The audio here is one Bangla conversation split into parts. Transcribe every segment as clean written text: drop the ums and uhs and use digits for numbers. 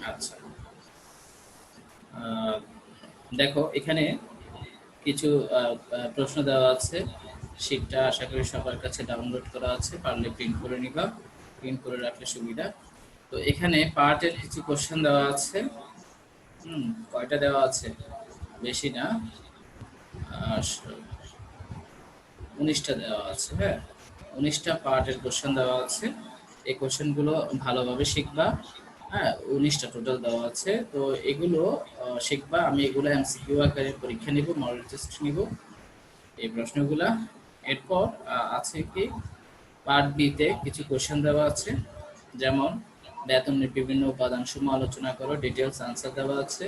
আচ্ছা, আহ, দেখো এখানে কিছু প্রশ্ন দেওয়া আছে। শীটটা আশা করি সবার কাছে ডাউনলোড করা আছে, পারলে প্রিন্ট করে নিবা, প্রিন্ট করে রাখলে সুবিধা। তো এখানে পার্টের কিছু কোশ্চেন দেওয়া আছে। কয়টা দেওয়া আছে? বেশি না, 19টা দেওয়া আছে। হ্যাঁ, 19টা পার্টের কোশ্চেন দেওয়া আছে। এই কোশ্চেনগুলো ভালোভাবে শিখবা। হ্যাঁ, 19টা টোটাল দেওয়া আছে। তো এগুলো শিখবা। আমি এগুলো এমসিকিউ আকারে পরীক্ষা নিব, মডেল টেস্ট নিব এই প্রশ্নগুলা। এরপর আছে কি, পার্ট বিতে কিছু কোশ্চেন দেওয়া আছে, যেমন বেতনের বিভিন্ন উপাদান সমূহ আলোচনা করো, ডিটেলস আনসার দেওয়া আছে।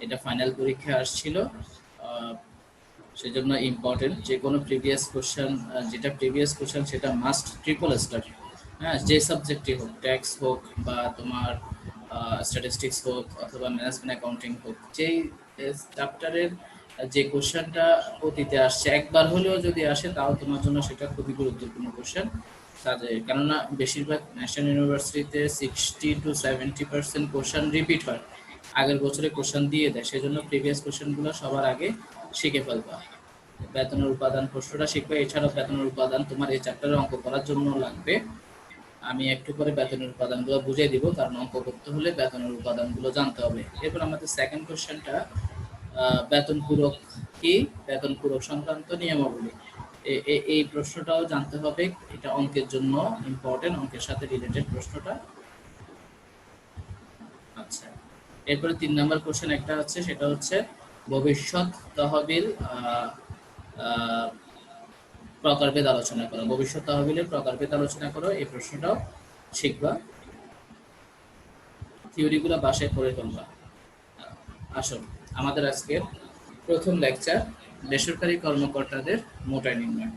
এটা ফাইনাল পরীক্ষা আসছিল, সেজন্য ইম্পর্টেন্ট। যে কোনো প্রিভিয়াস কোশ্চেন, যেটা প্রিভিয়াস কোশ্চেন সেটা মাস্ট ট্রিপল স্টাডি। হ্যাঁ, যে সাবজেক্টই হোক, ট্যাক্স হোক বা তোমার স্ট্যাটিস্টিক্স হোক অথবা ম্যানেজমেন্ট অ্যাকাউন্টিং হোক, যেই চ্যাপ্টারের যে কোশ্চেনটা অতীতে আসছে, একবার হলেও যদি আসে তাও তোমার জন্য সেটা খুবই গুরুত্বপূর্ণ কোশ্চেন। কাজে কেননা বেশিরভাগ ন্যাশনাল ইউনিভার্সিটিতে 60 to 70% কোশ্চেন রিপিট হয়, আগের বছরে কোশ্চেন দিয়ে দেয়, সেজন্য প্রিভিয়াস কোশ্চেনগুলো সবার আগে শিখে ফেলবা। বেতনের উপাদান প্রশ্নটা শিখবে। এছাড়াও বেতনের উপাদান তোমার এই চ্যাপ্টারে অঙ্ক করার জন্য লাগবে। আমি একটু করে বেতনের উপাদানগুলো বুঝিয়ে দিব, কারণ অঙ্ক করতে হলে বেতনের উপাদানগুলো জানতে হবে। এরপর আমাদের সেকেন্ড কোশ্চেনটা, বেতন পূরক কি, বেতন পূরক সংক্রান্ত নিয়মাবলী। এই প্রশ্নটাও জানতে হবে, এটা অঙ্কের জন্য ইম্পর্টেন্ট, অঙ্কের সাথে রিলেটেড প্রশ্নটা। আচ্ছা, এরপরে 3 নম্বর কোশ্চেন একটা হচ্ছে, সেটা হচ্ছে ভবিষ্যৎ তহবিল প্রকারভেদ আলোচনা করো। ভবিষ্যৎ তহবিলের প্রকারভেদ আলোচনা করো, এই প্রশ্নটাও শিখবা। থিওরিগুলো বাসায় পড়ে ফেলবা। আসো, আমাদের আজকের প্রথম লেকচার, বেসরকারি কর্মকর্তাদের মোটাই নির্ণয়।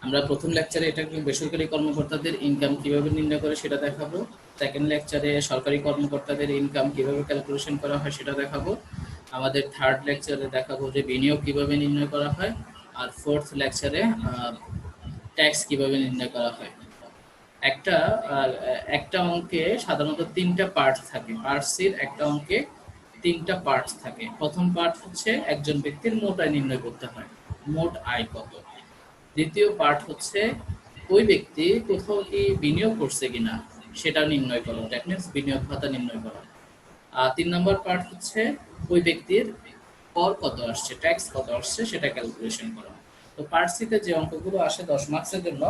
আমরা প্রথম লেকচারে এটা বেসরকারি কর্মকর্তাদের ইনকাম কিভাবে নির্ণয় করে সেটা দেখাবো। সেকেন্ড লেকচারে সরকারি কর্মকর্তাদের ইনকাম কিভাবে ক্যালকুলেশন করা হয় সেটা দেখাবো। আমাদের থার্ড লেকচারে দেখাবো যে বিনিয়োগ কিভাবে নির্ণয় করা হয়। আর ফোর্থ লেকচারে ট্যাক্স কিভাবে নির্ণয় করা হয়। একটা একটা অঙ্কে সাধারণত 3টা পার্ট থাকে। পার্ট সির একটা অঙ্কে 3টা পার্ট থাকে। প্রথম পার্ট হচ্ছে একজন ব্যক্তির মোট আয় নির্ণয় করতে হয়, মোট আয় কত। দ্বিতীয় পার্ট হচ্ছে ওই ব্যক্তি কোথাও কি বিনিয়োগ করছে কিনা সেটা নির্ণয় করো, দ্যাট মিনস বিনিয়োগ ভাতা নির্ণয় করো। আর 3 নম্বর পার্ট হচ্ছে ওই ব্যক্তির কর কত আসছে, ট্যাক্স কত আসছে সেটা ক্যালকুলেশন করা। তো পার্ট সিতে যে অঙ্কগুলো আসে 10 মার্কসের জন্য,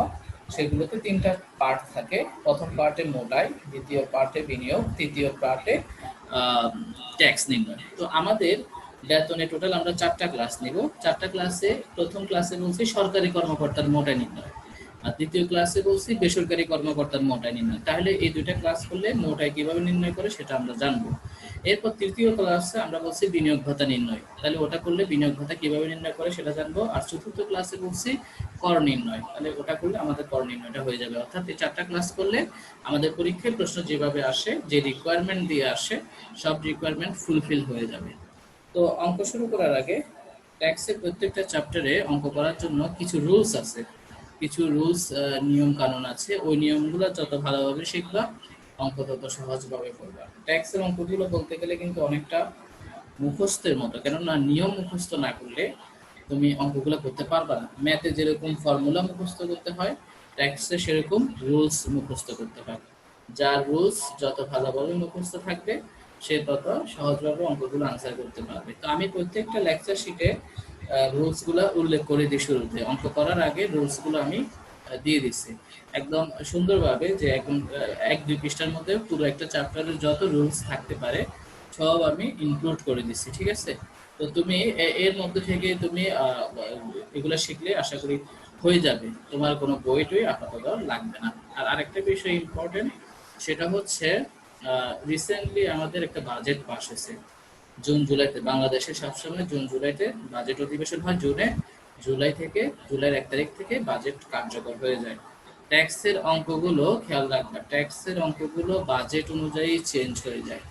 সেগুলোতে 3টা পার্ট থাকে। প্রথম পার্টে মোটাই, দ্বিতীয় পার্টে বিনিয়োগ, তৃতীয় পার্টে ট্যাক্স নির্ণয়। তো আমাদের বেতনে টোটাল আমরা 4টা ক্লাস নিব। 4টা ক্লাসে প্রথম ক্লাসে বলছি সরকারি কর্মকর্তার মোটাই নির্ণয়, আর দ্বিতীয় ক্লাসে বলছি বেসরকারি কর্মকর্তার মোটাই নির্ণয়। তাহলে এই 2টা ক্লাস করলে মোটাই কিভাবে নির্ণয় করে সেটা আমরা জানবো। এরপর তৃতীয় ক্লাসে আমরা বলছি বিনিয়োগ ভাতা নির্ণয়, তাহলে ওটা করলে বিনিয়োগ ভাতা কিভাবে নির্ণয় করে সেটা জানবো। আর চতুর্থ ক্লাসে বলছি কর নির্ণয়, তাহলে ওটা করলে আমাদের কর নির্ণয়টা হয়ে যাবে। অর্থাৎ এই 4টা ক্লাস করলে আমাদের পরীক্ষায় প্রশ্ন যেভাবে আসে, যে রিকোয়ারমেন্ট দিয়ে আসে, সব রিকোয়ারমেন্ট ফুলফিল হয়ে যাবে। তো অঙ্ক শুরু করার আগে, ট্যাক্সের প্রত্যেকটা চ্যাপ্টারে অঙ্ক করার জন্য কিছু রুলস আছে, কিছু রুলস নিয়ম কানুন আছে। ওই নিয়মগুলো যত ভালোভাবে শিখবা, অঙ্ক তত সহজভাবে করবা। ট্যাক্সের অঙ্কগুলো বলতে গেলে কিন্তু অনেকটা মুখস্থের মতো, কেননা নিয়ম মুখস্থ না করলে তুমি অঙ্কগুলো করতে পারবা না। ম্যাথে যেরকম ফর্মুলা মুখস্থ করতে হয়, ট্যাক্সে সেরকম রুলস মুখস্থ করতে হয়। যার রুলস যত ভালোভাবে মুখস্থ থাকবে, সে তত সহজভাবে অঙ্কগুলো আনসার করতে পারবে। তো আমি প্রত্যেকটা লেকচার শিটে রুলসগুলো উল্লেখ করে দিই শুরুতে, অঙ্ক করার আগে রুলসগুলো আমি দিয়ে দিচ্ছি একদম সুন্দরভাবে, যে একদম 1-2 পৃষ্ঠার মধ্যে পুরো একটা চ্যাপ্টারের যত রুলস থাকতে পারে সব আমি ইনক্লুড করে দিচ্ছি, ঠিক আছে? তো তুমি এর মধ্যে থেকে তুমি এগুলো শিখলে আশা করি হয়ে যাবে, তোমার কোনো বই টই আপাতত লাগবে না। আর আরেকটা বিষয় ইম্পর্টেন্ট, সেটা হচ্ছে রিসেন্টলি আমাদের একটা বাজেট পাস হয়েছে জুন জুলাইতে। বাংলাদেশে সবসময় জুন জুলাইতে বাজেট অধিবেশন হয় জুনে। জুলাইয়ের 1 তারিখ থেকে বাজেট কার্যকর হয়ে যায়। ট্যাক্সের অঙ্কগুলো খেয়াল রাখবা, ট্যাক্সের অঙ্কগুলো বাজেট অনুযায়ী চেঞ্জ হয়ে যায়।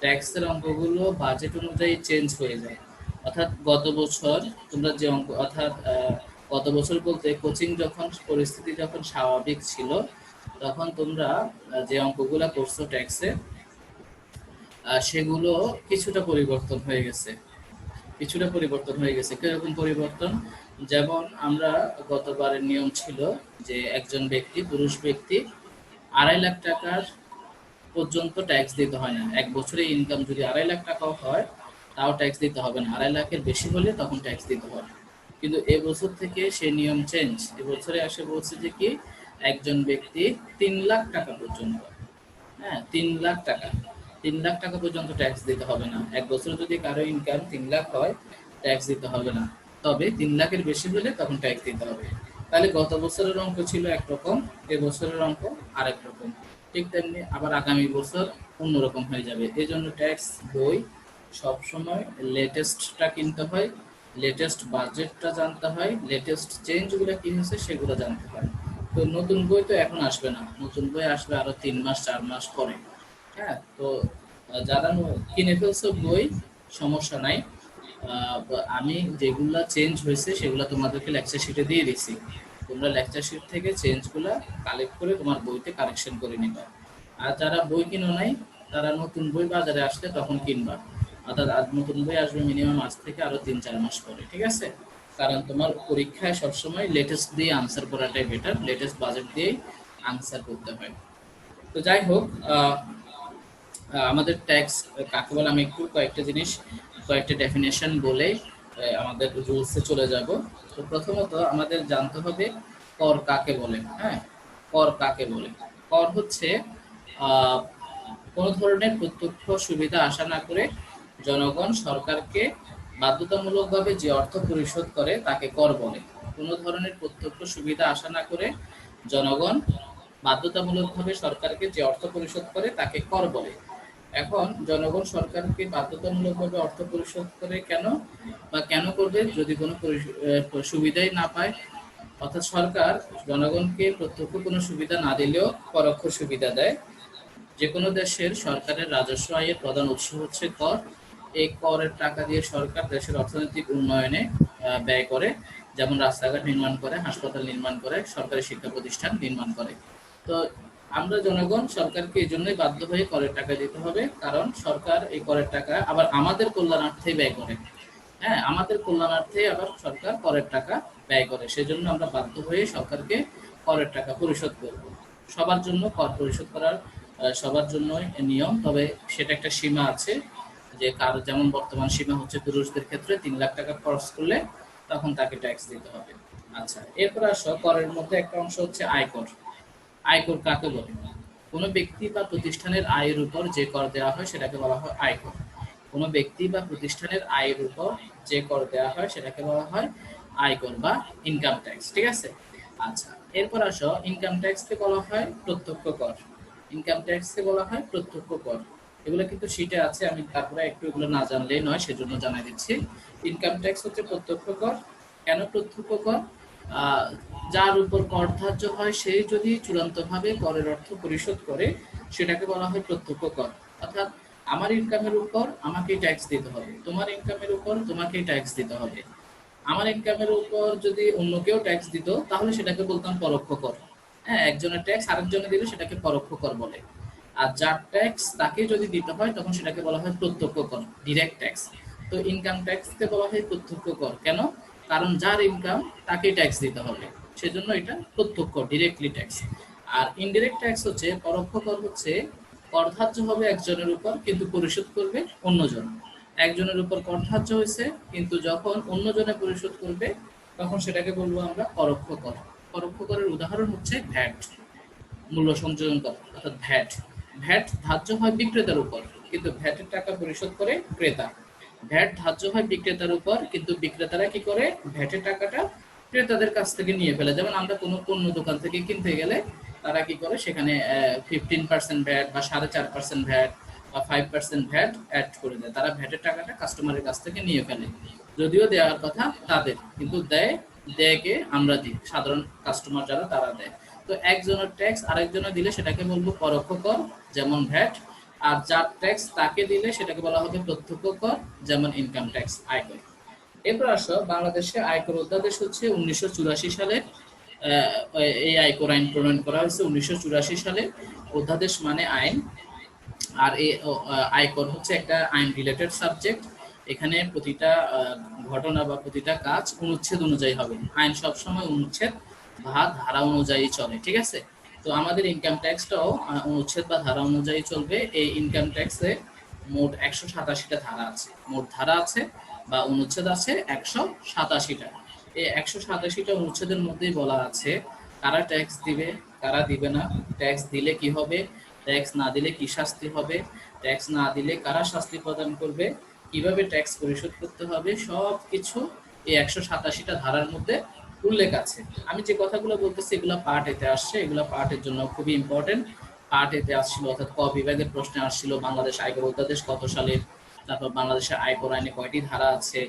ট্যাক্সের অঙ্কগুলো বাজেট অনুযায়ী চেঞ্জ হয়ে যায়। অর্থাৎ গত বছর তোমরা যে অঙ্ক, অর্থাৎ গত বছর বলতে কোচিং যখন পরিস্থিতি যখন স্বাভাবিক ছিল, তখন তোমরা যে অঙ্কগুলা করছো ট্যাক্সে, সেগুলো কিছুটা পরিবর্তন হয়ে গেছে। কিরকম পরিবর্তন? যেমন আমরা গতবারের নিয়ম ছিল যে একজন ব্যক্তি, পুরুষ ব্যক্তি 2.5 লাখ টাকার পর্যন্ত ট্যাক্স দিতে হয় না। এক বছরে ইনকাম যদি 2.5 লাখ টাকাও হয় তাও ট্যাক্স দিতে হবে না, 2.5 লাখের বেশি হলে তখন ট্যাক্স দিতে হবে। কিন্তু এবছর থেকে সেই নিয়ম চেঞ্জ, এবছরে এসে বলছে যে কি একজন ব্যক্তি 3 লাখ টাকা পর্যন্ত, হ্যাঁ 3 লাখ টাকা, 3 লাখ টাকা পর্যন্ত ট্যাক্স দিতে হবে না। এক বছরে যদি কারো ইনকাম 3 লাখ হয় ট্যাক্স দিতে হবে না, তবে 3 লাখের বেশি হলে তখন ট্যাক্স দিতে হবে। তাহলে গত বছরের অঙ্ক ছিল একরকম, এবছরের অঙ্ক আরেক রকম। ঠিক তেমনি আবার আগামী বছর অন্যরকম হয়ে যাবে। এই জন্য ট্যাক্স বই সবসময় লেটেস্টটা কিনতে হয়, লেটেস্ট বাজেটটা জানতে হয়, লেটেস্ট চেঞ্জগুলো কি হয়েছে সেগুলো জানতে হয়। তো নতুন বই তো এখন আসবে না, নতুন বই আসবে আরো 3 মাস 4 মাস পরে। হ্যাঁ, তো যারা কিনে ফেলছো বই, সমস্যা নাই। আমি যেগুলা চেঞ্জ হয়েছে সেগুলো তোমাদেরকে লেকচার শিটে দিয়ে দিছি। তোমরা লেকচার শিট থেকে চেঞ্জগুলা কালেক্ট করে তোমার বইতে কারেকশন করে নিবা। আর যারা বই কিনো নাই তারা নতুন বই বাজারে আসলে তখন কিনবা। অর্থাৎ নতুন বই আসবে মিনিমাম আজ থেকে আরো 3-4 মাস পরে, ঠিক আছে? কারণ তোমার পরীক্ষায় সবসময় লেটেস্ট দিয়ে আনসার করাটাই বেটার, লেটেস্ট বাজেট দিয়ে আনসার করতে হয়। তো যাই হোক, আমাদের ট্যাক্স কাকে বলে আমি একটু কয়েকটা জিনিস, কয়েকটা ডেফিনেশন বলে আমাদের রুলসে চলে যাব। তো প্রথমত আমাদের জানতে হবে কর কাকে বলে। হ্যাঁ, কর কাকে বলে? কর হচ্ছে আহ, কোনো ধরনের প্রত্যক্ষ সুবিধা আশা না করে জনগণ সরকারকে বাধ্যতামূলকভাবে যে অর্থ পরিশোধ করে তাকে কর বলে। কোনো ধরনের প্রত্যক্ষ সুবিধা আশা না করে জনগণ বাধ্যতামূলকভাবে সরকারকে যে অর্থ পরিশোধ করে তাকে কর বলে। এখন জনগণ সরকারকে বাধ্যতামূলকভাবে অর্থ পরিশোধ করে কেন, বা কেন করবে যদি কোনো সুবিধাই না পায়? অর্থাৎ সরকার জনগণকে প্রত্যক্ষ কোনো সুবিধা না দিলেও পরোক্ষ সুবিধা দেয়। যে কোনো দেশের সরকারের রাজস্ব আয়ের প্রধান উৎস হচ্ছে কর। এই করের টাকা দিয়ে সরকার দেশের অর্থনৈতিক উন্নয়নে ব্যয় করে, যেমন রাস্তাঘাট নির্মাণ করে, হাসপাতাল নির্মাণ করে, সরকারি শিক্ষা প্রতিষ্ঠান নির্মাণ করে। তো আমরা জনগণ সরকারকে এই জন্যই বাধ্য হয়ে করের টাকা দিতে হবে, কারণ সরকার এই করের টাকা আবার আমাদের কল্যাণার্থে ব্যয় করে। হ্যাঁ, আমাদের কল্যাণার্থে আবার সরকার করের টাকা ব্যয় করে, সেজন্য আমরা বাধ্য হয়ে সরকারকে করের টাকা পরিশোধ করব। সবার জন্য কর পরিশোধ করার সবার জন্যই নিয়ম, তবে সেটা একটা সীমা আছে। যে কার যেমন বর্তমান সীমা হচ্ছে পুরুষদের ক্ষেত্রে 3 লাখ টাকা খরচ করলে তখন তাকে ট্যাক্স দিতে হবে। আচ্ছা, এরপর আসো করের মধ্যে একটা অংশ হচ্ছে আয়কর। আয়কর কাকে বলে? কোনো ব্যক্তি বা প্রতিষ্ঠানের আয়ের উপর যে কর দেওয়া হয় সেটাকে বলা হয় আয়কর। কোনো ব্যক্তি বা প্রতিষ্ঠানের আয়ের উপর যে কর দেওয়া হয় সেটাকে বলা হয় আয়কর বা ইনকাম ট্যাক্স, ঠিক আছে? আচ্ছা, এরপর আসো ইনকাম ট্যাক্সকে বলা হয় প্রত্যক্ষ কর। ইনকাম ট্যাক্সকে বলা হয় প্রত্যক্ষ কর। এগুলো কিন্তু শিটে আছে, আমি তারপরে একটু এগুলো না জানলেই নয়, সেজন্য জানাই দিচ্ছি। ইনকাম ট্যাক্স হচ্ছে প্রত্যক্ষ কর। কেন প্রত্যক্ষ কর? আহ, যার উপর কর ধার্য হয় সেই যদি চূড়ান্তভাবে করের অর্থ পরিশোধ করে সেটাকে বলা হয় প্রত্যক্ষ কর। অর্থাৎ আমার ইনকামের উপর আমাকেই ট্যাক্স দিতে হবে, তোমার ইনকামের উপর তোমাকেই ট্যাক্স দিতে হবে। আমার ইনকামের উপর যদি অন্য কেউ ট্যাক্স দিত তাহলে সেটাকে বলতাম পরোক্ষ কর। হ্যাঁ, একজনের ট্যাক্স আরেকজনে দিলে সেটাকে পরোক্ষ কর বলে। আর যার ট্যাক্স তাকে যদি দিতে হয় তখন সেটাকে বলা হয় প্রত্যক্ষ কর, ডিরেক্ট ট্যাক্স। তো ইনকাম ট্যাক্সকে বলা হয় প্রত্যক্ষ কর কেন? কারণ যার ইনকাম তাকেই ট্যাক্স দিতে হবে, সেজন্য এটা প্রত্যক্ষ, ডিরেক্টলি ট্যাক্স। আর ইনডিরেক্ট ট্যাক্স হচ্ছে পরোক্ষ কর, হচ্ছে কর ধার্য হবে একজনের উপর কিন্তু পরিশোধ করবে অন্যজন। একজনের উপর কর ধার্য হয়েছে কিন্তু যখন অন্যজনে পরিশোধ করবে তখন সেটাকে বলবো আমরা পরোক্ষ কর। পরোক্ষ করের উদাহরণ হচ্ছে ভ্যাট, মূল্য সংযোজন কর অর্থাৎ ভ্যাট। ভ্যাট ধার্য হয় বিক্রেতার উপর কিন্তু ভ্যাটের টাকা পরিশোধ করে ক্রেতা। ভ্যাট ধার্য হয় বিক্রেতার উপর কিন্তু বিক্রেতারা কি করে, ভ্যাটের টাকাটা ক্রেতাদের কাছ থেকে নিয়ে ফেলে। যেমন আমরা কোনো পণ্য দোকান থেকে কিনতে গেলে তারা কি করে, সেখানে 15% ভ্যাট বা 4.5% ভ্যাট বা 5% ভ্যাট অ্যাড করে দেয়। তারা ভ্যাটের টাকাটা কাস্টমারের কাছ থেকে নিয়ে ফেলে, যদিও দেওয়ার কথা তাদের, কিন্তু দেয় কে, আমরা দিই, সাধারণ কাস্টমার যারা তারা দেয়। তো একজনের ট্যাক্স আরেকজনে দিলে সেটাকে বলবো পরোক্ষ কর, যেমন ভ্যাট। আর যার ট্যাক্স তাকে দিলে সেটাকে বলা হবে প্রত্যক্ষ কর, যেমন ইনকাম ট্যাক্স, আয়কর। এরপর আসো বাংলাদেশে আয়কর অধ্যাদেশ হচ্ছে 1984 সালে। এই আয়কর আইন প্রণয়ন করা হয়েছে 1984 সালে। অধ্যাদেশ মানে আইন। আর এই আয়কর হচ্ছে একটা আইন রিলেটেড সাবজেক্ট। এখানে প্রতিটা ঘটনা বা প্রতিটা কাজ অনুচ্ছেদ অনুযায়ী হবে। আইন সবসময় অনুচ্ছেদ বা ধারা অনুযায়ী চলে, ঠিক আছে? তো আমাদের ইনকাম ট্যাক্সটাও অনুচ্ছেদ বা ধারা অনুযায়ী চলবে। এই ইনকাম ট্যাক্সে মোট 187টা ধারা আছে, মোট ধারা আছে বা অনুচ্ছেদ আছে 187টা। এই 187টা অনুচ্ছেদের মধ্যেই বলা আছে কারা ট্যাক্স দিবে, কারা দিবে না, ট্যাক্স দিলে কি হবে, ট্যাক্স না দিলে কি শাস্তি হবে, ট্যাক্স না দিলে কারা শাস্তি প্রদান করবে, কিভাবে ট্যাক্স পরিশোধ করতে হবে, সব কিছু এই 187টা ধারার মধ্যে উল্লেখ আছে। আমি যে কথাগুলো বলতেছি এগুলো পার্ট এতে আসছে, এগুলো পার্টের জন্য খুবই ইম্পর্টেন্ট। পার্ট এতে আসছিল, অর্থাৎ ক বিভাগের প্রশ্নে আসছিল বাংলাদেশ আয়কর অধ্যাদেশ কত সালের, তারপর বাংলাদেশের আয়কর আইনে কয়টি ধারা আছে,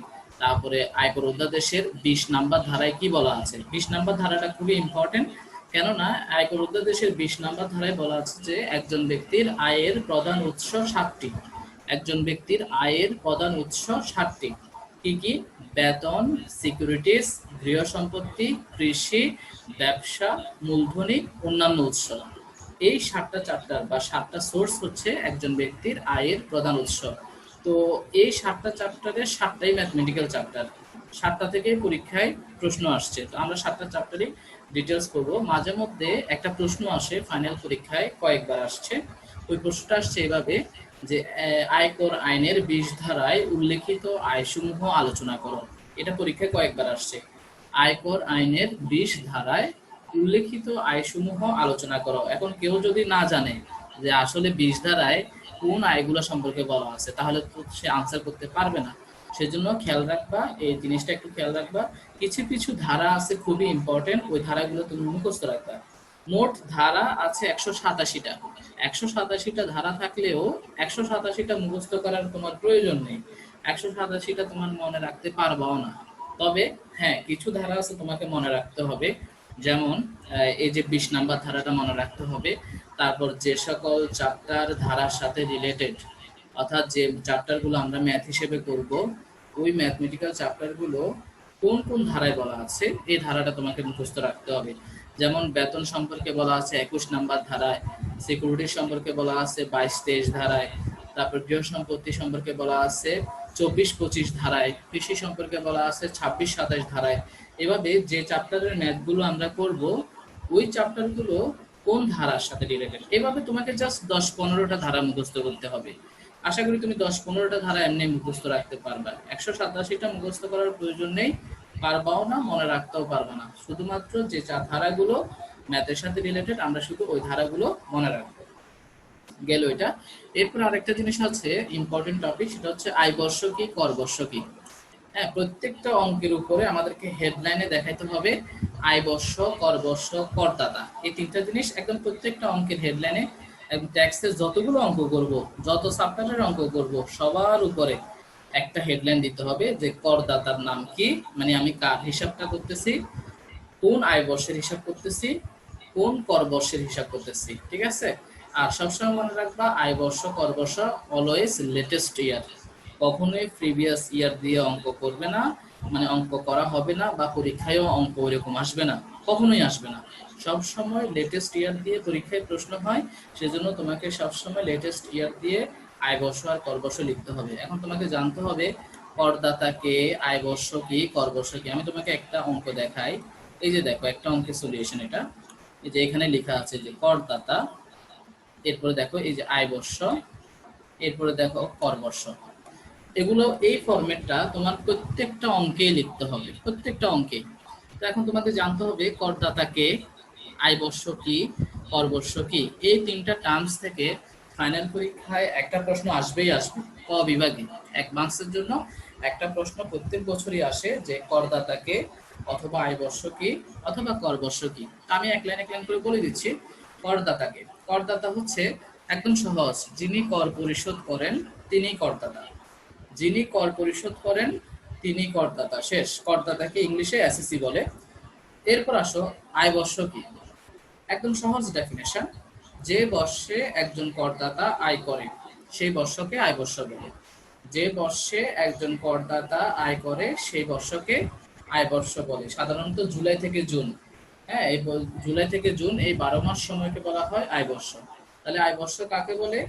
তারপরে আয়কর অধ্যাদেশের 20 নাম্বার ধারায় কি বলা আছে। 20 নাম্বার ধারাটা খুবই ইম্পর্টেন্ট, কেননা আয়কর অধ্যাদেশের 20 নাম্বার ধারায় বলা আছে যে একজন ব্যক্তির আয়ের প্রধান উৎস 7টি। একজন ব্যক্তির আয়ের প্রধান উৎস 7টি। কি কি? বেতন, সিকিউরিটিজ, গৃহ সম্পত্তি, কৃষি, ব্যবসা, মূলধনী, অন্যান্য উৎস। এই 7টা চ্যাপ্টার বা 7টা সোর্স হচ্ছে একজন ব্যক্তির আয়ের প্রধান উৎস। তো এই 7টা চ্যাপ্টারের 7টাই ম্যাথমেটিক্যাল চ্যাপ্টার, 7টা থেকে পরীক্ষায় প্রশ্ন আসছে। তো আমরা 7টা চ্যাপ্টারই ডিটেলস করব। মাঝে মধ্যে একটা প্রশ্ন আসে ফাইনাল পরীক্ষায়, কয়েকবার আসছে। ওই প্রশ্নটা আসছে এভাবে যে আয়কর আইনের 20 ধারায় উল্লেখিত আয়সমূহ আলোচনা করো। এটা পরীক্ষায় কয়েকবার আসছে। আয়কর আইনের 20 ধারায় উল্লেখিত আয়সমূহ আলোচনা করো। এখন কেউ যদি না জানে যে আসলে 20 ধারায় কোন আয়গুলো সম্পর্কে বলা আছে, তাহলে তো সে আনসার করতে পারবে না। সেজন্য খেয়াল রাখবা, এই জিনিসটা একটু খেয়াল রাখবা। কিছু কিছু ধারা আছে খুবই ইম্পর্টেন্ট, ওই ধারাগুলো তুমি মুখস্থ রাখবা। মোট ধারা আছে 187টা। 187টা ধারা থাকলেও 187টা মুখস্থ করার তোমার প্রয়োজন নেই, 187টা তোমার মনে রাখতে পারবাও না। তবে হ্যাঁ, কিছু ধারা আছে তোমাকে মনে রাখতে হবে। যেমন এই যে 20 নাম্বার ধারাটা মনে রাখতে হবে। তারপর যে সকল চ্যাপ্টার ধারার সাথে রিলেটেড, অর্থাৎ যে চ্যাপ্টারগুলো আমরা ম্যাথ হিসেবে করব, ওই ম্যাথমেটিক্যাল চ্যাপ্টারগুলো কোন কোন ধারায় বলা আছে এই ধারাটা তোমাকে মুখস্থ রাখতে হবে। যেমন বেতন সম্পর্কে বলা আছে 21 নাম্বার ধারায়, সিকিউরিটি সম্পর্কে বলা আছে 22-23 ধারায়, তারপর গৃহ সম্পত্তি সম্পর্কে বলা আছে 24-25 ধারায়, কৃষি সম্পর্কে বলা আছে 26-27 ধারায়। এভাবে যে চ্যাপ্টারের ম্যাথগুলো আমরা করব, ওই চ্যাপ্টারগুলো কোন ধারার সাথে রিলেটেড, এভাবে তোমাকে জাস্ট 10-15টা ধারা মুখস্থ করতে হবে। আশা করি তুমি 10-15টা ধারা এমনি মুখস্থ রাখতে পারবা। 187টা মুখস্থ করার প্রয়োজন নেই, পারবাও না, মনে রাখতেও পারবা না। শুধুমাত্র যে ধারাগুলো ম্যাথের সাথে রিলেটেড, আমরা শুধু ওই ধারাগুলো মনে রাখবো। গেল এটা। এরপর আরেকটা জিনিস আছে ইম্পর্টেন্ট টপিক, সেটা হচ্ছে আয় বর্ষ কি, কর বর্ষ কি। হ্যাঁ, প্রত্যেকটা অঙ্কের উপরে আমাদেরকে হেডলাইনে দেখাইতে হবে আয় বর্ষ, কর বর্ষ, করদাতা। এই তিনটা জিনিস একদম প্রত্যেকটা অঙ্কের হেডলাইনে, ট্যাক্সের যতগুলো অঙ্ক করব, যত সাবটারের অঙ্ক করব, সবার উপরে একটা হেডলাইন দিতে হবে যে করদাতার নাম কি, মানে আমি কার হিসাবটা করতেছি, কোন আয় বর্ষের হিসাব করতেছি, কোন কর বর্ষের হিসাব করতেছি, ঠিক আছে? আর সবসময় মনে রাখবা আয় বর্ষ, কর বর্ষ অলওয়েজ লেটেস্ট ইয়ার। কখনোই প্রিভিয়াস ইয়ার দিয়ে অঙ্ক করবে না, মানে অঙ্ক করা হবে না, বা পরীক্ষায়ও অঙ্ক ওরকম আসবে না, কখনোই আসবে না। সব সময় লেটেস্ট ইয়ার দিয়ে পরীক্ষায় প্রশ্ন হয়, সেজন্য তোমাকে সবসময় লেটেস্ট ইয়ার দিয়ে আয় বর্ষ আর কর বর্ষ লিখতে হবে। এখন তোমাকে জানতে হবে করদাতাকে, আয় বর্ষ কি, কর বর্ষ কি। আমি তোমাকে একটা অঙ্ক দেখাই। এই যে দেখো একটা অঙ্কের সলিউশন এটা। এই যে এখানে লেখা আছে যে করদাতা, এরপরে দেখো এই যে আয় বর্ষ, এরপরে দেখো কর বর্ষ। এগুলো এই ফরম্যাটটা তোমার প্রত্যেকটা অঙ্কে লিখতে হবে, প্রত্যেকটা অঙ্কে। তো এখন তোমাকে জানতে হবে করদাতাকে, আয় বর্ষ কি, কর বর্ষ কি। এই তিনটা টার্মস থেকে ফাইনাল পরীক্ষায় একটা প্রশ্ন আসবেই আসবে। ক বিভাগে 1 মার্কসের জন্য একটা প্রশ্ন প্রত্যেক বছরই আসে যে করদাতাকে, অথবা আয় বর্ষ কি, অথবা কর বর্ষ কি। আমি এক লাইন করে বলে দিচ্ছি। করদাতাকে, করদাতা হচ্ছে একদম সহজ, যিনি কর পরিশোধ করেন তিনি করদাতা। যিনি কর পরিশোধ করেন তিনি করদাতা, শেষ। করদাতাকে ইংলিশে এসএসসি বলে। এরপর আসো আয় বর্ষ কি। একদম সহজ ডেফিনেশন, যে বর্ষে একজন করদাতা আয় করে সেই বর্ষকে আয় বর্ষ বলে। যে বর্ষে একজন করদাতা আয় করে সেই বর্ষকে আয় বর্ষ বলে। সাধারণত জুলাই থেকে জুন, হ্যাঁ এই জুলাই থেকে জুন এই 12 মাস সময়কে বলা হয় আয় বর্ষ। তাহলে আয় বর্ষ কাকে বলে?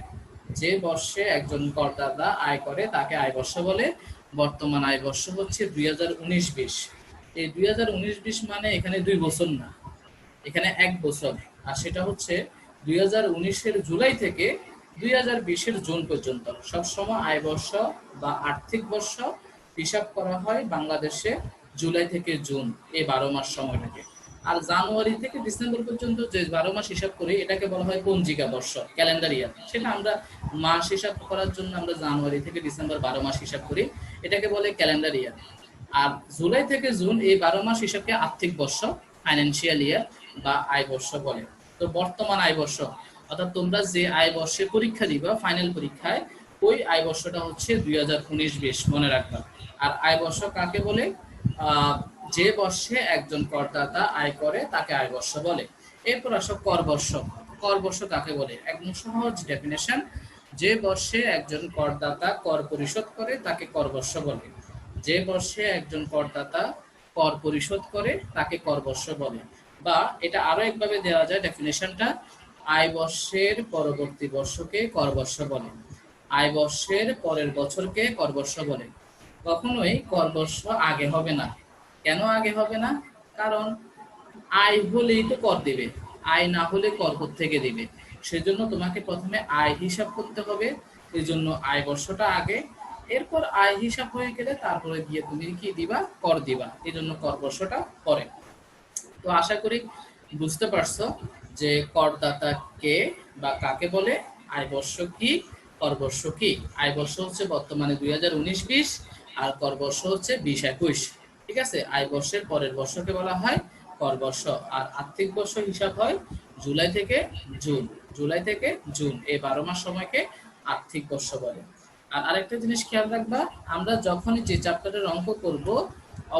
যে বর্ষে একজন করদাতা আয় করে তাকে আয় বর্ষ বলে। বর্তমান আয় বর্ষ হচ্ছে 2019-20। এই 2019-20 মানে এখানে 2 বছর না, এখানে 1 বছর। আর সেটা হচ্ছে 2019-এর জুলাই থেকে 2020-এর জুন পর্যন্ত। সবসময় আয় বর্ষ বা আর্থিক বর্ষ হিসাব করা হয় বাংলাদেশে জুলাই থেকে জুন, এই 12 মাস সময়টাকে। আর জানুয়ারি থেকে ডিসেম্বর পর্যন্ত যে 12 মাস হিসাব করি এটাকে বলা হয় পঞ্জিকা বর্ষ, ক্যালেন্ডার ইয়ার। সেটা আমরা মাস হিসাব করার জন্য আমরা জানুয়ারি থেকে ডিসেম্বর 12 মাস হিসাব করি, এটাকে বলে ক্যালেন্ডার ইয়ার। আর জুলাই থেকে জুন এই 12 মাস হিসাবকে আর্থিক বর্ষ, ফাইন্যান্সিয়াল ইয়ার বা আয় বর্ষ বলে। তো বর্তমান আয় বর্ষ অর্থাৎ তোমরা যে আয় বর্ষে পরীক্ষা দিবা ফাইনাল পরীক্ষায়, ওই আয় বর্ষটা হচ্ছে 2019-20, মনে রাখবা। আর আয় বর্ষ কাকে বলে? যে বর্ষে একজন করদাতা আয় করে তাকে আয় বর্ষ বলে। এরপর আসো কর বর্ষ। কর বর্ষ কাকে বলে? একদম সহজ ডেফিনেশন, যে বর্ষে একজন করদাতা কর পরিশোধ করে তাকে কর বর্ষ বলে। যে বর্ষে একজন করদাতা কর পরিশোধ করে তাকে কর বর্ষ বলে। বা এটা আরো একভাবে দেওয়া যায় ডেফিনেশনটা, আয় বর্ষের পরবর্তী বর্ষকে কর বর্ষ বলে, আয় বর্ষের পরের বছরকে কর বর্ষ বলে। কখনোই কর বর্ষ আগে হবে না। কেন আগে হবে না? কারণ আয় হলেই তো কর দিবে, আয় না হলে কর থেকে দিবে। সেজন্য তোমাকে প্রথমে আয় হিসাব করতে হবে, এই জন্য আয় বর্ষটা আগে। এরপর আয় হিসাব হয়ে গেলে তারপরে গিয়ে তুমি কি দিবা? কর দিবা, এই জন্য কর বর্ষটা পরে। তো আশা করি বুঝতে পারছো যে করদাতা কে বা কাকে বলে, আয় বর্ষ কি, কর বর্ষ কি। আয় বর্ষ হচ্ছে বর্তমানে 2019-20, আর কর বর্ষ হচ্ছে 20-21। ঠিক আছে, আয় বর্ষের পরের বর্ষকে বলা হয় কর বর্ষ। আর আর্থিক বর্ষ হিসাব হয় জুলাই থেকে জুন, জুলাই থেকে জুন এই 12 মাস সময়কে আর্থিক বর্ষ বলে। আর আরেকটা জিনিস খেয়াল রাখবা, আমরা যখনই যে চ্যাপ্টারের অঙ্ক করব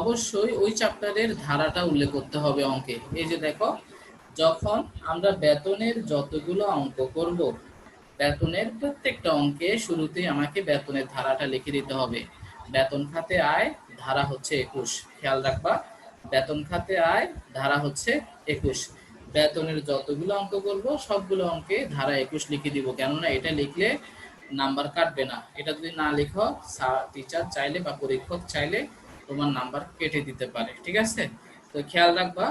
অবশ্যই ওই চ্যাপ্টারের ধারাটা উল্লেখ করতে হবে অঙ্কে। এই যে দেখো, যখন আমরা বেতনের যতগুলো অঙ্ক করব, বেতনের প্রত্যেকটা অঙ্কে শুরুতেই আমাকে বেতনের ধারাটা লিখে দিতে হবে। বেতন খাতে আয় ধারা হচ্ছে 21, খেয়াল রাখবা। বেতন খাতে আয় ধারা হচ্ছে 21। বেতনের যতগুলো অঙ্ক করব সবগুলো অঙ্কে ধারা 21 লিখে দিব, কেননা এটা লিখলে নাম্বার কাটবে না। এটা যদি না লিখো টিচার চাইলে বা পরীক্ষক চাইলে তোমার নাম্বার কেটে দিতে পারে। ঠিক আছে, তো খেয়াল রাখবা।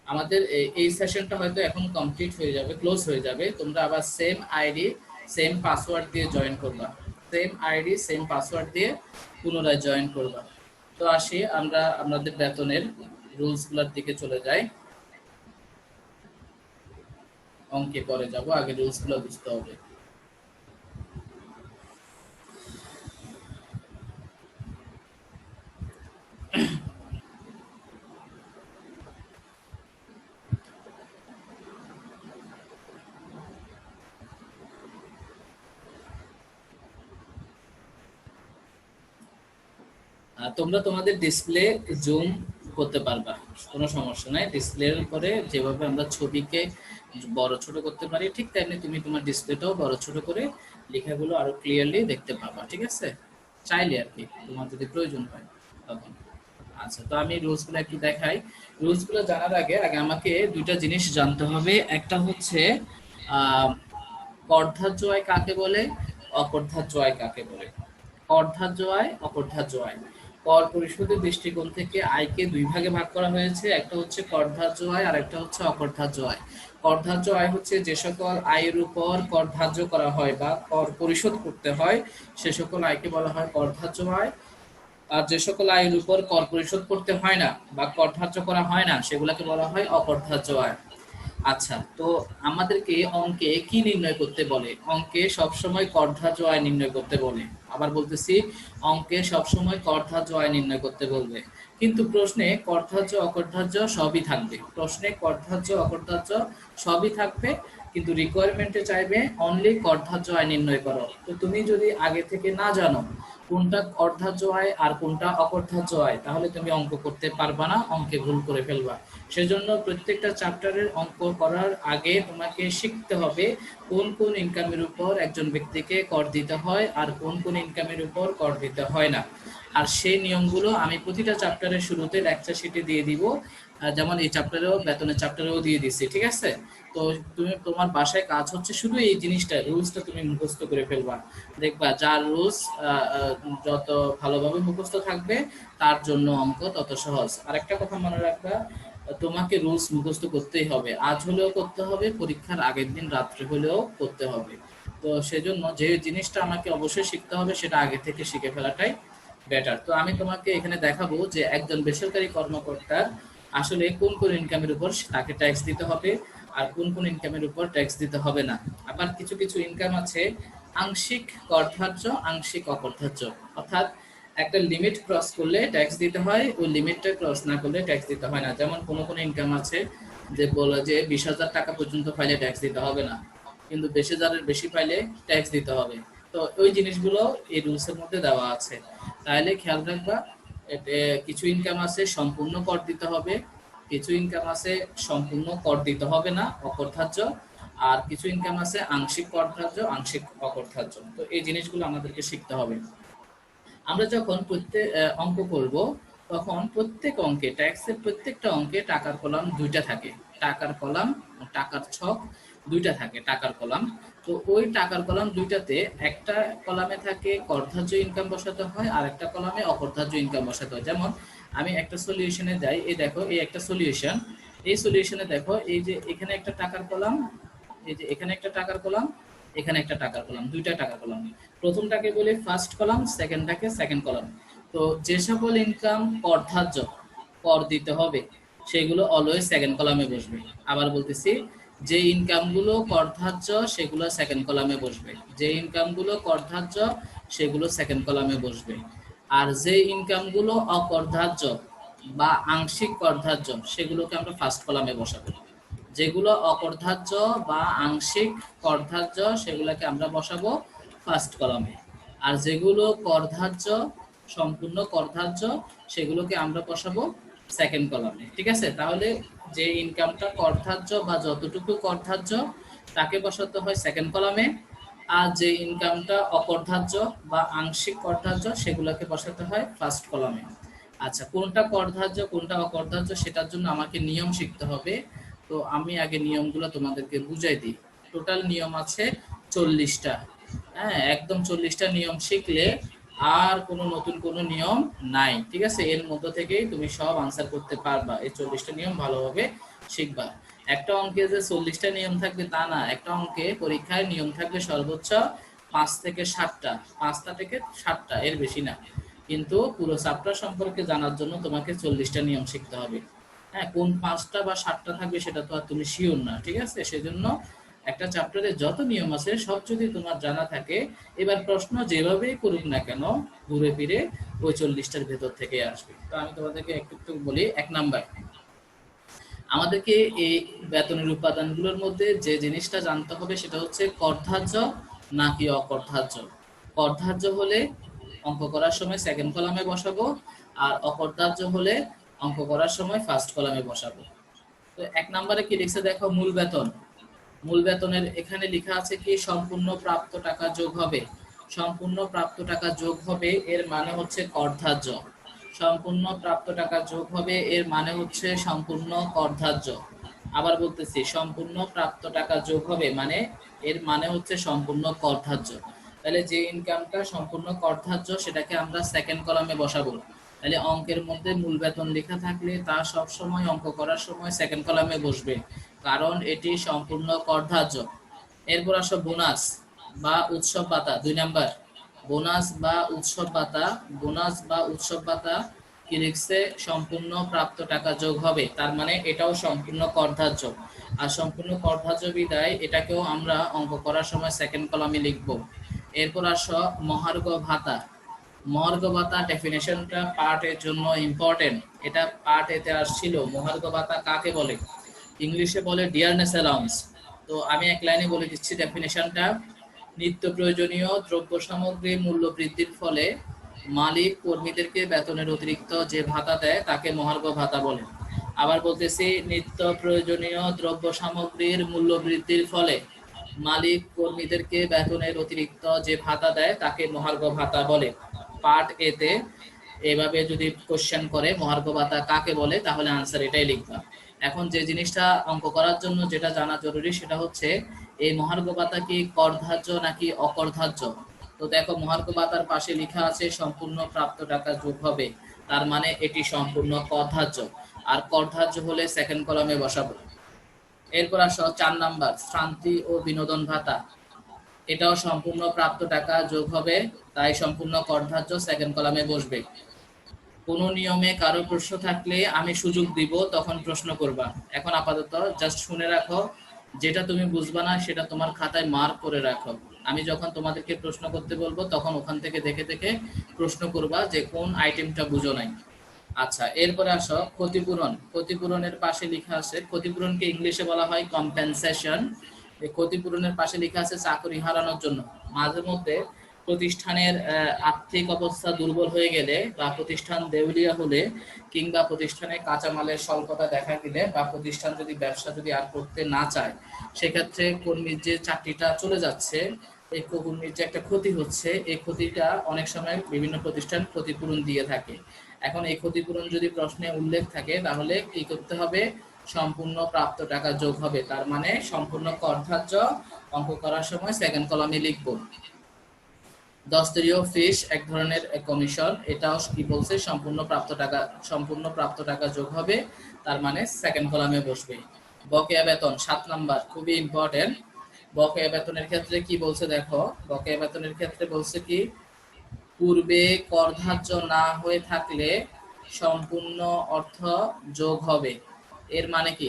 আমাদের এই সেশনটা হয়তো এখন কমপ্লিট হয়ে যাবে, ক্লোজ হয়ে যাবে। তোমরা আবার সেম আইডি সেম পাসওয়ার্ড দিয়ে জয়েন করবা, সেম আইডি সেম পাসওয়ার্ড দিয়ে পুনরায় জয়েন করবা। তো আসি আমরা আমাদের বেতনের রুলসগুলোর দিকে চলে যাই। অঙ্কে পরে যাব, আগে রুলসগুলো বুঝতে হবে। তোমরা তোমাদের ডিসপ্লে জুম করতে পারবা, কোনো সমস্যা নাই। ডিসপ্লের উপরে যেভাবে আমরা ছবিকে বড় ছোট করতে পারি ঠিক তেমনি তুমি তোমার ডিসপ্লেটাও বড় ছোট করে লেখাগুলো আরো ক্লিয়ারলি দেখতে পাবা। ঠিক আছে, চাইলে আর কি, তোমার যদি প্রয়োজন হয় তখন। আচ্ছা, তো আমি রুলসগুলো একটু দেখাই। রুলসগুলো জানার আগে আগে আমাকে দুইটা জিনিস জানতে হবে। একটা হচ্ছে কর্ধার্য আয় কাকে বলে, অকর্ধার্য আয় কাকে বলে। কর্ধার্য আয়, অকর্ধার্য আয়। কর পরিশোধের দৃষ্টিকোণ থেকে আয়কে 2 ভাগে ভাগ করা হয়েছে, একটা হচ্ছে কর্ধার্য আয় আর একটা হচ্ছে অকর্ধার্য আয়। কর্ধার্য আয় হচ্ছে যে সকল আয়ের উপর কর ধার্য করা হয় বা কর পরিশোধ করতে হয় সে সকল আয়কে বলা হয় কর্ধার্য আয়। আর যে সকল আয়ের উপর কর পরিশোধ করতে হয় না বা কর ধার্য করা হয় না সেগুলোকে বলা হয় অকর্ধার্য আয়। আচ্ছা, তো আমাদেরকে অঙ্কে কি নির্ণয় করতে বলে? অঙ্কে সবসময় কর্ধার্য আয় নির্ণয় করতে বলে। আবার বলতেছি, অঙ্কে সবসময় কর্ধার্য আয় নির্ণয় করতে বলবে, কিন্তু প্রশ্নে কর্ধার্য অকর্ধার্য সবই থাকবে। প্রশ্নে কর্ধার্য অকর্ধার্য সবই থাকবে, কিন্তু রিকোয়ারমেন্টে চাইবে অনলি কর্ধার্য আয় নির্ণয় করো। তো তুমি যদি আগে থেকে না জানো কোনটা অর্ধার্য আয় আর কোনটা অকর্ধার্য আয়, তাহলে তুমি অঙ্ক করতে পারবা না, অঙ্কে ভুল করে ফেলবা। সেজন্য প্রত্যেকটা চ্যাপ্টারের অঙ্ক করার আগে তোমাকে শিখতে হবে কোন কোন ইনকামের উপর একজন ব্যক্তিকে কর দিতে হয় আর কোন কোন ইনকামের উপর কর দিতে হয় না। আর সেই নিয়মগুলো আমি প্রতিটা চ্যাপ্টারের শুরুতে লেকচার শিটে দিয়ে দিব। যেমন এই চ্যাপ্টারেও বেতনের চ্যাপ্টারেও দিয়ে দিচ্ছি, ঠিক আছে? তো তুমি তোমার বাসায় কাজ হচ্ছে শুধু এই জিনিসটা, রুলসটা তুমি মুখস্থ করে ফেলবা। দেখবা যার রুলস যত ভালোভাবে মুখস্থ থাকবে তার জন্য অঙ্ক তত সহজ। আরেকটা কথা মনে রাখবা, তোমাকে রুলস মুখস্থ করতেই হবে, আজ হলেও করতে হবে, পরীক্ষার আগের দিন রাত্রে হলেও করতে হবে। তো সেজন্য যে জিনিসটা আমাকে অবশ্যই শিখতে হবে সেটা আগে থেকে শিখে ফেলাটাই বেটার। তো আমি তোমাকে এখানে দেখাবো যে একজন বেসরকারি কর্মকর্তার আসলে কোন কোন ইনকামের উপর তাকে ট্যাক্স দিতে হবে আর কোন কোন ইনকামের উপর ট্যাক্স দিতে হবে না। আবার কিছু কিছু ইনকাম আছে আংশিক করধার্য, আংশিক অকরধার্য, অর্থাৎ একটা লিমিট ক্রস করলে ট্যাক্স দিতে হয়, ওই লিমিটটা ক্রস না করলে ট্যাক্স দিতে হয় না। যেমন কোনো কোনো ইনকাম আছে যে বলে যে 20,000 টাকা পর্যন্ত পাইলে ট্যাক্স দিতে হবে না, কিন্তু 20,000-এর বেশি পাইলে ট্যাক্স দিতে হবে। তো ওই জিনিসগুলো এই রুলসের মধ্যে দেওয়া আছে, তাহলে খেয়াল রাখবা। কিছু ইনকাম আছে সম্পূর্ণ কর দিতে হবে, কিছু ইনকাম আছে সম্পূর্ণ কর দিতে হবে না, অকরধার্য, আর কিছু ইনকাম আছে আংশিক করধার্য, আংশিক অকরধার্য। তো এই জিনিসগুলো আমাদেরকে শিখতে হবে। আমরা যখন প্রত্যেক অঙ্ক করব তখন প্রত্যেক অঙ্কে, ট্যাক্সের প্রত্যেকটা অঙ্কে টাকার কলাম দুইটা থাকে, টাকার কলাম, টাকার ছক দুইটা থাকে, টাকার কলাম। তো ওই টাকার কলাম দুইটাতে একটা কলামে থাকে করধার্য ইনকাম বসাতে হয় আর একটা কলামে অকরধার্য ইনকাম বসাতে হয়। যেমন আমি একটা সলিউশনে যাই, এই দেখো এই একটা সলিউশন, এই সলিউশনে দেখো এই যে এখানে একটা টাকার কলাম, এই যে এখানে একটা টাকার কলাম, এখানে একটা টাকার কলাম, দুইটা টাকার কলাম। প্রথমটাকে বলি ফার্স্ট কলাম, সেকেন্ডটাকে সেকেন্ড কলাম। তো যে সকল ইনকাম করধার্য, কর দিতে হবে, সেগুলো অলওয়েজ সেকেন্ড কলামে বসবে। আবার বলতেছি, যে ইনকামগুলো করধার্য সেগুলো সেকেন্ড কলামে বসবে, যে ইনকামগুলো করধার্য সেগুলো সেকেন্ড কলামে বসবে। আর যে ইনকামগুলো অকরধার্য বা আংশিক করধার্য সেগুলোকে আমরা ফার্স্ট কলামে বসাবো। যেগুলো অকরধার্য বা আংশিক করধার্য সেগুলোকে আমরা বসাবো ফার্স্ট কলামে। আর যেগুলো করধার্য, সম্পূর্ণ করধার্য, সেগুলোকে আমরা বসাবো সেকেন্ড কলামে, ঠিক আছে? তাহলে যে ইনকামটা করধার্য বা যতটুকু করধার্য তাকে বসাতে হয় সেকেন্ড কলামে, আর যে ইনকামটা অকরধার্য বা আংশিক করধার্য সেগুলোকে বসাতে হয় ফার্স্ট কলামে। আচ্ছা, কোনটা করধার্য কোনটা অকরধার্য সেটার জন্য আমাকে নিয়ম শিখতে হবে। তো আমি আগে নিয়মগুলো তোমাদেরকে বুঝাই দিই। টোটাল নিয়ম আছে 40টা। হ্যাঁ, একদম 40টা নিয়ম শিখলে আর কোনো নতুন কোনো নিয়ম নাই, ঠিক আছে? এর মধ্যে থেকেই তুমি সব আনসার করতে পারবা, এই 40টা নিয়ম ভালোভাবে শিখবা। একটা অঙ্কে যে 40টা নিয়ম থাকবে তা না, একটা অঙ্কে পরীক্ষায় নিয়ম থাকবে সর্বোচ্চ 5 থেকে 7টা, 5টা থেকে 7টা, এর বেশি না। কিন্তু পুরো চ্যাপ্টার সম্পর্কে জানার জন্য তোমাকে 40টা নিয়ম শিখতে হবে। হ্যাঁ, কোন 5টা বা 7টা থাকবে সেটা তো আর তুমি শিওর না, ঠিক আছে? সেজন্য একটা চ্যাপ্টারে যত নিয়ম আছে সব যদি তোমার জানা থাকে, এবার প্রশ্ন যেভাবেই করুক না কেন ঘুরে ফিরে ওই 40টার ভেতর থেকে আসবে। তো আমি তোমাদেরকে একটু একটু বলি। 1 নাম্বার, আমাদেরকে এই বেতনের উপাদানগুলোর মধ্যে যে জিনিসটা জানতে হবে সেটা হচ্ছে করধার্য নাকি অকরধার্য। করধার্য হলে অঙ্ক করার সময় সেকেন্ড কলামে বসাবো, আর অকরধার্য হলে অঙ্ক করার সময় ফার্স্ট কলামে বসাবো। তো 1 নম্বরে কি লিখছে দেখো, মূল বেতন। মূল বেতনের এখানে লেখা আছে কি সম্পূর্ণ প্রাপ্ত টাকা যোগ হবে। সম্পূর্ণ প্রাপ্ত টাকা যোগ হবে এর মানে হচ্ছে করধার্য। সম্পূর্ণ প্রাপ্ত টাকা যোগ হবে এর মানে হচ্ছে সম্পূর্ণ করধার্য। আবার বলতেছি, সম্পূর্ণ প্রাপ্ত টাকা যোগ হবে মানে এর মানে হচ্ছে সম্পূর্ণ করধার্য। তাহলে যে ইনকামটা সম্পূর্ণ করধার্য সেটাকে আমরা সেকেন্ড কলামে বসাবো। তাহলে অঙ্কের মধ্যে মূল বেতন লেখা থাকলে তা সব সময় অঙ্ক করার সময় সেকেন্ড কলামে বসবে, কারণ এটি সম্পূর্ণ করধার্য। এরপর আসো বোনাস বা উৎসব ভাতা। 2 নাম্বার, বোনাস বা উৎসব ভাতা। বোনাস বা উৎসব ভাতা কি লিখছে, সম্পূর্ণ প্রাপ্ত টাকা যোগ হবে, তার মানে এটাও সম্পূর্ণ করধার্য। আর সম্পূর্ণ করধার্য বিদায় এটাকেও আমরা অঙ্ক করার সময় সেকেন্ড কলামে লিখব। এরপর আসো মহার্ঘ ভাতা। মহার্ঘ ভাতা ডেফিনেশনটা পার্ট এর জন্য ইম্পর্টেন্ট, এটা পার্ট এতে আসছিল। মহার্ঘ ভাতা কাকে বলে? ইংলিশে বলে ডিয়ারনেস অ্যালাউন্স। তো আমি এক লাইনে বলে দিচ্ছি ডেফিনেশনটা। নিত্য প্রয়োজনীয় দ্রব্য সামগ্রীর মূল্য বৃদ্ধির ফলে মালিক কর্মীদেরকে বেতনের অতিরিক্ত যে ভাতা দেয় তাকে মহার্ঘ ভাতা বলে। আবার বলতেছি, নিত্য প্রয়োজনীয় দ্রব্য সামগ্রীর মূল্য বৃদ্ধির ফলে মালিক কর্মীদেরকে বেতনের অতিরিক্ত যে ভাতা দেয় তাকে মহার্ঘ ভাতা বলে। পার্ট এতে এইভাবে যদি কোশ্চেন করে মহার্ঘ ভাতা কাকে বলে, তাহলে আনসার এটাই লিখবা। এখন যে জিনিসটা অঙ্ক করার জন্য যেটা জানা জরুরি সেটা হচ্ছে এই মহার্ঘ ভাতা কি করধার্য নাকি অকরধার্য। তো দেখো মহার্ঘ ভাতার পাশে লেখা আছে সম্পূর্ণ প্রাপ্ত টাকা যোগ হবে, তার মানে এটি সম্পূর্ণ করধার্য। আর করধার্য হলে সেকেন্ড কলামে বসাবো। এরপর আসো 4 নাম্বার শান্তি ও বিনোদন ভাতা, এটাও সম্পূর্ণ প্রাপ্ত টাকা যোগ হবে, তাই সম্পূর্ণ করধার্য সেকেন্ড কলামে বসবে। কোনো নিয়মে কারো প্রশ্ন থাকলে আমি সুযোগ দিব, তখন প্রশ্ন করবা। এখন আপাতত জাস্ট শুনে রাখো, যেটা তুমি বুঝবা না সেটা তোমার খাতায় মার্ক করে রাখো। আমি যখন তোমাদেরকে প্রশ্ন করতে বলবো তখন ওখান থেকে দেখে দেখে প্রশ্ন করবা যে কোন আইটেমটা বুঝো নাই। আচ্ছা, এরপরে আসো ক্ষতিপূরণ। ক্ষতিপূরণের পাশে লেখা আছে, ক্ষতিপূরণকে ইংলিশে বলা হয় কম্পেনসেশন। এই ক্ষতিপূরণের পাশে লেখা আছে চাকরি হারানোর জন্য। মাঝে মধ্যে প্রতিষ্ঠানের আর্থিক অবস্থা দুর্বল হয়ে গেলে বা প্রতিষ্ঠান দেউলিয়া হলে কিংবা প্রতিষ্ঠানে কাঁচামালের স্বল্পতা দেখা দিলে বা প্রতিষ্ঠান যদি ব্যবসা যদি আর করতে না চায়, সেক্ষেত্রে কর্মীর যে চাকরিটা চলে যাচ্ছে, এই কর্মীর যে একটা ক্ষতি হচ্ছে, এই ক্ষতিটা অনেক সময় বিভিন্ন প্রতিষ্ঠান ক্ষতিপূরণ দিয়ে থাকে। এখন এই ক্ষতিপূরণ যদি প্রশ্নে উল্লেখ থাকে তাহলে কি করতে হবে, সম্পূর্ণ প্রাপ্ত টাকা যোগ হবে, তার মানে সম্পূর্ণ করধার্য অঙ্ক করার সময় সেকেন্ড কলামে লিখবো। দস্তরীয় ফিস এক ধরনের কমিশন, এটাও কি বলছে সম্পূর্ণ প্রাপ্ত টাকা যোগ হবে, তার মানে সেকেন্ড কলামে বসবে। বকেয়া বেতন 7 নাম্বার, খুবই ইম্পর্টেন্ট। বকেয়া বেতনের ক্ষেত্রে কি বলছে দেখো, বকেয়া বেতনের ক্ষেত্রে বলছে কি পূর্বে করধার্য না হয়ে থাকলে সম্পূর্ণ অর্থ যোগ হবে। এর মানে কি,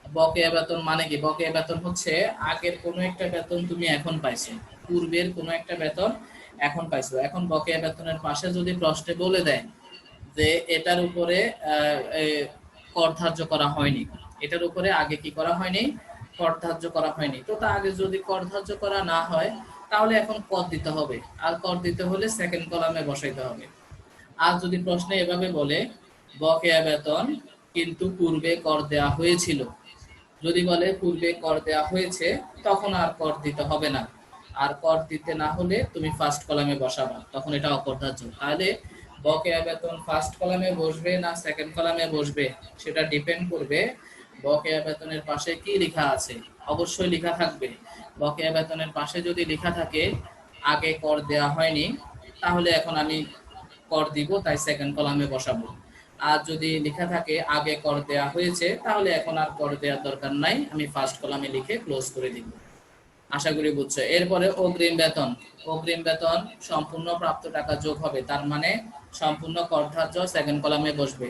বকেয়া বেতন মানে কি, বকেয়া বেতন হচ্ছে আগের কোনো একটা বেতন তুমি এখন পাইছো, পূর্বের কোনো একটা বেতন এখন পাইছো। এখন বকেয়া বেতনের পাশে যদি প্রশ্নে বলে দেয় যে এটার উপরে কর ধার্য করা হয়নি, এটার উপরে আগে কি করা হয়নি, কর ধার্য করা হয়নি, তো তা আগে যদি কর ধার্য করা না হয় তাহলে এখন কর দিতে হবে, আর কর দিতে হলে সেকেন্ড কলামে বসাইতে হবে। আর যদি প্রশ্নে এভাবে বলে বকেয়া বেতন কিন্তু পূর্বে কর দেওয়া হয়েছিল, যদি বলে পূর্বে কর দেওয়া হয়েছে তখন আর কর দিতে হবে না, আর কর দিতে না হলে তুমি ফার্স্ট কলামে বসাবা, তখন এটা অকরধার্য। তাহলে বকেয়া বেতন ফার্স্ট কলামে বসবে না সেকেন্ড কলামে বসবে সেটা ডিপেন্ড করবে বকেয়া বেতনের পাশে কি লেখা আছে। অবশ্যই লেখা থাকবে, বকেয়া বেতনের পাশে যদি লেখা থাকে আগে কর দেওয়া হয়নি, তাহলে এখন আমি কর দিব, তাই সেকেন্ড কলামে বসাবো। আর যদি লেখা থাকে আগে কর দেওয়া হয়েছে, তাহলে এখন আর কর দেওয়ার দরকার নাই, আমি ফার্স্ট কলামে লিখে ক্লোজ করে দিব। আশা করি বুঝছো। এরপরে অগ্রিম বেতন। অগ্রিম বেতন সম্পূর্ণ প্রাপ্ত টাকা যোগ হবে, তার মানে সম্পূর্ণ করধার্য সেকেন্ড কলামে বসবে।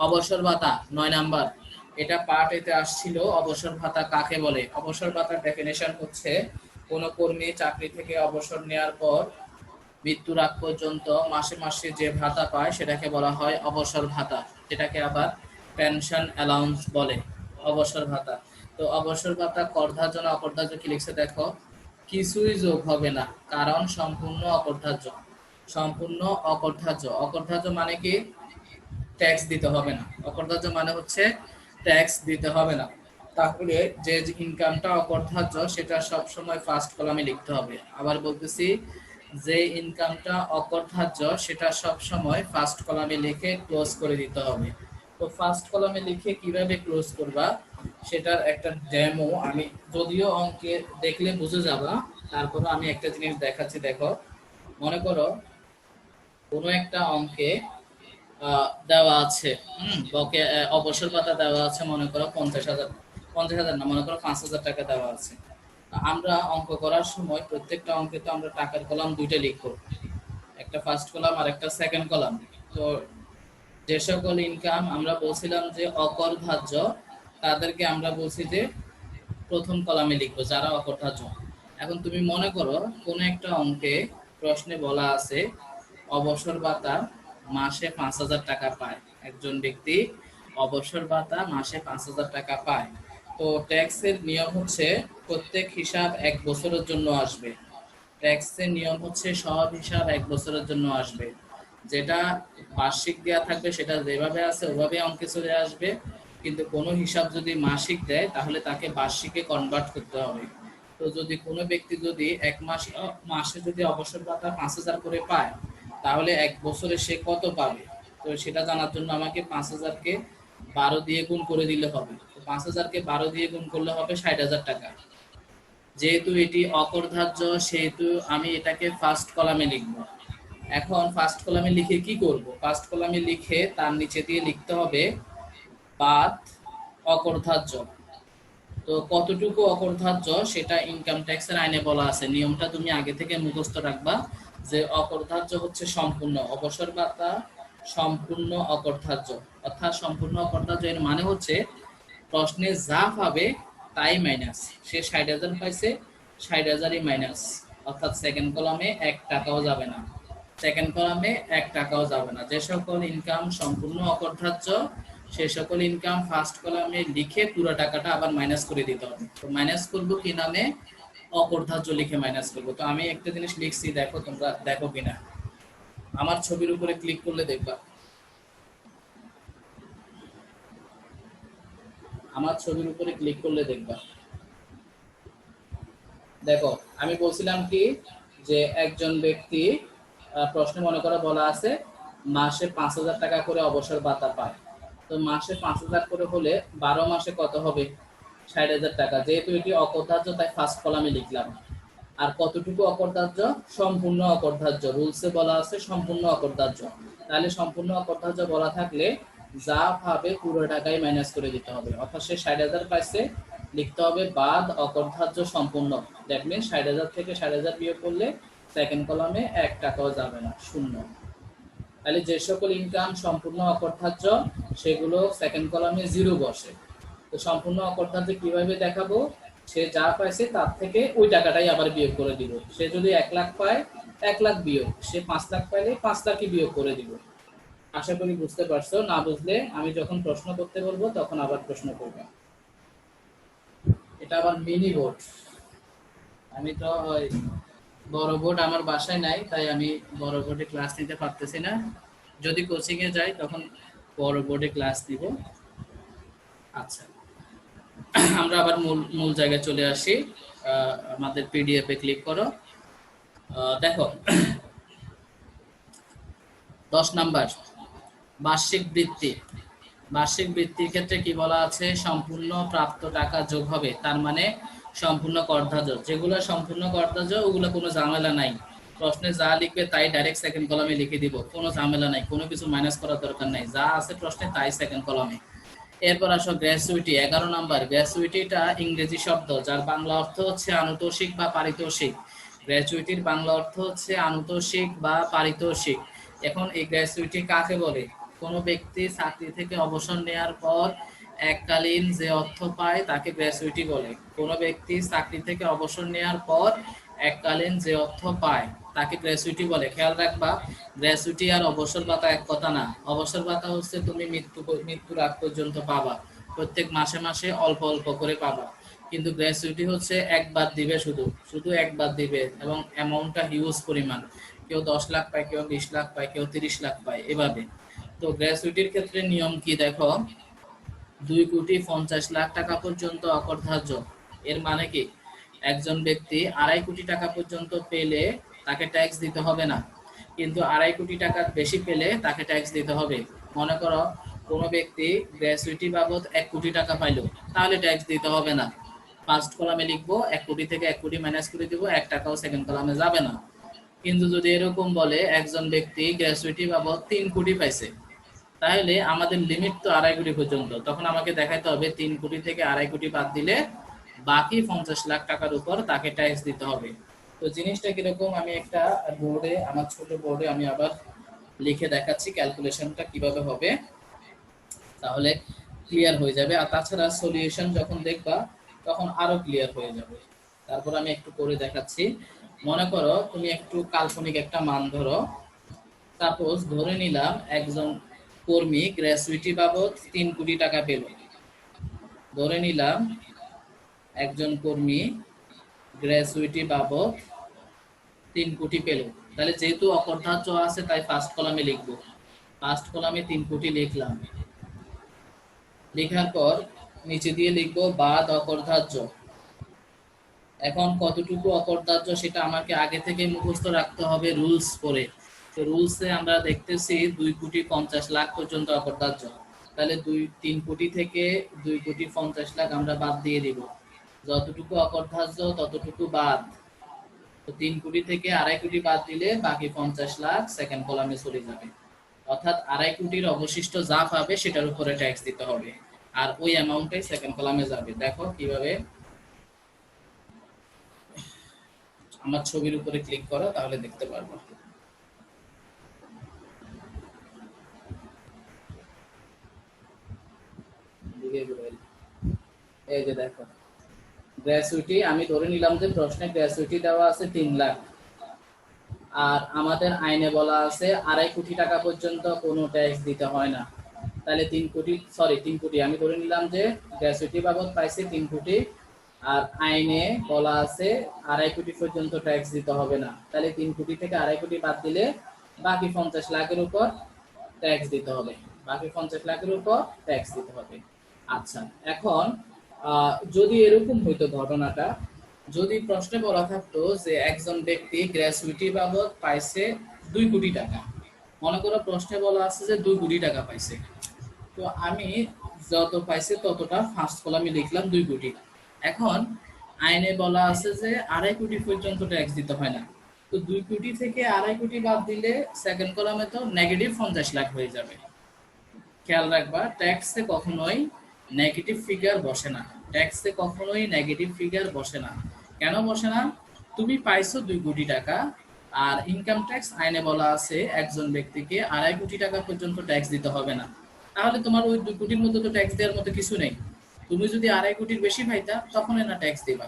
অবসর ভাতা 9 নাম্বার, এটা পার্ট এতে আসছিল। অবসর ভাতা কাকে বলে? অবসর ভাতার ডেফিনেশন হচ্ছে কোন কর্মী চাকরি থেকে অবসর নেওয়ার পর মৃত্যুর আগ পর্যন্ত মাসে মাসে যে ভাতা পায় সেটাকে বলা হয় অবসর ভাতা, যেটাকে আবার পেনশন অ্যালাউন্স বলে, অবসর ভাতা। তো অবসর ভাতা করধার্য না অকরধার্য কি লিখছে দেখো, কিছুই যোগ হবে না, কারণ সম্পূর্ণ অকরধার্য। সম্পূর্ণ অকরধার্য, অকরধার্য মানে কি ট্যাক্স দিতে হবে না, অকরধার্য মানে হচ্ছে ট্যাক্স দিতে হবে না। তাহলে যে ইনকামটা অকরধার্য সেটা সব সময় ফার্স্ট কলামে লিখতে হবে। আবার বলতেছি, যে ইনকামটা অকরধার্য সেটা সব সময় ফার্স্ট কলামে লিখে ক্লোজ করে দিতে হবে। তো ফার্স্ট কলামে লিখে কিভাবে ক্লোজ করবা সেটার একটা ডেমো আমি, যদিও অঙ্কে দেখলে বুঝে যাবা, তারপরে আমি একটা জিনিস দেখাচ্ছি। দেখো, মনে করো কোনো একটা অঙ্কে দেওয়া আছে, বকে অবসর ভাতা দেওয়া আছে, মনে করো 50,000, 50,000 না, মনে করো 5,000 টাকা দেওয়া আছে। আমরা অঙ্ক করার সময় প্রত্যেকটা অঙ্কে তো আমরা টাকার কলাম দুইটা লিখবো, একটা ফার্স্ট কলাম আর একটা সেকেন্ড কলাম। তো যে সকল ইনকাম আমরা বলছিলাম যে অকরধার্য, তাদেরকে আমরা বলছি যে প্রথম কলামে লিখবো, যারা অকরধার্য। এখন তুমি মনে করো কোন একটা অঙ্কে প্রশ্নে বলা আছে অবসর ভাতা মাসে 5,000 টাকা পায়, একজন ব্যক্তি অবসর ভাতা মাসে 5,000 টাকা পায়। তো ট্যাক্সের নিয়ম হচ্ছে প্রত্যেক হিসাব 1 বছরের জন্য আসবে। ট্যাক্সের নিয়ম হচ্ছে সব হিসাব 1 বছরের জন্য আসবে। যেটা বার্ষিক দেওয়া থাকবে সেটা যেভাবে আছে ওভাবে অঙ্কে চলে আসবে, কিন্তু কোনো হিসাব যদি মাসিক দেয় তাহলে তাকে বার্ষিকে কনভার্ট করতে হবে। তো যদি কোনো ব্যক্তি যদি এক মাসে যদি অবসর ভাতা 5,000 করে পায়, তাহলে এক বছরে সে কত পাবে। তো সেটা জানার জন্য আমাকে 5,000-কে 12 দিয়ে গুণ করে দিলে হবে। তো 5,000-কে 12 দিয়ে গুণ করলে হবে 60,000 টাকা। যেহেতু এটি অকরধার্য সেহেতু আমি এটাকে ফার্স্ট কলামে লিখব। এখন ফার্স্ট কলামে লিখে কি করব, ফার্স্ট কলামে লিখে তার নিচে দিয়ে লিখতে হবে বাদ অকরধার্য। তো কতটুকু অকরধার্য সেটা ইনকাম ট্যাক্সের আইনে বলা আছে, নিয়মটা তুমি আগে থেকে মুখস্থ রাখবা যে অকরধার্য হচ্ছে সম্পূর্ণ অবসর ভাতা সম্পূর্ণ অকরধার্য, অর্থাৎ সম্পূর্ণ অকরধার্য এর মানে হচ্ছে প্রশ্নে যা পাবে তাই মাইনাস। সে 60,000 পাইছে, 60,000ই মাইনাস, অর্থাৎ সেকেন্ড কলামে 1 টাকাও যাবে না, সেকেন্ড কলামে 1 টাকাও যাবে না। যে সকল ইনকাম সম্পূর্ণ অকরধার্য সে সকল ইনকাম ফার্স্ট কলামে লিখে পুরো টাকাটা আবার মাইনাস করে দিতে হবে। তো মাইনাস করব কি নামে, অকরধার্য লিখে মাইনাস করব। তো আমি একটা জিনিস লিখছি, দেখো তোমরা দেখো কিনা, আমার ছবির উপরে ক্লিক করলে দেখবা, আমার ছবির উপরে ক্লিক করলে দেখবা। দেখো আমি বলছিলাম কি যে একজন ব্যক্তি প্রশ্নে মনে করা বলা আছে মাসে 5,000 টাকা করে অবসর ভাতা পায়। তো মাসে 5,000 করে হলে 12 মাসে কত হবে, 60,000 টাকা। যেহেতু এটি অকরধার্য তাই ফার্স্ট কলামে লিখলাম। আর কতটুকু অকরধার্য, সম্পূর্ণ অকরধার্য, রুলসে বলা আছে সম্পূর্ণ অকরধার্য। তাহলে সম্পূর্ণ অকরধার্য বলা থাকলে যা পাবে পুরো টাকাই মাইনাস করে দিতে হবে, অর্থাৎ সে 60,000 পাইছে, লিখতে হবে বাদ অকরধার্য সম্পূর্ণ। দ্যাট মিনস 60,000 থেকে 60,000 বিয়োগ করলে সেকেন্ড কলামে 1 টাকাও যাবে না, শূন্য। তাহলে যে সকল ইনকাম সম্পূর্ণ অকরধার্য সেগুলো সেকেন্ড কলামে 0 বসে। তো সম্পূর্ণ অকরধার্য কিভাবে দেখাবো, সে যা পাইছে তার থেকে ওই টাকাটাই আবার বিয়োগ করে দিব। সে যদি 1 লাখ পায় 1 লাখ বিয়োগ, সে 5 লাখ পাইলে 5 লাখই বিয়োগ করে দিব। আশা করি বুঝতে পারছো, না বুঝলে আমি যখন প্রশ্ন করতে বলবো তখন আবার প্রশ্ন করবে। এটা আবার মিনি বোর্ড, আমি তো বড় বোর্ড আমার বাসায় নাই, তাই আমি বড় বোর্ডে ক্লাস নিতে পারতেছি না। যদি কোচিং এ যাই তখন বড় বোর্ডে ক্লাস দিব। আচ্ছা, আমরা আবার মূল মূল জায়গায় চলে আসি। আমাদের পিডিএফ এ ক্লিক করো। দেখো 10 নাম্বার বার্ষিক বৃত্তি। বার্ষিক বৃত্তির ক্ষেত্রে কি বলা আছে, সম্পূর্ণ প্রাপ্ত টাকা যোগ হবে, তার মানে সম্পূর্ণ করধার্য। যেগুলো সম্পূর্ণ করধার্য ওগুলো কোনো ঝামেলা নাই, প্রশ্নে যা লিখবে তাই ডাইরেক্ট সেকেন্ড কলামে লিখে দিব, কোনো ঝামেলা নাই, কোনো কিছু মাইনাস করার দরকার নাই, যা আছে প্রশ্নে তাই সেকেন্ড কলামে। এরপর আসো গ্র্যাচুইটি, 11 নাম্বার। গ্র্যাচুইটিটা ইংরেজি শব্দ যার বাংলা অর্থ হচ্ছে আনুতোষিক বা পারিতোষিক। গ্র্যাচুইটির বাংলা অর্থ হচ্ছে আনুতোষিক বা পারিতোষিক। এখন এই গ্র্যাচুইটি কাকে বলে, কোনো ব্যক্তি চাকরি থেকে অবসর নেওয়ার পর এককালীন যে অর্থ পায় তাকে গ্র্যাচুইটি বলে। কোনো ব্যক্তি চাকরি থেকে অবসর নেওয়ার পর এককালীন যে অর্থ পায় তাকে গ্র্যাচুইটি বলে। খেয়াল রাখবা, গ্র্যাচুইটি আর অবসর ভাতা এক কথা না। অবসর ভাতা হচ্ছে তুমি মৃত্যুর আগ পর্যন্ত পাবা, প্রত্যেক মাসে মাসে অল্প অল্প করে পাবা। কিন্তু গ্র্যাচুইটি হচ্ছে একবার দিবে, শুধু শুধু একবার দিবে, এবং অ্যামাউন্টটা হিউজ পরিমাণ। কেউ 10 লাখ পায়, কেউ 20 লাখ পায়, কেউ 30 লাখ পায়, এভাবে। তো গ্র্যাচুইটির ক্ষেত্রে নিয়ম কি দেখো, 2,50,00,000 টাকা পর্যন্ত অকরধার্য। এর মানে কি, একজন ব্যক্তি 2.5 কোটি টাকা পর্যন্ত পেলে তাকে ট্যাক্স দিতে হবে না, কিন্তু 2.5 কোটি টাকার বেশি পেলে তাকে ট্যাক্স দিতে হবে। মনে করো কোনো ব্যক্তি গ্র্যাচুইটি বাবদ 1 কোটি টাকা পাইলো, তাহলে ট্যাক্স দিতে হবে না। ফার্স্ট কলামে লিখবো 1 কোটি থেকে 1 কোটি মাইনাস করে দিব, 1 টাকাও সেকেন্ড কলামে যাবে না। কিন্তু যদি এরকম বলে একজন ব্যক্তি গ্র্যাচুইটি বাবদ 3 কোটি পাইছে, তাহলে আমাদের লিমিট তো 2.5 কোটি পর্যন্ত, তখন আমাকে দেখাইতে হবে 3 কোটি থেকে 2.5 কোটি বাদ দিলে বাকি 50 লাখ টাকার উপর তাকে ট্যাক্স দিতে হবে। তো জিনিসটা কিরকম, আমি একটা বোর্ডে, আমার ছোট বোর্ডে আমি আবার লিখে দেখাচ্ছি ক্যালকুলেশনটা কিভাবে হবে, তাহলে ক্লিয়ার হয়ে যাবে। আর তাছাড়া সলিউশন যখন দেখবা তখন আরো ক্লিয়ার হয়ে যাবে। তারপর আমি একটু করে দেখাচ্ছি। মনে করো তুমি একটু কাল্পনিক একটা মান ধরো, সাপোজ ধরে নিলাম একজন কর্মী গ্র্যাচুইটি বাবদ 3 কোটি টাকা পেল। ধরে নিলাম একজন কর্মী গ্র্যাচুইটি বাবদ 3 কোটি পেল। তাহলে যেহেতু অকরধার্য আছে তাই ফার্স্ট কলামে লিখবো, ফার্স্ট কলামে 3 কোটি লিখলাম। লেখার পর নিচে দিয়ে লিখবো বাদ অকরধার্য। এখন কতটুকু অকরধার্য সেটা আমাকে আগে থেকে মুখস্থ রাখতে হবে রুলস পড়ে। তো রুলসে আমরা দেখতেছি 2,50,00,000 পর্যন্ত অকরধার্য। তাহলে 3 কোটি থেকে 2,50,00,000 আমরা বাদ দিয়ে দিব, যতটুকু অকরধার্য ততটুকু বাদ। তো 3 কোটি থেকে 2.5 কোটি বাদ দিলে বাকি 50,00,000 সেকেন্ড কলামে চলে যাবে। অর্থাৎ 2.5 কোটির অবশিষ্ট যা পাবে সেটার উপরে ট্যাক্স দিতে হবে, আর ওই অ্যামাউন্টটাই সেকেন্ড কলামে যাবে। দেখো কিভাবে, আমার ছবির উপরে ক্লিক করো তাহলে দেখতে পারবো। এই যে দেখো গ্র্যাচুইটি, আমি ধরে নিলাম যে প্রশ্নে গ্র্যাচুইটি দেওয়া আছে 3 লাখ, আর আমাদের আইনে বলা আছে 2.5 কোটি টাকা পর্যন্ত কোনো ট্যাক্স দিতে হয় না। তাহলে 3 কোটি আমি ধরে নিলাম যে গ্র্যাচুইটি বাবদ পাইছে 3 কোটি, আর আইনে বলা আছে 2.5 কোটি পর্যন্ত ট্যাক্স দিতে হবে না। তাহলে 3 কোটি থেকে 2.5 কোটি বাদ দিলে বাকি 50 লাখের উপর ট্যাক্স দিতে হবে, বাকি 50 লাখের উপর ট্যাক্স দিতে হবে। আচ্ছা, এখন যদি এরকম হইতো ঘটনাটা, যদি প্রশ্নে বলা থাকতো যে একজন ব্যক্তি গ্র্যাচুইটি বাবদ পাইছে 2 কোটি টাকা, মনে করো প্রশ্নে বলা আছে যে 2 কোটি টাকা পাইছে, তো আমি যত পাইছে ততটা ফার্স্ট কলামে লিখলাম 2 কোটি। এখন আইনে বলা আছে যে 2.5 কোটি পর্যন্ত ট্যাক্স দিতে হয় না, তো 2 কোটি থেকে 2.5 কোটি বাদ দিলে সেকেন্ড কলামে তো নেগেটিভ 50 লাখ হয়ে যাবে। খেয়াল রাখবা, ট্যাক্সে কখনোই নেগেটিভ ফিগার বসে না, ট্যাক্সে কখনোই নেগেটিভ ফিগার বসে না। কেন বসে না? তুমি পাইছো 2 কোটি টাকা, আর ইনকাম ট্যাক্স আইনে বলা আছে একজন ব্যক্তিকে 2.5 কোটি টাকা পর্যন্ত ট্যাক্স দিতে হবে না, তাহলে তোমার ওই 2 কোটির মধ্যে তো ট্যাক্স দেওয়ার মতো কিছু নেই। তুমি যদি 2.5 কোটির বেশি পাইতা তখন না ট্যাক্স দিবা,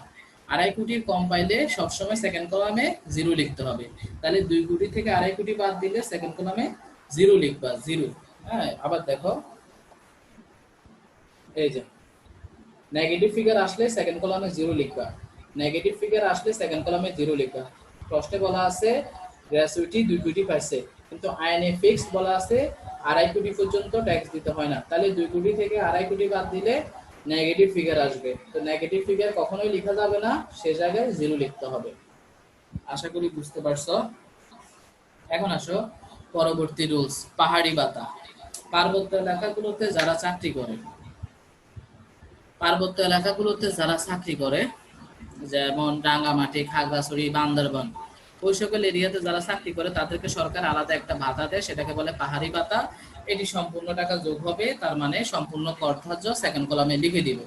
2.5 কোটির কম পাইলে সবসময় সেকেন্ড কলামে 0 লিখতে হবে। তাহলে 2 কোটি থেকে 2.5 কোটি বাদ দিলে সেকেন্ড কলামে 0 লিখবা, 0। হ্যাঁ, আবার দেখো এই যে নেগেটিভ ফিগার আসলে সেকেন্ড কলামে 0 লিখবা, নেগেটিভ ফিগার আসলে সেকেন্ড কলামে 0 লিখবা। প্রশ্নে বলা আছে গ্র্যাচুইটি 2 কোটি পাইছে, কিন্তু আইনে ফিক্সড বলা আছে 2.5 কোটি পর্যন্ত ট্যাক্স দিতে হয় না। তাহলে 2 কোটি থেকে 2.5 কোটি বাদ দিলে নেগেটিভ ফিগার আসবে, তো নেগেটিভ ফিগার কখনোই লেখা যাবে না, সে জায়গায় 0 লিখতে হবে। আশা করি বুঝতে পারছো। এখন আসো পরবর্তী রুলস, পাহাড়ি ভাতা। পার্বত্য এলাকাগুলোতে যারা চাকরি করে, পার্বত্য এলাকাগুলোতে যারা চাকরি করে, যেমন রাঙ্গামাটি, খাগড়াছড়ি, বান্দরবান, ওই সকল এরিয়াতে যারা চাকরি করে তাদেরকে সরকার আলাদা একটা ভাতা দেয়, সেটাকে বলে পাহাড়ি ভাতা। এটি সম্পূর্ণ টাকা যোগ হবে, তার মানে সম্পূর্ণ করধার্য, সেকেন্ড কলামে লিখে দিব।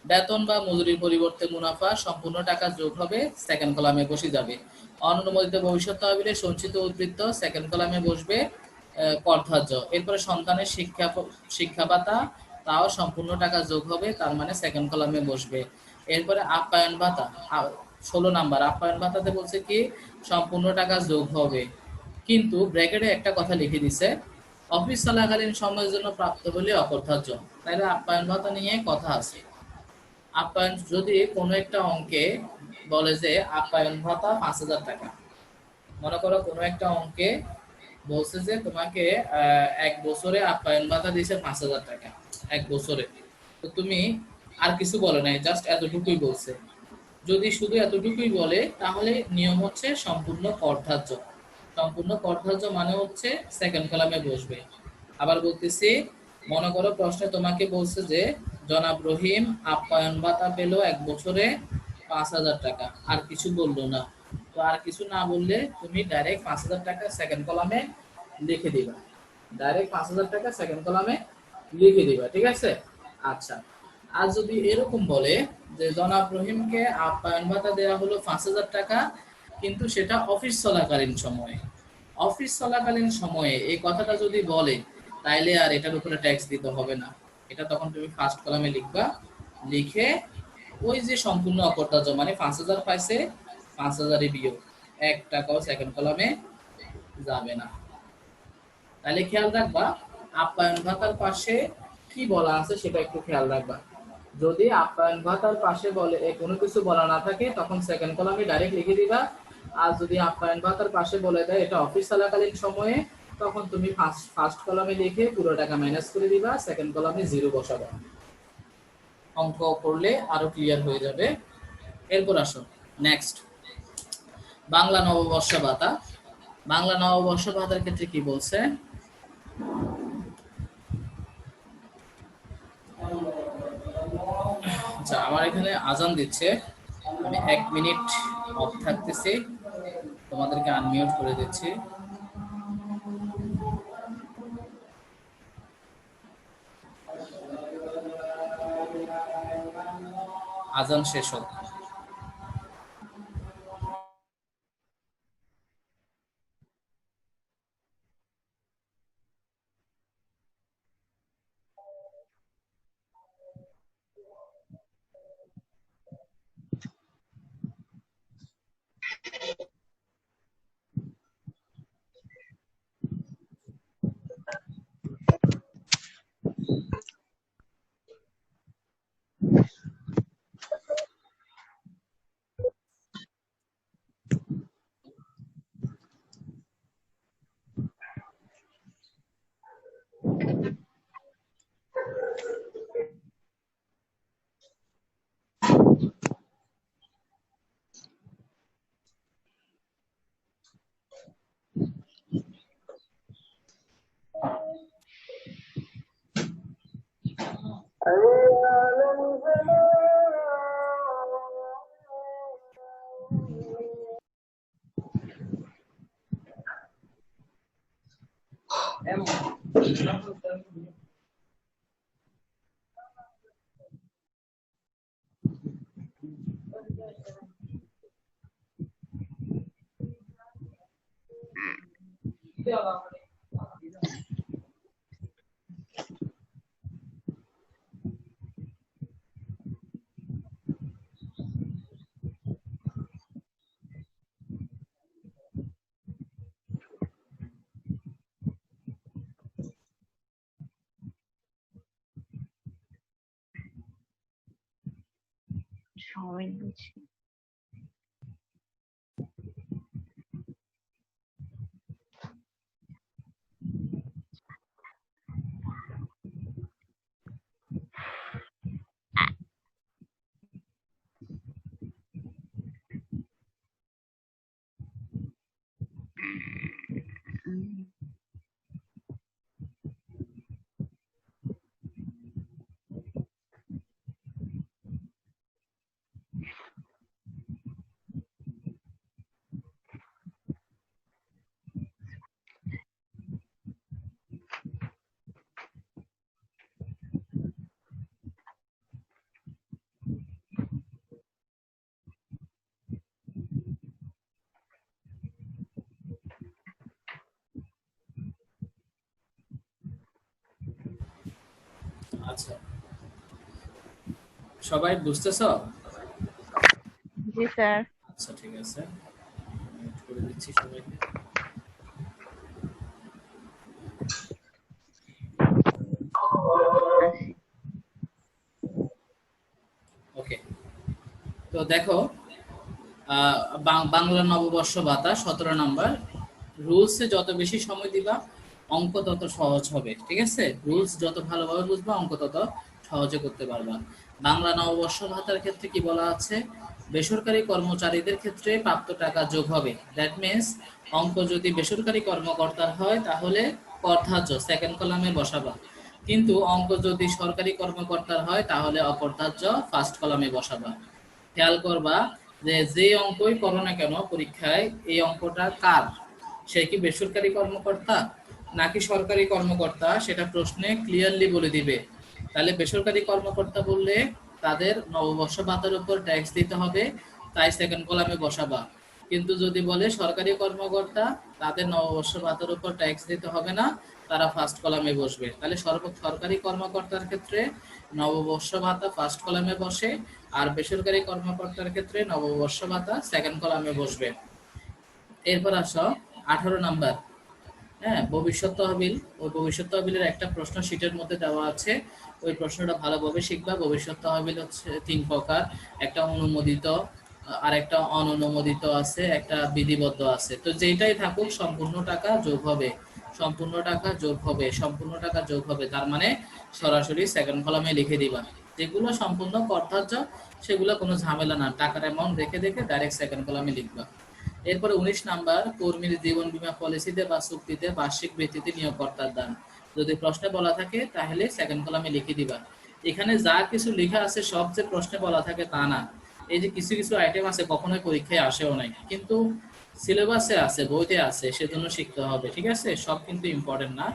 বেতন বা মজুরির পরিবর্তে মুনাফা সম্পূর্ণ টাকা যোগ হবে, সেকেন্ড কলামে বসে যাবে। অনুমোদিত ভবিষ্যৎ তহবিলে সঞ্চিত উদ্বৃত্ত সেকেন্ড কলামে বসবে করধার্য। এরপরে সন্তানের শিক্ষা ভাতা, তাও সম্পূর্ণ টাকা যোগ হবে, তার মানে সেকেন্ড কলামে বসবে। এরপরে আপ্যায়ন ভাতা 16 নাম্বার, আপ্যায়ন ভাতাতে বলছে কি সম্পূর্ণ টাকা যোগ হবে, কিন্তু ব্র্যাকেটে একটা কথা লিখে দিছে, অফিস চলাকালীন সময়ের জন্য প্রাপ্ত হলে অকর্তব্য। তাইলে আপ্যায়ন ভাতা নিয়ে কথা আছে। আপ্যায়ন যদি কোনো একটা অঙ্কে বলে যে আপ্যায়ন ভাতা 5,000 টাকা, মনে করো কোনো একটা অঙ্কে বলছে যে তোমাকে 1 বছরে আপ্যায়ন ভাতা দিয়েছে 5,000 টাকা 1 বছরে, তো তুমি আর কিছু বলে নাই, জাস্ট এতটুকুই বলছে। যদি শুধু এতটুকুই বলে তাহলে নিয়ম হচ্ছে সম্পূর্ণ করধার্য। সম্পূর্ণ করধার্য মানে হচ্ছে সেকেন্ড কলামে বসবে। আবার বলতেছি, মনে করো প্রশ্নে তোমাকে বলছে যে জনাব রহিম আপ্যায়ন ভাতা পেল 1 বছরে 5,000 টাকা, আর কিছু বললো না, তো আর কিছু না বললে তুমি ডাইরেক্ট 5,000 টাকা সেকেন্ড কলামে লিখে দিবা, ডাইরেক্ট 5,000 টাকা সেকেন্ড কলামে লিখে দিবা, ঠিক আছে। আচ্ছা, আর যদি এরকম বলে যে জনাব রহিমকে আপ্যায়ন ভাতা দেওয়া হলো 5,000 টাকা, কিন্তু সেটা অফিস চলাকালীন সময়ে, অফিস চলাকালীন সময়ে এই কথাটা যদি বলে, তাইলে আর এটার উপরে ট্যাক্স দিতে হবে না। এটা তখন তুমি ফার্স্ট কলামে লিখবা, লিখে ওই যে সম্পূর্ণ অকর্তব্য মানে 5,000 পাইছে, 5,000-এ বিয়োগ 1 টাকাও সেকেন্ড কলামে যাবে না। তাহলে খেয়াল রাখবা আপ্যায়ন ভাতার পাশে কি বলা আছে সেটা একটু খেয়াল রাখবা। যদি আপ্যায়ন ভাতার পাশে বলে কোনো কিছু বলা না থাকে তখন সেকেন্ড কলামে ডাইরেক্ট লিখে দিবা, আর যদি আপ্যায়ন ভাতার পাশে বলে দেয় এটা অফিস চলাকালীন সময়ে, তখন তুমি ফার্স্ট কলামে লিখে পুরো টাকা মাইনাস করে দিবা, সেকেন্ড কলামে 0 বসাবা। অঙ্ক করলে আরো ক্লিয়ার হয়ে যাবে। এরপর আসো নেক্সট, বাংলা নববর্ষ ভাতা। বাংলা নববর্ষ ভাতার ক্ষেত্রে কি বলছে? আচ্ছা, আমার এখানে আজান দিচ্ছে, আমি 1 মিনিট অফ থাকতেছি, তোমাদেরকে আনমিউট করে দিচ্ছি। আজান শেষ হোক। সময় বুঝি। আচ্ছা, সবাই বুঝতেছ? জি স্যার। আচ্ছা, ঠিক আছে, মিউট করে দিচ্ছি সবাইকে। ওকে, তো দেখো, বাংলা নববর্ষ ভাতা 17 নম্বর। রুলসে যত বেশি সময় দিবা অঙ্ক তত সহজ হবে, ঠিক আছে? রুলস যত ভালোভাবে বুঝবা অঙ্ক তত সহজে করতে পারবা। বাংলা নববর্ষ ভাতার ক্ষেত্রে কি বলা আছে? বেসরকারি কর্মচারীদের ক্ষেত্রে প্রাপ্ত টাকা যোগ হবে। দ্যাট মিনস অঙ্ক যদি বেসরকারি কর্মকর্তার হয় তাহলে কর্তার্য সেকেন্ড কলামে বসাবা, কিন্তু অঙ্ক যদি সরকারি কর্মকর্তার হয় তাহলে অকর্তার্য ফার্স্ট কলামে বসাবা। খেয়াল করবা যে যে অঙ্কই করো না কেন পরীক্ষায়, এই অঙ্কটা কার, সে কি বেসরকারি কর্মকর্তা নাকি সরকারি কর্মকর্তা, সেটা প্রশ্নে ক্লিয়ারলি বলে দিবে। তাহলে বেসরকারি কর্মকর্তা বললে তাদের নববর্ষ ভাতার উপর ট্যাক্স দিতে হবে, তাই সেকেন্ড কলামে বসাবা। কিন্তু যদি বলে সরকারি কর্মকর্তা, তাদের নববর্ষ ভাতার উপর ট্যাক্স দিতে হবে না, তারা ফার্স্ট কলামে বসবে। তাহলে সরকারি কর্মকর্তার ক্ষেত্রে নববর্ষ ভাতা ফার্স্ট কলামে বসে, আর বেসরকারি কর্মকর্তার ক্ষেত্রে নববর্ষ ভাতা সেকেন্ড কলামে বসবে। এরপর আসো 18 নাম্বার। হ্যাঁ, ভবিষ্যৎ তহবিল। ওই ভবিষ্যৎ তহবিলের একটা প্রশ্ন শীটের মধ্যে দেওয়া আছে, ওই প্রশ্নটা ভালোভাবে শিখবা। ভবিষ্যৎ তহবিল হচ্ছে 3 প্রকার, একটা অনুমোদিত, আর একটা অননুমোদিত আছে, একটা বিধিবদ্ধ আছে। তো যেটাই থাকুক সম্পূর্ণ টাকা যোগ হবে, সম্পূর্ণ টাকা যোগ হবে, সম্পূর্ণ টাকা যোগ হবে, তার মানে সরাসরি সেকেন্ড কলামে লিখে দিবা। যেগুলো সম্পূর্ণ কর্তার্য সেগুলো কোনো ঝামেলা না, টাকার অ্যামাউন্ট দেখে দেখে ডাইরেক্ট সেকেন্ড কলামে লিখবা। এরপরে 19 নাম্বার, কর্মীর জীবন বীমা পলিসিতে বা চুক্তিতে বার্ষিক ভিত্তিতে নিয়োগকর্তার দান। যদি প্রশ্নে বলা থাকে তাহলে সেকেন্ড কলামে লিখে দিবা। এখানে যা কিছু লেখা আছে সব যে প্রশ্নে বলা থাকে তা না। এই যে কিছু কিছু আইটেম আছে কখনোই পরীক্ষায় আসেও নাই, কিন্তু সিলেবাসে আছে, বইতে আছে, সেজন্য শিখতে হবে। ঠিক আছে, সব কিন্তু ইম্পর্টেন্ট না,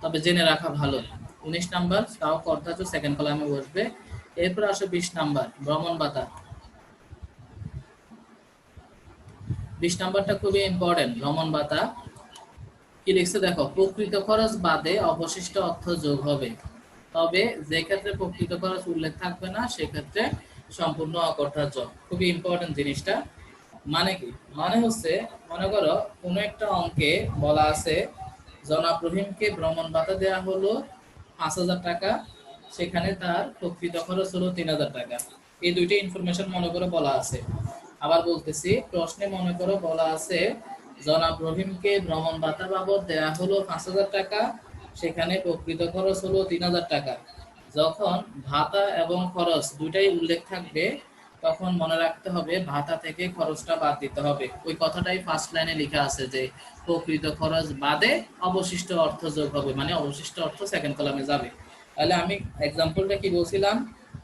তবে জেনে রাখা ভালো। 19 নাম্বার তাও অর্থাৎ সেকেন্ড কলামে বসবে। এরপর আসো 20 নাম্বার, ভ্রমণ ভাতা। 20 নাম্বারটা খুবই ইম্পর্টেন্ট, ভ্রমণ ভাতা। কি লিখছে দেখো, প্রকৃত খরচ বাদে অবশিষ্ট অর্থ যোগ হবে, তবে যে ক্ষেত্রে প্রকৃত খরচ উল্লেখ থাকবে না সেক্ষেত্রে সম্পূর্ণ অকর্তব্য। খুবই ইম্পর্টেন্ট জিনিসটা। মানে কি, মানে হচ্ছে মনে করো কোনো একটা অঙ্কে বলা আছে জনাব রহিমকে ভ্রমণ ভাতা দেওয়া হলো 5,000 টাকা, সেখানে তার প্রকৃত খরচ হলো 3,000 টাকা। এই দুইটা ইনফরমেশন মনে করে বলা আছে। আবার বলতেছি, প্রশ্নে মনে করো বলা আছে জনাব রহিমকে ভ্রমণ ভাতা বাবদ দেয়া হলো 5,000 টাকা, সেখানে প্রকৃত খরচ হলো 3,000 টাকা। যখন ভাতা এবং খরচ দুইটাই উল্লেখ থাকবে তখন মনে রাখতে হবে ভাতা থেকে খরচটা বাদ দিতে হবে। ওই কথাটাই ফার্স্ট লাইনে লেখা আছে যে প্রকৃত খরচ বাদে অবশিষ্ট অর্থ যোগ হবে, মানে অবশিষ্ট অর্থ সেকেন্ড কলামে যাবে। তাহলে আমি এক্সাম্পলটা কি বলছিলাম,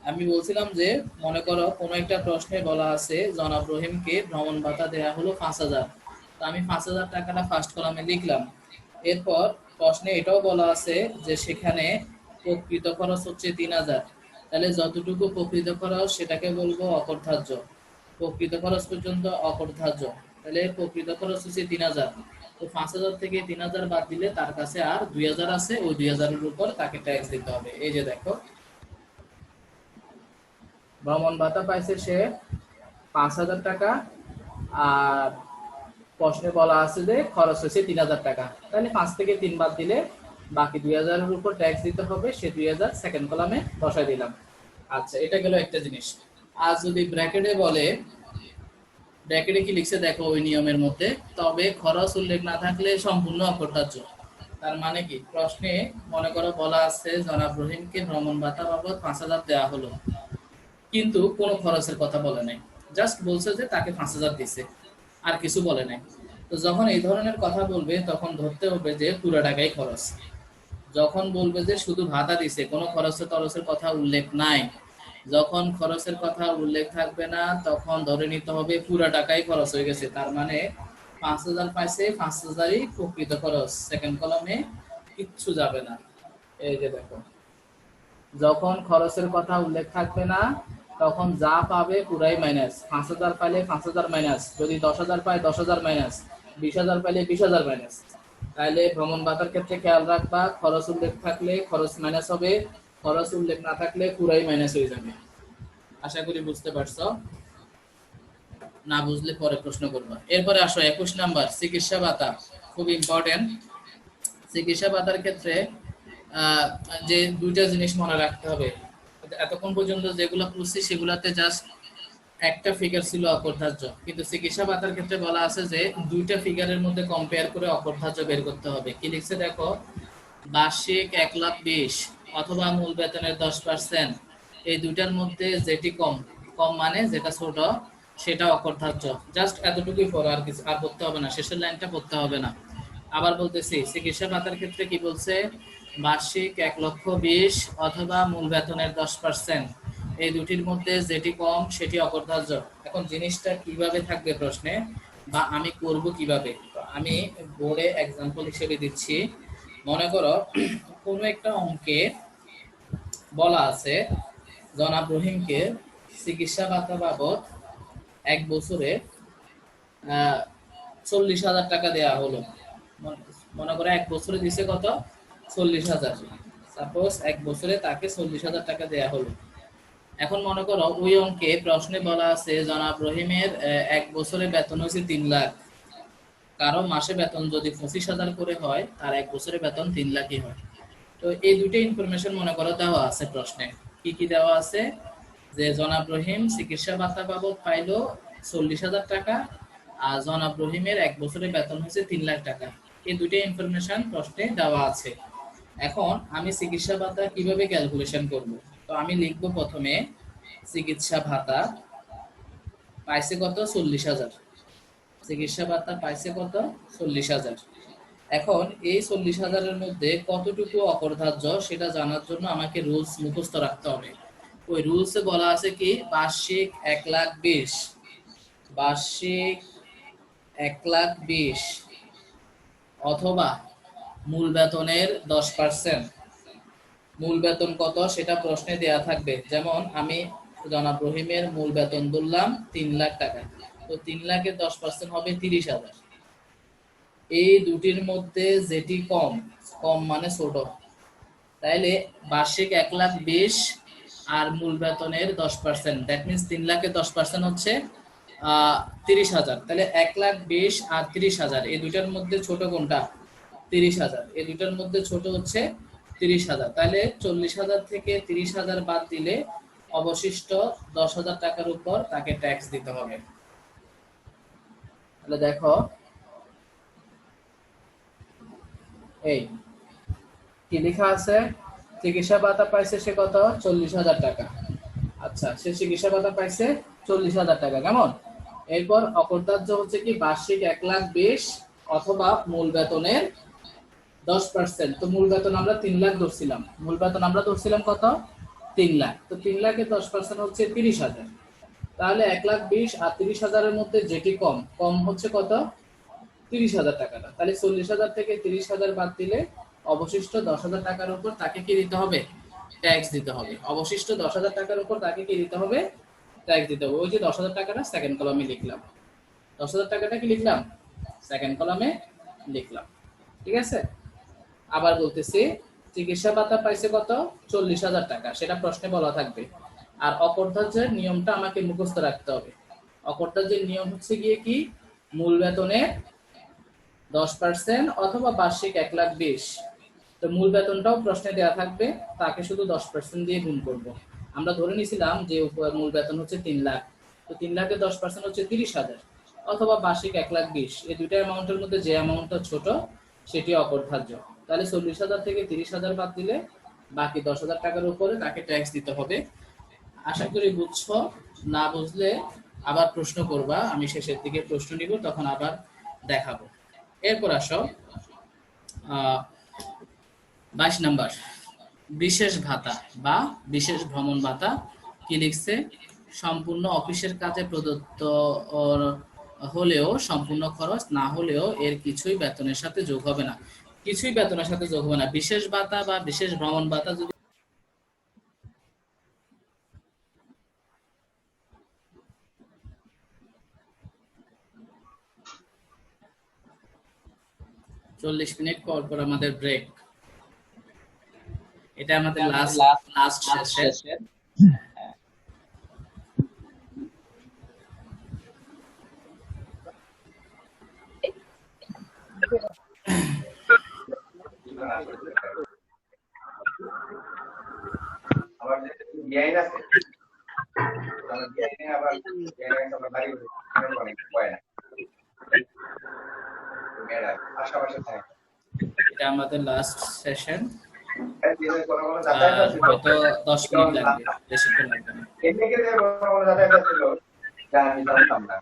আমি বলছিলাম যে মনে করো কোনো একটা প্রশ্নে বলা আছে জনাব রহিমকে ভ্রমণ ভাতা দেওয়া হলো 5,000, তো আমি 5,000 টাকাটা ফার্স্ট কলামে লিখলাম। এরপর প্রশ্নে এটাও বলা আছে যে সেখানে প্রকৃত খরচ হচ্ছে 3,000, তাহলে যতটুকু প্রকৃত খরচ সেটাকে বলবো অকর্ধার্য, প্রকৃত খরচ পর্যন্ত অকর্ধার্য। তাহলে প্রকৃত খরচ হচ্ছে 3,000, তো 5,000 থেকে 3,000 বাদ দিলে তার কাছে আর 2,000 আছে, ওই 2,000-এর উপর তাকে ট্যাক্স দিতে হবে। এই যে দেখো, ভ্রমণ ভাতা পাইছে সে 5,000 টাকা, আর প্রশ্নে বলা আছে যে খরচ হয়েছে 3,000 টাকা, তাহলে 5 থেকে 3 বাদ দিলে বাকি 2,000-এর উপর ট্যাক্স দিতে হবে, সে 2,000 সেকেন্ড কলামে বসাই দিলাম। আচ্ছা, এটা গেল একটা জিনিস। আর যদি ব্র্যাকেটে বলে, ব্র্যাকেটে কি লিখছে দেখো ওই নিয়মের মধ্যে, তবে খরচ উল্লেখ না থাকলে সম্পূর্ণ অকর্তব্য। তার মানে কি, প্রশ্নে মনে করো বলা আছে জনাব রহিমকে ভ্রমণ ভাতা বাবদ 5,000 দেওয়া হলো, কিন্তু কোনো খরচের কথা বলে নাই, জাস্ট বলছে যে তাকে 5,000 দিছে, আর কিছু বলে নাই। তো যখন এই ধরনের কথা বলবে তখন ধরতে হবে যে পুরো টাকাই খরচ। যখন বলবে যে শুধু ভাতা দিছে, কোনো খরচের টরচের কথা উল্লেখ নাই, যখন খরচের কথা উল্লেখ থাকবে না তখন ধরে নিতে হবে পুরো টাকাই খরচ হয়ে গেছে। তার মানে 5,000 পাইছে, 5,000ই প্রকৃত খরচ, সেকেন্ড কলামে কিচ্ছু যাবে না। এই যে দেখো, যখন খরচের কথা উল্লেখ থাকবে না তখন যা পাবে পুরাই মাইনাস। 5,000 পাইলে 5,000 মাইনাস, যদি 10,000 পায় 10,000 মাইনাস, 20,000 পাইলে 20,000 মাইনাস। তাইলে ভ্রমণ ভাতার ক্ষেত্রে খেয়াল রাখবা, খরচ উল্লেখ থাকলে খরচ মাইনাস হবে, খরচ উল্লেখ না থাকলে পুরাই মাইনাস হয়ে যাবে। আশা করি বুঝতে পারছো, না বুঝলে পরে প্রশ্ন করবা। এরপরে আসো 21 নাম্বার, চিকিৎসা ভাতা। খুব ইম্পর্টেন্ট। চিকিৎসা ভাতার ক্ষেত্রে আহ, যে দুইটা জিনিস মনে রাখতে হবে, এতক্ষণ পর্যন্ত যেগুলো পড়ছি সেগুলাতে জাস্ট একটা ফিগার ছিল অকর্ধার্য, কিন্তু চিকিৎসা ভাতার ক্ষেত্রে বলা আছে যে দুইটা ফিগারের মধ্যে কম্পেয়ার করে অকর্ধার্য বের করতে হবে। কি লিখছে দেখো, বার্ষিক 1,20,000 অথবা মূল বেতনের 10%, এই দুইটার মধ্যে যেটি কম, কম মানে যেটা ছোট, সেটা অকর্ধার্য। জাস্ট এতটুকুই পড়ো, আর কিছু আর পড়তে হবে না, শেষের লাইনটা পড়তে হবে না। আবার বলতেছি, চিকিৎসা ভাতার ক্ষেত্রে কি বলছে, বার্ষিক 1,20,000 অথবা মূল বেতনের 10%, এই দুটির মধ্যে যেটি কম সেটি অকর্ধার্য। এখন জিনিসটা কিভাবে থাকবে প্রশ্নে, বা আমি করব কিভাবে, তো আমি বোর্ডে এক্সাম্পল হিসেবে দিচ্ছি। মনে করো কোনো একটা অঙ্কে বলা আছে জনাব রহিমকে চিকিৎসা ভাতা বাবদ এক বছরে 40,000 টাকা দেওয়া হলো। মনে করো এক বছরে দিছে কত, 40,000। সাপোজ এক বছরে তাকে 40,000 টাকা দেওয়া হলো। এখন মনে করো ওই অঙ্কে প্রশ্নে বলা আছে জনাব রহিমের এক বছরে বেতন হয়েছে 3 লাখ, কারো মাসে বেতন যদি 25,000 করে হয় তার এক বছরে বেতন 3 লাখই হয়। তো এই দুইটা ইনফরমেশন মনে করো দেওয়া আছে প্রশ্নে। কি কি দেওয়া আছে, যে জনাব রহিম চিকিৎসা ভাতা বাবদ পাইলো 40,000 টাকা, আর জনাব রহিমের এক বছরে বেতন হচ্ছে 3 লাখ টাকা। এই দুইটা ইনফরমেশন প্রশ্নে দেওয়া আছে। এখন আমি চিকিৎসা ভাতা কিভাবে ক্যালকুলেশন করব, তো আমি লিখব প্রথমে চিকিৎসা ভাতা পাইছে কত, 40,000। চিকিৎসা ভাতা পাইছে কত? 40,000। এখন এই 40,000-এর মধ্যে কতটুকু অপরিহার্য সেটা জানার জন্য আমাকে রুলস মুখস্থ রাখতে হবে। ওই রুলসে বলা আছে কি বার্ষিক 1,20,000, বার্ষিক 1,20,000 অথবা মূল বেতনের 10%। মূল বেতন কত সেটা প্রশ্নে দেয়া থাকবে। যেমন আমি জনাব রহিমের মূল বেতন ধরলাম 3 লাখ টাকা, তো 3 লাখের 10% হবে 30,000। এই দুটির মধ্যে যেটি কম, কম মানে ছোট, তাইলে বার্ষিক 1,20,000 আর মূল বেতনের 10%, দ্যাট মিনস 3 লাখের 10% হচ্ছে 30,000। তাহলে 1,20,000 আর 30,000 এই দুইটার মধ্যে ছোট কোনটা? 30,000। এই দুইটার মধ্যে ছোট হচ্ছে 30,000। তাহলে 40,000 থেকে 30,000 বাদ দিলে অবশিষ্ট 10,000 টাকার উপর তাকে ট্যাক্স দিতে হবে। তাহলে দেখো এই কি লেখা আছে, চিকিৎসা ভাতা পাইছে সে কত? 40,000 টাকা। আচ্ছা, সে চিকিৎসা ভাতা পাইছে 40,000 টাকা, কেমন? এরপর অপরিহার্য হচ্ছে কি বার্ষিক 1,20,000 অথবা মূল বেতনের 10%। তো মূল বেতন আমরা 3 লাখ ধরছিলাম, মূল বেতন আমরা ধরছিলাম কত? 3 লাখ। তো 3 লাখের 10% হচ্ছে 30,000। তাহলে 1,20,000 আর 30,000-এর মধ্যে যেটি কম, কম হচ্ছে কত? 30,000 টাকাটা। তাহলে 40,000 থেকে 30,000 বাদ দিলে অবশিষ্ট 10,000 টাকার উপর তাকে কি দিতে হবে? ট্যাক্স দিতে হবে। অবশিষ্ট 10,000 টাকার উপর তাকে কি দিতে হবে? ট্যাক্স দিতে হবে। ওই যে 10,000 টাকাটা সেকেন্ড কলামে লিখলাম, 10,000 টাকাটা কি লিখলাম? সেকেন্ড কলামে লিখলাম। ঠিক আছে? আবার বলতেছি, চিকিৎসা ভাতা পাইছে কত? 40,000 টাকা, সেটা প্রশ্নে বলা থাকবে। আর অপরিহার্যের নিয়মটা আমাকে মুখস্থ রাখতে হবে। অপরিহার্যের নিয়ম হচ্ছে গিয়ে কি মূল বেতনের 10% অথবা বার্ষিক 1,20,000। তো মূল বেতনটাও প্রশ্নে দেওয়া থাকবে, তাকে শুধু 10% দিয়ে গুণ করব। আমরা ধরে নিয়েছিলাম যে মূল বেতন হচ্ছে 3 লাখ, তো 3 লাখের 10% হচ্ছে 30,000 অথবা বার্ষিক 1,20,000। এই দুইটা অ্যামাউন্টের মধ্যে যে অ্যামাউন্টটা ছোট সেটি অপরিহার্য। তাহলে 40,000 থেকে 30,000 বাদ দিলে বাকি 10,000 টাকার উপরে তাকে ট্যাক্স দিতে হবে। আশা করি বুঝছো। না বুঝলে আবার প্রশ্ন করবা, আমি শেষের দিকে প্রশ্ন নিব, তখন আবার দেখাবো। এরপর আসো 22 নাম্বার, বিশেষ ভাতা বা বিশেষ ভ্রমণ ভাতা। কি লিখছে? সম্পূর্ণ অফিসের কাজে প্রদত্ত হলেও সম্পূর্ণ খরচ না হলেও এর কিছুই বেতনের সাথে যোগ হবে না। কিছুই বেতনের সাথে যোগ হবে না। বিশেষ ভাতা বা বিশেষ ভ্রমণ ভাতা যদি 40 মিনিট পর পর আমাদের ব্রেক, এটা আমাদের লাস্ট সেশন। আবার যে বিআইন আছে, আমরা বিআইনে আবার বিআইন আমরা বাড়ি অনেক হয় না, মেয়েরা আশেপাশে থাকে। এটা আমাদের লাস্ট সেশন, যাতায়াত হয়তো 10 মিনিট লাগবে, বেশিক্ষণ লাগবে না। এমনিকে যে কোনো যাতায়াত ছিল যা আমি জানতাম না।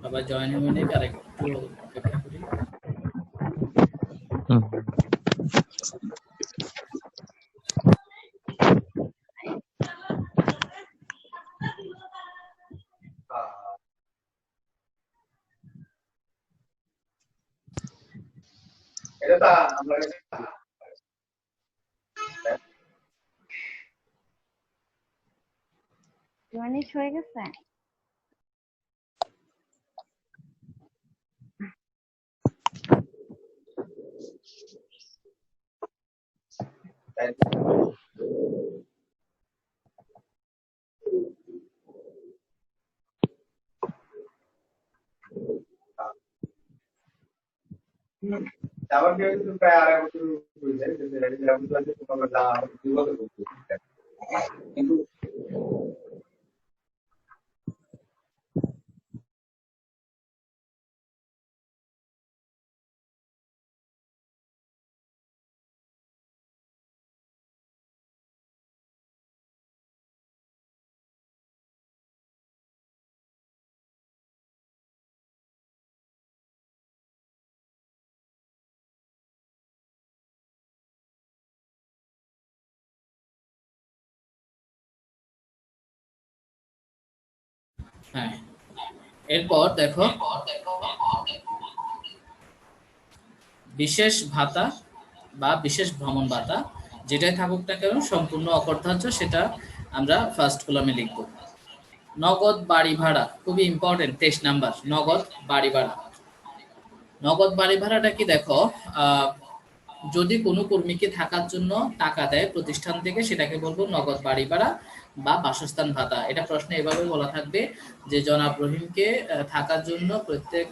সবাই জয়েন হয়ে নিক, আর একটু অপেক্ষা করি। এটা তো আমরা মিনিট হয়ে গেছে। আবার কেউ কিন্তু প্রায় 2.5 বছর হয়ে যায়, কিন্তু হ্যাঁ, এরপর দেখো বিশেষ ভাতা বা বিশেষ ভ্রমণ ভাতা যেটাই থাকুক না কেন সম্পূর্ণ অকরধার্য, সেটা আমরা ফার্স্ট কলামে লিখব। নগদ বাড়ি ভাড়া খুবই ইম্পর্টেন্ট, 23 নাম্বার, নগদ বাড়ি ভাড়া। নগদ বাড়ি ভাড়াটা কি দেখো, আহ, যদি কোনো কর্মীকে থাকার জন্য টাকা দেয় প্রতিষ্ঠান থেকে, সেটাকে বলবো নগদ বাড়ি ভাড়া বা বাসস্থান ভাতা। এটা প্রশ্নে এভাবে বলা থাকবে যে জনাব রহিমকে থাকার জন্য প্রত্যেক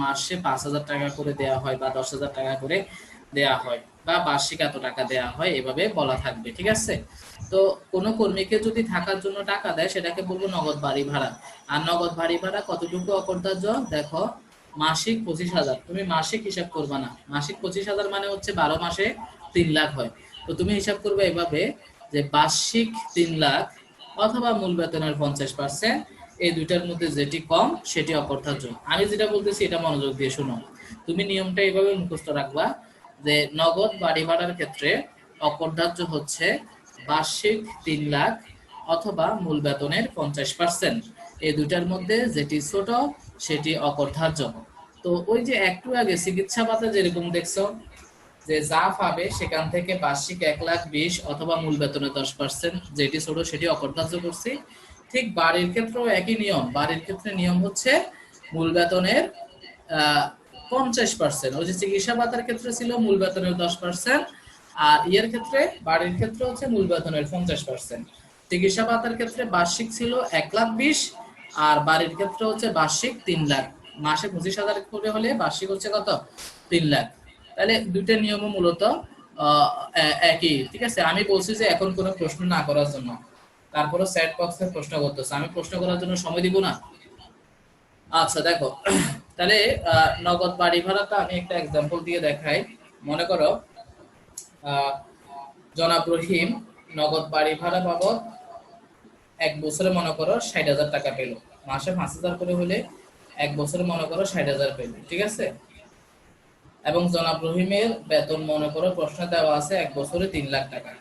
মাসে 5,000 টাকা করে দেয়া হয় বা 10,000 টাকা করে দেয়া হয় বা বার্ষিক এত টাকা দেয়া হয়, এভাবে বলা থাকবে, ঠিক আছে। তো কোনো কর্মীকে যদি থাকার জন্য টাকা দেয় সেটাকে বলবো নগদ বাড়ি ভাড়া। আর নগদ বাড়ি ভাড়া কতটুকু অকর্তব্য দেখো, মাসিক 25,000। তুমি মাসিক হিসাব করবা না, মাসিক 25,000 মানে হচ্ছে 12 মাসে 3 লাখ হয়। তো তুমি হিসাব করবে এভাবে যে বার্ষিক 3 লাখ অথবা মূল বেতনের 50%, এই দুইটার মধ্যে যেটি কম সেটি অকর্তব্য। আমি যেটা বলতেছি এটা মনোযোগ দিয়ে শোনো। তুমি নিয়মটা এইভাবে মুখস্থ রাখবা যে নগদ বাড়ি ভাড়ার ক্ষেত্রে অকর্তব্য হচ্ছে বার্ষিক 3 লাখ অথবা মূল বেতনের 50%, এই দুইটার মধ্যে যেটি ছোট সেটি অকর্তব্য। তো ওই যে একটু আগে চিকিৎসা ভাতা যেরকম দেখছো যে যা পাবে সেখান থেকে বার্ষিক 1,20,000 অথবা মূল বেতনের 10%, যেটি ছোট সেটি অকর্তব্য করছি। ঠিক বাড়ির ক্ষেত্রেও একই নিয়ম। বাড়ির ক্ষেত্রে নিয়ম হচ্ছে মূল বেতনের 50%। ওই যে চিকিৎসা ভাতার ক্ষেত্রে ছিল মূল বেতনের 10%, আর ইয়ের ক্ষেত্রে বাড়ির ক্ষেত্রে হচ্ছে মূল বেতনের 50%। চিকিৎসা ভাতার ক্ষেত্রে বার্ষিক ছিল 1,20,000 আর বাড়ির ক্ষেত্রে হচ্ছে বার্ষিক 3 লাখ। মাসে 25,000 করে হলে বার্ষিক হচ্ছে কত, 3 লাখ। তাহলে দুইটা নিয়মও মূলত একই, ঠিক আছে। আমি বলছি যে এখন কোনো প্রশ্ন না করার জন্য, তারপরে চ্যাট বক্সে প্রশ্ন করতেছে, আমি প্রশ্ন করার জন্য সময় দিব না। আচ্ছা দেখো, তাহলে নগদ বাড়ি ভাড়াটা আমি একটা এক্সাম্পল দিয়ে দেখাই। মনে করো আহ, জনাব রহিম নগদ বাড়ি ভাড়া বাবদ 1 বছরে মনে করো 60,000 টাকা পেল। মাসে 5,000 করে হলে 1 বছরে মনে করো 60,000 পেল, ঠিক আছে। এবং জনাব রহিমের বেতন মনে করো প্রশ্নে দেওয়া আছে 1 বছরে 3 লাখ টাকা।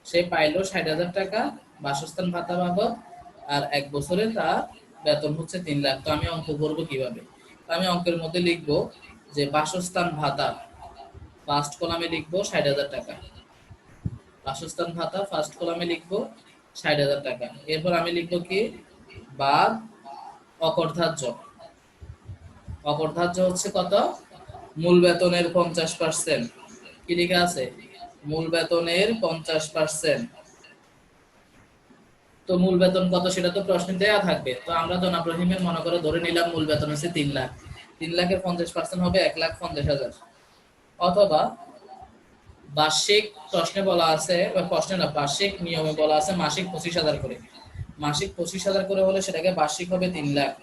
সে পাইলো 60,000 টাকা বাসস্থান ভাতা বাবদ, আর 1 বছরে তার বেতন হচ্ছে 3 লাখ। তো আমি অঙ্ক করবো কিভাবে? তো আমি অঙ্কের মধ্যে লিখবো যে বাসস্থান ভাতা ফার্স্ট কলামে লিখবো 60,000 টাকা, বাসস্থান ভাতা ফার্স্ট কলামে লিখবো 60,000 টাকা। এরপর আমি লিখবো কি, বাদ অকর্ধার্য। অকর্ধার্য হচ্ছে কত, মূল বেতনের 50%। কি লেখা আছে, মূল বেতনের 50%। তো মূল বেতন কত সেটা তো প্রশ্নে দেয়া থাকবে। তো আমরা জনাব রহিমের মনে করে ধরে নিলাম মূল বেতন হচ্ছে 3 লাখ, 3 লাখের 50% হবে 1,50,000। অথবা বার্ষিক প্রশ্নে বলা আছে, বা প্রশ্নে না বার্ষিক নিয়মে বলা আছে মাসিক 25,000 করে। মাসিক 25,000 করে হলে সেটাকে বার্ষিক হবে 3 লাখ।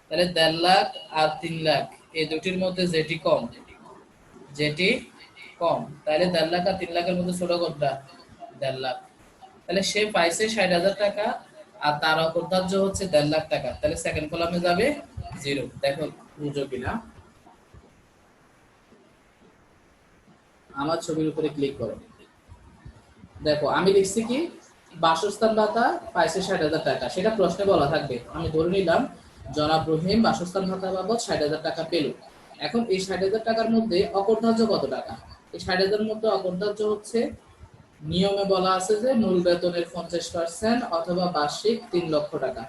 তাহলে 1.5 লাখ আর 3 লাখ এই দুটির মধ্যে যেটি কম, যেটি কম, তাহলে 1.5 লাখ আর 3 লাখের মধ্যে ছোট কোনটা, 1.5 লাখ। তাহলে সে পাইছে 60,000 টাকা আর তার অকর্তব্য হচ্ছে 1.5 লাখ টাকা। তাহলে সেকেন্ড কলামে যাবে 0। দেখো বুঝো কিনা, আমার ছবির উপরে ক্লিক করো। দেখো আমি লিখছি কি, বাসস্থান ভাতা পাইছে 60,000 টাকা, সেটা প্রশ্নে বলা থাকবে। আমি ধরে নিলাম জনাব রহিম বাসস্থান ভাতা বাবদ 60,000 টাকা পেল। এখন এই 60,000 টাকার মধ্যে অকর্তব্য কত টাকা? এই 60,000 মধ্যে অকর্তব্য হচ্ছে, নিয়মে বলা আছে যে মূল বেতনের 50% অথবা বার্ষিক 3 লক্ষ টাকা।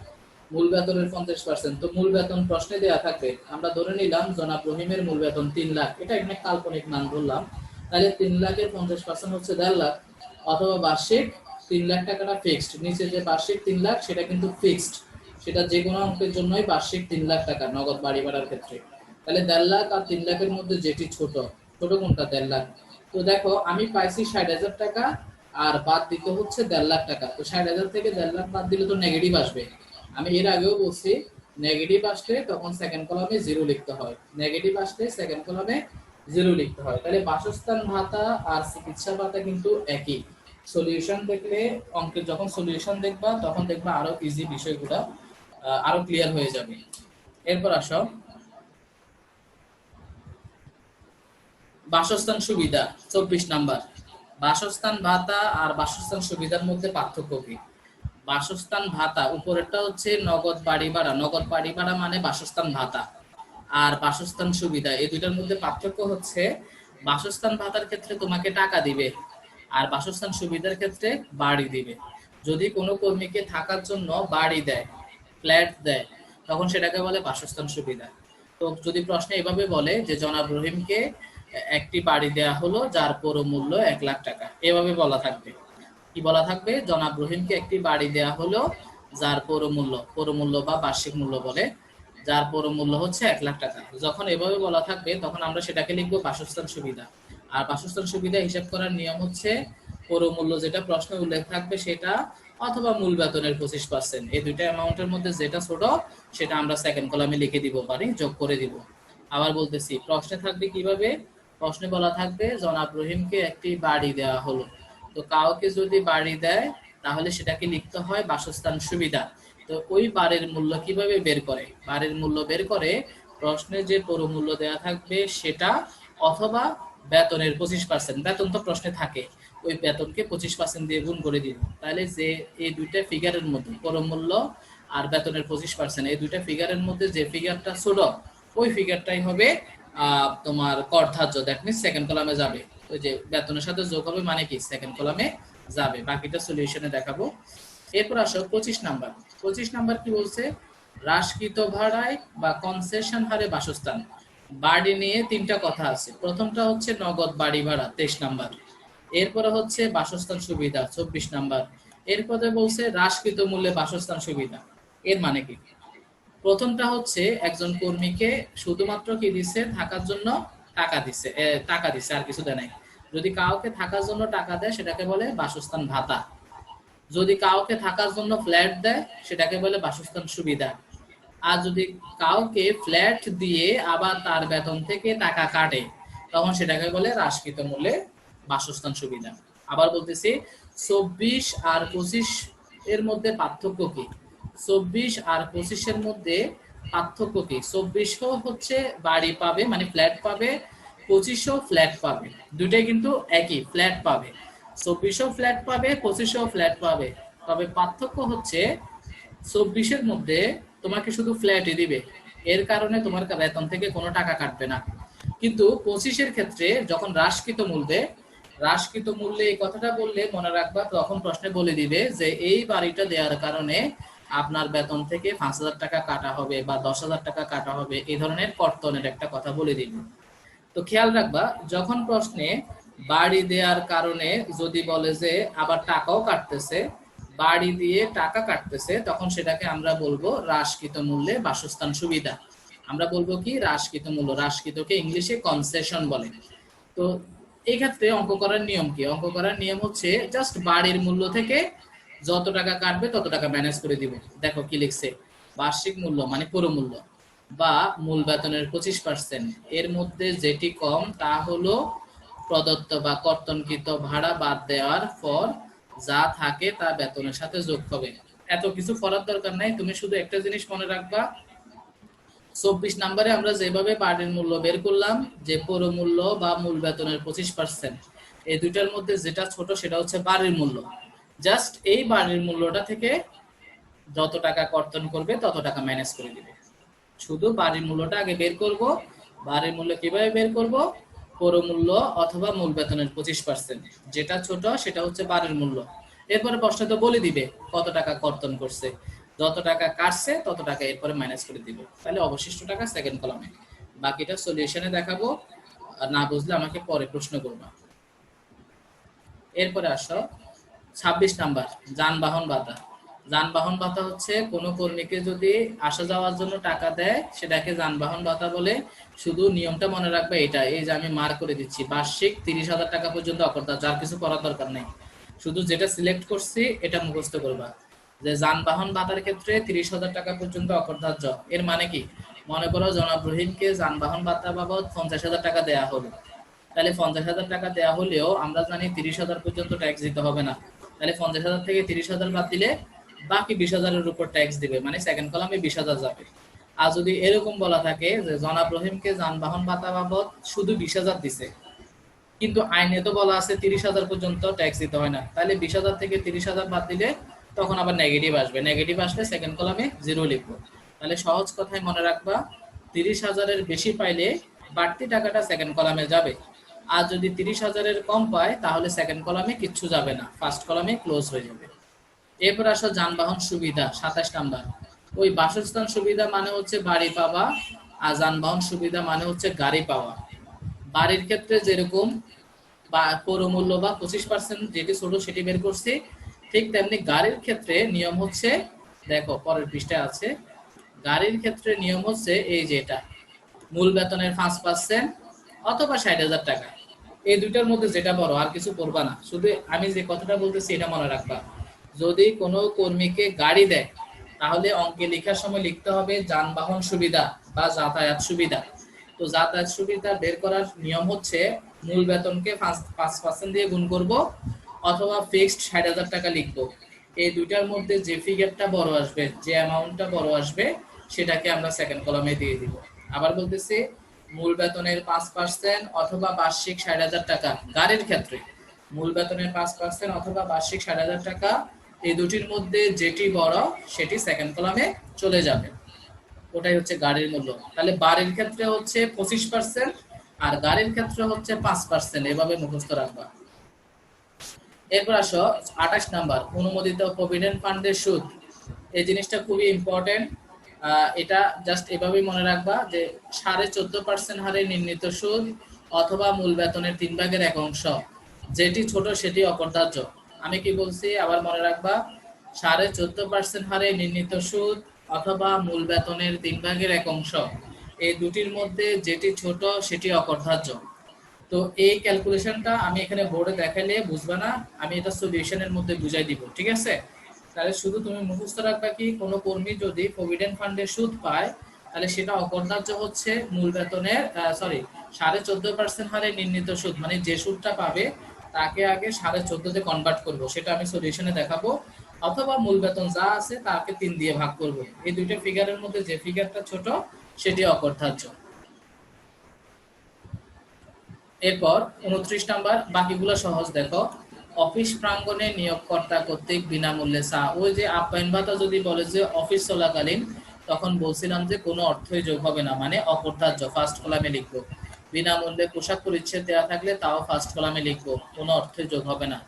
মূল বেতনের 50%, তো মূল বেতন প্রশ্নে দেয়া থাকবে। আমরা ধরে নিলাম জনাব রহিমের মূল বেতন 3 লাখ, এটা এখানে কাল্পনিক মান ধরলাম। তাহলে 3 লাখের 50% হচ্ছে 1.5 লাখ, অথবা বার্ষিক 3 লাখ টাকাটা ফিক্সড। নিচে যে বার্ষিক 3 লাখ সেটা কিন্তু ফিক্সড, সেটা যে কোনো অঙ্কের জন্যই বার্ষিক 3 লাখ টাকা নগদ বাড়ি ভাড়ার ক্ষেত্রে। তাহলে 1.5 লাখ আর 3 লাখের মধ্যে যেটি ছোট, ছোট কোনটা, 1.5 লাখ। তো দেখো আমি পাইছি 60,000 টাকা আর বাদ দিতে হচ্ছে 1.5 লাখ টাকা। তো 60,000 থেকে 1.5 লাখ বাদ দিলে তো নেগেটিভ আসবে। আমি এর আগেও বলছি নেগেটিভ আসলে তখন সেকেন্ড কলামে 0 লিখতে হয়, নেগেটিভ আসলে সেকেন্ড কলামে 0 লিখতে হয়। তাহলে বাসস্থান ভাতা আর চিকিৎসা ভাতা কিন্তু একই। সলিউশন দেখলে, অঙ্কের যখন সলিউশন দেখবা তখন দেখবা আরো ইজি বিষয়গুলো আরো ক্লিয়ার হয়ে যাবে। এরপর আসো বাসস্থান সুবিধা, 24 নাম্বার। বাসস্থান ভাতা আর বাসস্থান সুবিধার মধ্যে পার্থক্য কি? বাসস্থান ভাতা উপরেরটা হচ্ছে নগদ বাড়ি ভাড়া, নগদ বাড়ি ভাড়া মানে বাসস্থান ভাতা। আর বাসস্থান সুবিধা, এই দুইটার মধ্যে পার্থক্য হচ্ছে বাসস্থান ভাতার ক্ষেত্রে তোমাকে টাকা দিবে, আর বাসস্থান সুবিধার ক্ষেত্রে বাড়ি দিবে। যদি কোনো কর্মীকে থাকার জন্য বাড়ি দেয়, ফ্ল্যাট দেয়, তখন সেটাকে বলে বাসস্থান সুবিধা। তো যদি প্রশ্নে এভাবে বলে যে জনাব রহিমকে একটি বাড়ি দেয়া হলো যার পুরো মূল্য 1,00,000 টাকা, এভাবে বলা থাকবে। কি বলা থাকবে? জনাব রহিমকে একটি বাড়ি দেয়া হলো যার পৌরমূল্য বা বার্ষিক মূল্য বলে, যার পৌরমূল্য হচ্ছে 1,00,000 টাকা। যখন এভাবে বলা থাকবে তখন আমরা সেটাকে লিখবো বাসস্থান সুবিধা। আর বাসস্থান সুবিধা হিসাব করার নিয়ম হচ্ছে পৌরমূল্য যেটা প্রশ্নে উল্লেখ থাকবে সেটা, অথবা মূল বেতনের 25%। এই দুইটা অ্যামাউন্টের মধ্যে যেটা ছোট সেটা আমরা সেকেন্ড কলামে লিখে দিব পারি, যোগ করে দিব। আবার বলতেছি, প্রশ্নে থাকবে কিভাবে? প্রশ্নে বলা থাকবে জনাব রহিমকে একটি বাড়ি দেওয়া হলো। তো কাউকে যদি বাড়ি দেয় তাহলে সেটাকে লিখতে হয় বাসস্থান সুবিধা। তো ওই বাড়ির মূল্য কিভাবে বের করে? বাড়ির মূল্য বের করে প্রশ্নে যে পৌরমূল্য দেওয়া থাকবে সেটা, অথবা বেতনের 25%, বেতন তো প্রশ্নে থাকে, ওই বেতনকে 25% দিয়ে গুণ করে দিব। তাহলে যে এই দুইটা ফিগারের মধ্যে পৌরমূল্য আর বেতনের 25%, এই দুইটা ফিগারের মধ্যে যে ফিগারটা ছোট ওই ফিগারটাই হবে তোমার করধার্য, দ্যাট মিনস সেকেন্ড কলামে যাবে। ওই যে বেতনের সাথে যোগ হবে মানে কি সেকেন্ড কলামে যাবে। বাকিটা সলিউশনে দেখাবো। এরপর আসো 25 নাম্বার। 25 নাম্বার কি বলছে? হ্রাসকৃত ভাড়ায় বা কনসেশন হারে বাসস্থান। বাড়ি নিয়ে তিনটা কথা আছে। প্রথমটা হচ্ছে নগদ বাড়ি ভাড়া, 23 নাম্বার। এরপরে হচ্ছে বাসস্থান সুবিধা, 24 নাম্বার। এরপরে বলছে হ্রাসকৃত মূল্যে বাসস্থান সুবিধা। এর মানে কি? প্রথমটা হচ্ছে একজন কর্মীকে শুধুমাত্র কি দিছে? থাকার জন্য টাকা দিছে, আর কিছু দেয় নাই। যদি কাউকে থাকার জন্য টাকা দেয় সেটাকে বলে বাসস্থান ভাতা। যদি কাউকে থাকার জন্য ফ্ল্যাট দেয় সেটাকে বলে বাসস্থান সুবিধা। আর যদি কাউকে ফ্ল্যাট দিয়ে আবার তার বেতন থেকে টাকা কাটে তখন সেটাকে বলে হ্রাসকৃত মূল্যে বাসস্থান সুবিধা। আবার বলতেছি, 24 আর 25 এর মধ্যে পার্থক্য কি? 24 আর 25 এর মধ্যে পার্থক্য কি? 24 হচ্ছে বাড়ি পাবে মানে ফ্ল্যাট পাবে, 25 ফ্ল্যাট পাবে, দুইটাই কিন্তু একই, ফ্ল্যাট পাবে। 24 ফ্ল্যাট পাবে, 25 ফ্ল্যাট পাবে। তবে পার্থক্য হচ্ছে 24 মধ্যে তোমাকে শুধু ফ্ল্যাটই দিবে, এর কারণে তোমার বেতন থেকে কোনো টাকা কাটবে না। কিন্তু 25 ক্ষেত্রে যখন হ্রাসকৃত মূল্যে এই কথাটা বললে মনে রাখবা, তখন প্রশ্নে বলে দিবে যে এই বাড়িটা দেওয়ার কারণে আপনার বেতন থেকে 5,000 টাকা কাটা হবে বা 10,000 টাকা কাটা হবে, এই ধরনের কর্তনের একটা কথা বলে দিবে। তো খেয়াল রাখবা, যখন প্রশ্নে বাড়ি দেওয়ার কারণে যদি বলে যে আবার টাকাও কাটতেছে, বাড়ি দিয়ে টাকা কাটতেছে, তখন সেটাকে আমরা বলবো হ্রাসকৃত মূল্যে বাসস্থান সুবিধা। আমরা বলবো কি? হ্রাসকৃত মূল্য। হ্রাসকৃতকে ইংলিশে কনসেশন বলে। তো এই ক্ষেত্রে অঙ্ক করার নিয়ম কি? অঙ্ক করার নিয়ম হচ্ছে জাস্ট বাড়ির মূল্য থেকে যত টাকা কাটবে তত টাকা ম্যানেজ করে দিব। দেখো কি লিখছে? বার্ষিক মূল্য মানে পুরো মূল্য বা মূল বেতনের 25%, এর মধ্যে যেটি কম তা হলো প্রদত্ত বা কর্তনকৃত ভাড়া বাদ দেওয়ার পর যা থাকে তা বেতনের সাথে যোগ হবে। এত কিছু করার দরকার নাই, তুমি শুধু একটা জিনিস মনে রাখবা, 24 নাম্বারে আমরা যেভাবে বাড়ির মূল্য বের করলাম, যে পুরো মূল্য বা মূল বেতনের 25%, এই দুইটার মধ্যে যেটা ছোট সেটা হচ্ছে বাড়ির মূল্য। জাস্ট এই বাড়ির মূল্যটা থেকে যত টাকা কর্তন করবে তত টাকা ম্যানেজ করে দিবে। শুধু বাড়ির মূল্যটা আগে বের করব। বাড়ির মূল্য কিভাবে বের করব? পুরো মূল্য অথবা মূল বেতনের 25%, যেটা ছোট সেটা হচ্ছে বাড়ির মূল্য। এরপরে প্রশ্নে তো বলে দিবে কত টাকা কর্তন করছে, যত টাকা কাটছে তত টাকা এরপরে মাইনাস করে দিবে, তাহলে অবশিষ্ট টাকা সেকেন্ড কলামে। বাকিটা সলিউশনে দেখাবো, আর না বুঝলে আমাকে পরে প্রশ্ন করবা। এরপরে আসো 26 নাম্বার, যানবাহন ভাতা। যানবাহন ভাতা হচ্ছে কোনো কর্মীকে যদি আসা যাওয়ার জন্য টাকা দেয় সেটাকে যানবাহন ভাতা বলে। শুধু নিয়মটা মনে রাখবে এটা, এই যে আমি মার্ক করে দিচ্ছি, বার্ষিক 30,000 টাকা পর্যন্ত অকর্তা, যার কিছু করার দরকার নেই, শুধু যেটা সিলেক্ট করছি এটা মুখস্থ করবা যে যানবাহন ভাতার ক্ষেত্রে 30,000 টাকা পর্যন্ত অকর্তার্য। এর মানে কি? মনে করো জনাব রহিমকে যানবাহন ভাতা বাবদ 50,000 টাকা দেয়া হলো, তাহলে 50,000 টাকা দেওয়া হলেও আমরা জানি 30,000 পর্যন্ত ট্যাক্স দিতে হবে না। তাহলে 50,000 থেকে 30,000 বাদ দিলে বাকি 20,000-এর উপর ট্যাক্স দিবে, মানে সেকেন্ড কলামে 20,000 যাবে। আর যদি এরকম বলা থাকে যে জনাব রহিমকে যানবাহন ভাতা বাবদ শুধু 20,000 দিছে, কিন্তু আইনে তো বলা আছে 30,000 পর্যন্ত ট্যাক্স দিতে হয় না, তাহলে 20,000 থেকে 30,000 বাদ দিলে তখন আবার নেগেটিভ আসবে, নেগেটিভ আসলে সেকেন্ড কলামে 0 লিখবো। তাহলে সহজ কথায় মনে রাখবা 30,000-এর বেশি পাইলে বাড়তি টাকাটা সেকেন্ড কলামে যাবে, আর যদি 30,000-এর কম পায় তাহলে সেকেন্ড কলামে কিচ্ছু যাবে না, ফার্স্ট কলামে ক্লোজ হয়ে যাবে। এরপর আসো যানবাহন সুবিধা 27 নাম্বার। ওই বাসস্থান সুবিধা মানে হচ্ছে বাড়ি পাওয়া, আর যানবাহন সুবিধা মানে হচ্ছে গাড়ি পাওয়া। বাড়ির ক্ষেত্রে যেরকম বা পৌরমূল্য বা 25% যেটি ছোট সেটি বের করছি, ঠিক তেমনি গাড়ির ক্ষেত্রে নিয়ম হচ্ছে, দেখো পরের পৃষ্ঠায় আছে, গাড়ির ক্ষেত্রে নিয়ম হচ্ছে এই যে এটা, মূল বেতনের 5% অথবা 60,000 টাকা, এই দুইটার মধ্যে যেটা বড়, আর কিছু করবা না, শুধু আমি যে কথাটা বলতেছি এটা মনে রাখবা। যদি কোনো কর্মীকে গাড়ি দেয় তাহলে অঙ্কে লেখার সময় লিখতে হবে যানবাহন সুবিধা বা যাতায়াত সুবিধা। তো যাতায়াত সুবিধা বের করার নিয়ম হচ্ছে মূল বেতনকে 5% দিয়ে গুণ করব অথবা ফিক্সড 60,000 টাকা লিখবো। এই দুইটার মধ্যে যে ফিগারটা বড় আসবে, যে অ্যামাউন্টটা বড় আসবে, সেটাকে আমরা সেকেন্ড কলামে দিয়ে দিব। আবার বলতেছি, মূল বেতনের 5% অথবা বার্ষিক 60,000 টাকা গাড়ির ক্ষেত্রে, মূল বেতনের 5% অথবা বার্ষিক 60,000 টাকা, এই দুটির মধ্যে যেটি বড় সেটি সেকেন্ড কলামে চলে যাবে, ওটাই হচ্ছে গাড়ির মূল্য। তাহলে বাড়ির ক্ষেত্রে হচ্ছে 25% আর গাড়ির ক্ষেত্রে হচ্ছে 5%, এভাবে মুখস্থ রাখবা। এরপর আসো 28 নাম্বার, অনুমোদিত প্রভিডেন্ট ফান্ডের সুদ। এই জিনিসটা খুবই ইম্পর্টেন্ট, এটা জাস্ট এভাবেই মনে রাখবা যে 14.5% হারে নির্ণীত সুদ অথবা মূল বেতনের 3/1 যেটি ছোট সেটি অকর্তব্য। আমি কি বলছি আবার মনে রাখবা, 14.5% হারে নির্ণীত সুদ অথবা মূল বেতনের 3/1, এই দুটির মধ্যে যেটি ছোট সেটি অকর্তব্য। তো এই ক্যালকুলেশনটা আমি এখানে বোর্ডে দেখাইলে বুঝবা না, আমি এটা সলিউশনের মধ্যে বুঝাই দিব, ঠিক আছে? তাহলে শুধু তুমি মুখস্থ রাখবা কি, কোনো কর্মী যদি প্রভিডেন্ট ফান্ডে সুদ পায় তাহলে সেটা অকর্তব্য হচ্ছে মূল বেতনের 14.5% হারে নির্ণীত সুদ, মানে যে সুদটা পাবে তাকে আগে 14.5-তে কনভার্ট করব, সেটা আমি সলিউশনে দেখাবো, অথবা মূল বেতন যা আছে তাকে 3 দিয়ে ভাগ করব। এই দুইটা ফিগারের মধ্যে যে ফিগারটা ছোট সেটি অকর্তব্য। এরপর 29 নাম্বার, বাকিগুলো সহজ দেখো। অফিস প্রাঙ্গণে নিয়োগকর্তা কর্তৃক বিনামূল্যে চা, ওই যে আপ্যায়ন ভাতা যদি বলে যে অফিস চলাকালীন, তখন বলছিলাম যে কোনো অর্থই যোগ হবে না, মানে অকর্তব্য, ফার্স্ট কলামে লিখবো। বিনামূল্যে পোশাক পরিচ্ছদ দেওয়া থাকলে তাও ফার্স্ট কলামে লিখবো, কোনো অর্থই যোগ হবে না।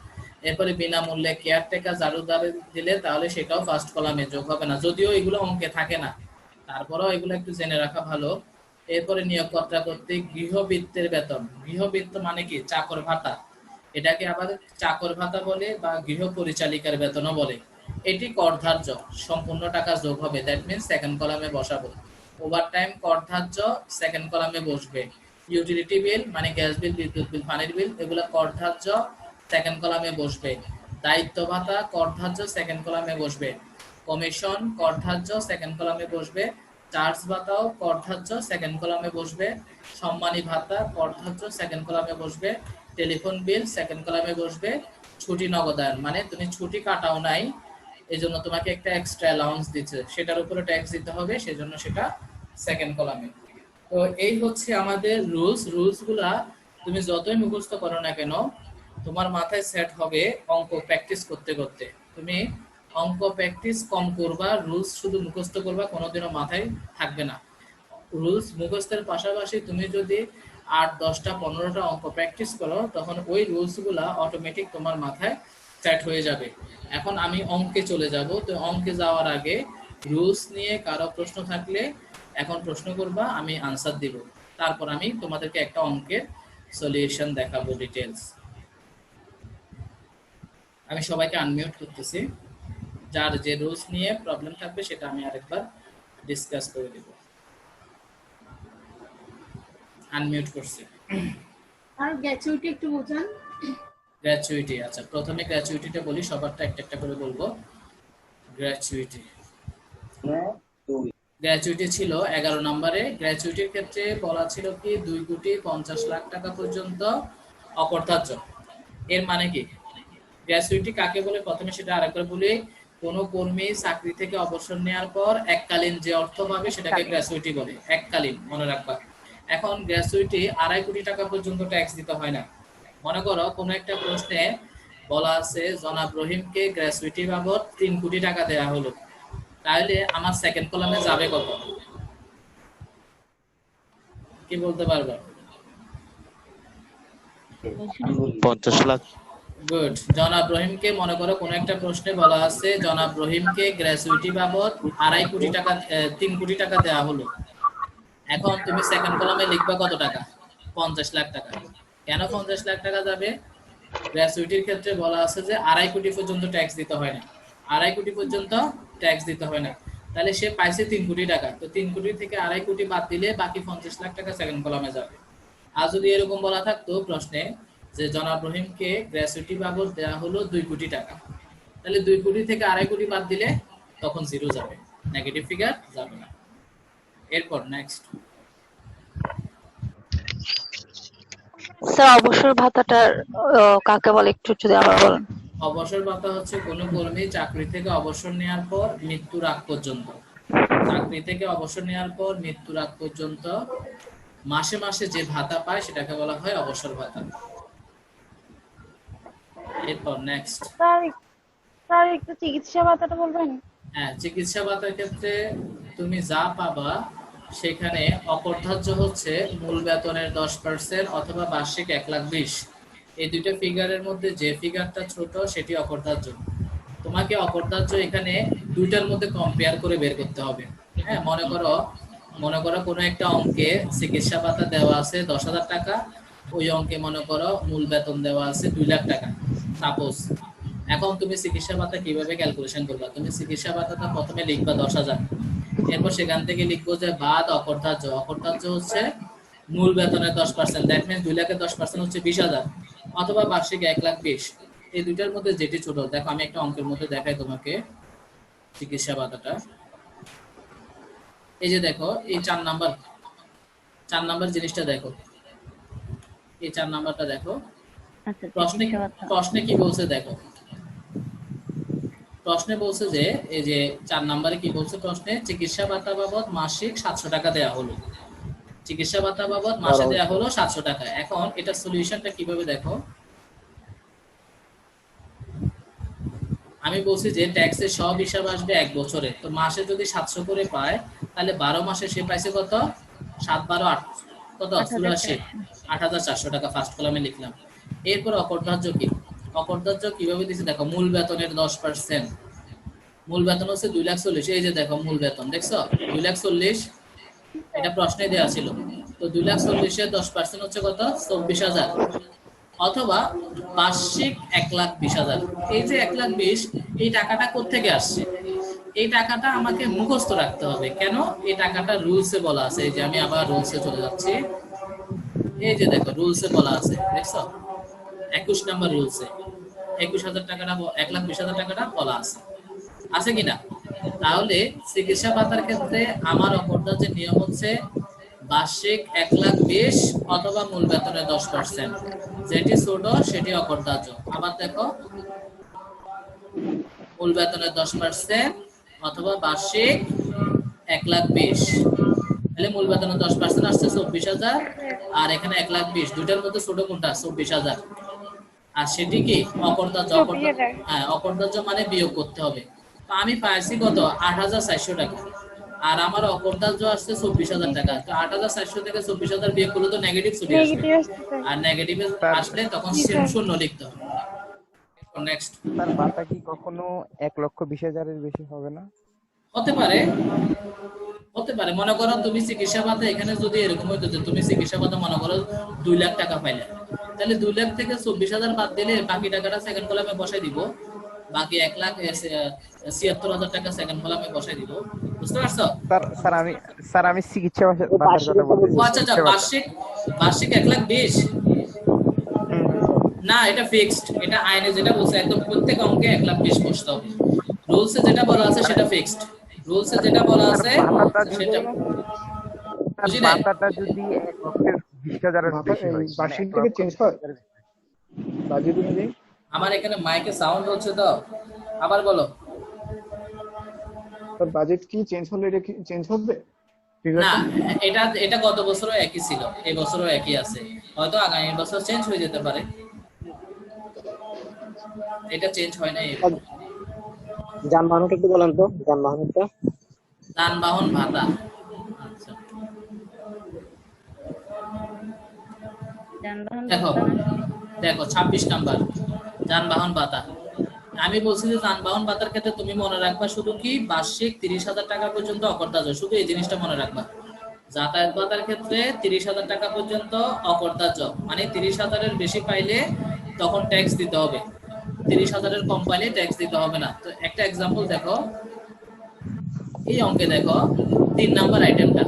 এরপরে বিনামূল্যে কেয়ারটেকার ঝাড়ুদার দিলে তাহলে সেটাও ফার্স্ট কলামে যোগ হবে না, যদিও এগুলো অঙ্কে থাকে না, তারপরেও এগুলো একটু জেনে রাখা ভালো। এরপরে নিয়োগকর্তা কর্তৃক গৃহবৃত্তের বেতন, গৃহবৃত্ত মানে কি, চাকর ভাতা, এটাকে আবার চাকর ভাতা বলে বা গৃহ পরিচালিকার বেতনও বলে। এটি করধার্য, সম্পূর্ণ টাকা যোগ হবে, দ্যাট মিনস সেকেন্ড কলামে বসাবো। ওভারটাইম করধার্য, সেকেন্ড কলামে বসবে। ইউটিলিটি বিল মানে গ্যাস বিল, বিদ্যুৎ বিল, পানির বিল, এগুলো করধার্য, সেকেন্ড কলামে বসবে। দায়িত্ব ভাতা করধার্য, সেকেন্ড কলামে বসবে। কমিশন করধার্য, সেকেন্ড কলামে বসবে। চার্জ ভাতাও করধার্য, সেকেন্ড কলামে বসবে। সম্মানী ভাতা করধার্য, সেকেন্ড কলামে বসবে। টেলিফোন বিল সেকেন্ড কলামে বসবে। ছুটি নগদায়ন মানে তুমি ছুটি কাটাও নাই, এই জন্য তোমাকে একটা এক্সট্রা অ্যালাউন্স দিচ্ছে, সেটার উপরে ট্যাক্স দিতে হবে, সেজন্য সেটা সেকেন্ড কলামে। তো এই হচ্ছে আমাদের রুলস গুলা তুমি যতই মুখস্থ করো না কেন, তোমার মাথায় সেট হবে অঙ্ক প্র্যাকটিস করতে করতে। তুমি অঙ্ক প্র্যাকটিস কম করবা, রুলস শুধু মুখস্থ করবা, কোনোদিনও মাথায় থাকবে না। রুলস মুখস্থের পাশাপাশি তুমি যদি 8, 10, 15টা অঙ্ক প্র্যাকটিস করো, তখন ওই রুলসগুলা অটোমেটিক তোমার মাথায় সেট হয়ে যাবে। এখন আমি অঙ্কে চলে যাব, তো অঙ্কে যাওয়ার আগে রুলস নিয়ে কারো প্রশ্ন থাকলে এখন প্রশ্ন করবা, আমি আনসার দিব, তারপর আমি তোমাদেরকে একটা অঙ্কের সলিউশন দেখাবো ডিটেলস। আমি সবাইকে আনমিউট করতেছি, যার যে রুলস নিয়ে প্রবলেম থাকবে সেটা আমি আরেকবার ডিসকাস করে দেব। আনমিউট করছি। আর গ্র্যাচুইটি একটু বোঝান। গ্র্যাচুইটি, আচ্ছা প্রথমে গ্র্যাচুইটিটা বলি, সবারটা একটা একটা করে বলবো। গ্র্যাচুইটি গ্র্যাচুইটি ছিল 11 নম্বরে। গ্র্যাচুইটির ক্ষেত্রে বলা ছিল কি 2,50,00,000 টাকা পর্যন্ত অকর্তব্য। এর মানে কি, গ্র্যাচুইটি কাকে বলে প্রথমে সেটা আরেকবার বলি। কোনো কর্মী চাকরি থেকে অবসর নেওয়ার পর এককালীন যে অর্থ পাবে সেটাকে গ্র্যাচুইটি বলে, এককালীন, মনে রাখবা। এখন গ্র্যাচুইটি 2.5 কোটি টাকা পর্যন্ত ট্যাক্স দিতে হয় না। মনে করো কোনো একটা প্রশ্নে বলা আছে জনাব রহিমকে গ্র্যাচুইটি বাবদ 3 কোটি টাকা দেওয়া হলো, তাহলে আমার সেকেন্ড কলামে যাবে কত? কি বলতে পারবে? 50 লাখ। গুড। জনাব রহিমকে, মনে করো কোন একটা প্রশ্নে বলা আছে জনাব রহিমকে গ্র্যাচুইটি বাবদ 2.5 কোটি টাকা 3 কোটি টাকা দেওয়া হলো। এখন তুমি সেকেন্ড কলামে লিখবা কত টাকা? 50 লাখ টাকা। কেন 50 লাখ টাকা যাবে? গ্র্যাচুইটির ক্ষেত্রে বলা আছে যে 2.5 কোটি পর্যন্ত ট্যাক্স দিতে হয় না, 2.5 কোটি পর্যন্ত ট্যাক্স দিতে হয় না। তাহলে সে পাইছে 3 কোটি টাকা, তো 3 কোটি থেকে 2.5 কোটি বাদ দিলে বাকি 50 লাখ টাকা সেকেন্ড কলামে যাবে। আর যদি এরকম বলা থাকতো প্রশ্নে যে জনাব রহিমকে গ্র্যাচুইটি বাবদ দেওয়া হলো 2 কোটি টাকা, তাহলে 2 কোটি থেকে 2.5 কোটি বাদ দিলে তখন জিরো যাবে, নেগেটিভ ফিগার যাবে না। এরপর নেক্সট। স্যার অবসর ভাতাটার কাকে বলে একটু যদি আবার বলেন। অবসর ভাতা হচ্ছে কোনো কর্মী চাকরি থেকে অবসর নেওয়ার পর মৃত্যুর আগ পর্যন্ত, চাকরি থেকে অবসর নেওয়ার পর মৃত্যুর আগ পর্যন্ত মাসে মাসে যে ভাতা পায় সেটাকে বলা হয় অবসর ভাতা। এরপর নেক্সট। স্যার একটু চিকিৎসা ভাতাটা বলবেন? হ্যাঁ, চিকিৎসা ভাতার ক্ষেত্রে তুমি যা পাবা সেখানে অকরধার্য হচ্ছে মূল বেতনের 10% অথবা বার্ষিক 1,20,000। এই দুইটা ফিগারের মধ্যে যে ফিগারটা ছোট সেটি অকরধার্য। তোমাকে অকরধার্য এখানে দুইটার মধ্যে কম্পেয়ার করে বের করতে হবে। হ্যাঁ, মনে করো কোনো একটা অঙ্কে চিকিৎসা ভাতা দেওয়া আছে 10,000 টাকা, ওই অঙ্কে মনে করো মূল বেতন দেওয়া আছে 2 লাখ টাকা সাপোজ। এখন তুমি চিকিৎসা ভাতা কিভাবে ক্যালকুলেশন করবা? তুমি চিকিৎসা ভাতাটা প্রথমে লিখবা 10,000, এরপর সেখান থেকে লিখবো যে বাদ অকরধার্য। অকরধার্য হচ্ছে মূল বেতনের 10%, দ্যাট মিন্স 2 লাখের 10% হচ্ছে 20,000 অথবা বার্ষিক 1,20,000। এই দুইটার মধ্যে যেটি ছোট, দেখো আমি একটা অঙ্কের মধ্যে দেখাই তোমাকে চিকিৎসা ভাতাটা। এই যে দেখো, এই 4 নাম্বার জিনিসটা দেখো, এই 4 নাম্বারটা দেখো। আচ্ছা, প্রশ্নে কি বলছে দেখো, প্রশ্নে বলছে যে এই যে 4 নম্বরে কি বলছে প্রশ্নে, চিকিৎসা ভাতা বাবদ মাসিক 700 টাকা দেয়া হলো, চিকিৎসা ভাতা বাবদ মাসে দেয়া হলো 700 টাকা। এখন এটা সলিউশনটা কিভাবে দেখো, আমি বলছি যে ট্যাক্সের সব হিসাব আসবে 1 বছরে, তো মাসে যদি 700 করে পায় তাহলে 12 মাসে সে পাইছে কত? 7 12 8 কত? 84, 8,400 টাকা ফার্স্ট কলামে লিখলাম। এরপর অকরধার্য কি? অকরধার্য কিভাবে দিছে দেখো, মূল বেতনের 10%, মূল বেতন হচ্ছে 2,40,000। এই যে দেখো মূল বেতন দেখছো 2,40,000, এটা প্রশ্নে দেওয়া ছিল। তো 2,40,000 এর 10% হচ্ছে কত? 24,000 অথবা বার্ষিক 1,20,000। এই যে 1,20,000, এই টাকাটা কোত্থেকে আসছে? এই টাকাটা আমাকে মুখস্থ রাখতে হবে। কেন? এই টাকাটা রুলসে বলা আছে। এই যে আমি আবার রুলসে চলে যাচ্ছি, এই যে দেখো রুলসে বলা আছে দেখছো 21 নম্বর রুলসে 21,000 টাকাটা 1,20,000 টাকাটা বলা আছে, আছে কিনা? তাহলে চিকিৎসা ভাতার ক্ষেত্রে আমার অকরধার্যের নিয়ম হচ্ছে বার্ষিক 1,20,000 অথবা মূল বেতনের 10%, যেটি ছোট সেটি অকরধার্য। আবার দেখো, মূল বেতনের 10% অথবা বার্ষিক 1,20,000, তাহলে মূল বেতনের 10% আসছে 24,000 আর এখানে 1,20,000, দুইটার মধ্যে ছোট কোনটা? 24,000। আর সেটি কি অকরধার্য? হ্যাঁ, অকরধার্য মানে বিয়োগ করতে হবে। তো আমি পাইছি কত? 8,400 টাকা, আর আমার অকরধার্য আসছে 24,000 টাকা। তো 8,400 থেকে 24,000 বিয়োগ করলে তো নেগেটিভ চলে আসবে, আর নেগেটিভ আসলে তখন শূন্য লিখতে হবে। নেক্সট। তার ভাতা কি কখনো 1,20,000 এর বেশি হবে না? হতে পারে, হতে পারে। মনে করো তুমি চিকিৎসা ভাতা এখানে যদি এরকম হইতো যে তুমি চিকিৎসা ভাতা মনে করো 2 লাখ টাকা পাইলে, তাহলে 2 লাখ থেকে 24,000 বাদ দিলে বাকি টাকাটা সেকেন্ড কলামে বসাই দিব, বাকি 1,76,000 টাকা সেকেন্ড কলামে বসাই দিব। বুঝতে পারছো? স্যার আমি চিকিৎসা ভাতার কথা বলতেছি। আচ্ছা আচ্ছা, বার্ষিক 1,20,000 না, এটা ফিক্সড। এটা আইনে যেটা বলছে একদম প্রত্যেক অঙ্কে 1,20,000 বসতে হবে। রুলসে যেটা বলা আছে সেটা ফিক্সড, রুলসে যেটা বলা আছে সেটা বুঝি না। ভাতাটা যদি 1,20,000 এর বেশি হয়, বার্ষিক থেকে চেঞ্জ হয় বাজেট অনুযায়ী। আমার এখানে মাইকে সাউন্ড হচ্ছে তো, আবার বলো। তার বাজেট কি চেঞ্জ হলে এটা কি চেঞ্জ হবে? না, এটা গত বছরও একই ছিল, এই বছরও একই আছে, হয়তো আগামী বছর চেঞ্জ হয়ে যেতে পারে। এটা চেঞ্জ হয় নাই। যানবাহনটা একটু বলেন তো, যানবাহনটা। যানবাহন ভাতা। আচ্ছা যানবাহন দেখো ভাতা দেখো 26 নাম্বার যানবাহন ভাতা। আমি বলছি যে যানবাহন ভাতার ক্ষেত্রে তুমি মনে রাখবা শুধু কি বার্ষিক 30,000 টাকা পর্যন্ত অকরদার্য, শুধু এই জিনিসটা মনে রাখবা। যাতায়াত ভাতার ক্ষেত্রে 30,000 টাকা পর্যন্ত অকরদার্য, মানে 30,000-এর বেশি পাইলে তখন ট্যাক্স দিতে হবে, 30,000-এর কম পাইলে ট্যাক্স দিতে হবে না। তো একটা এক্সাম্পল দেখো, এই অঙ্কে দেখো 3 নাম্বার আইটেমটা,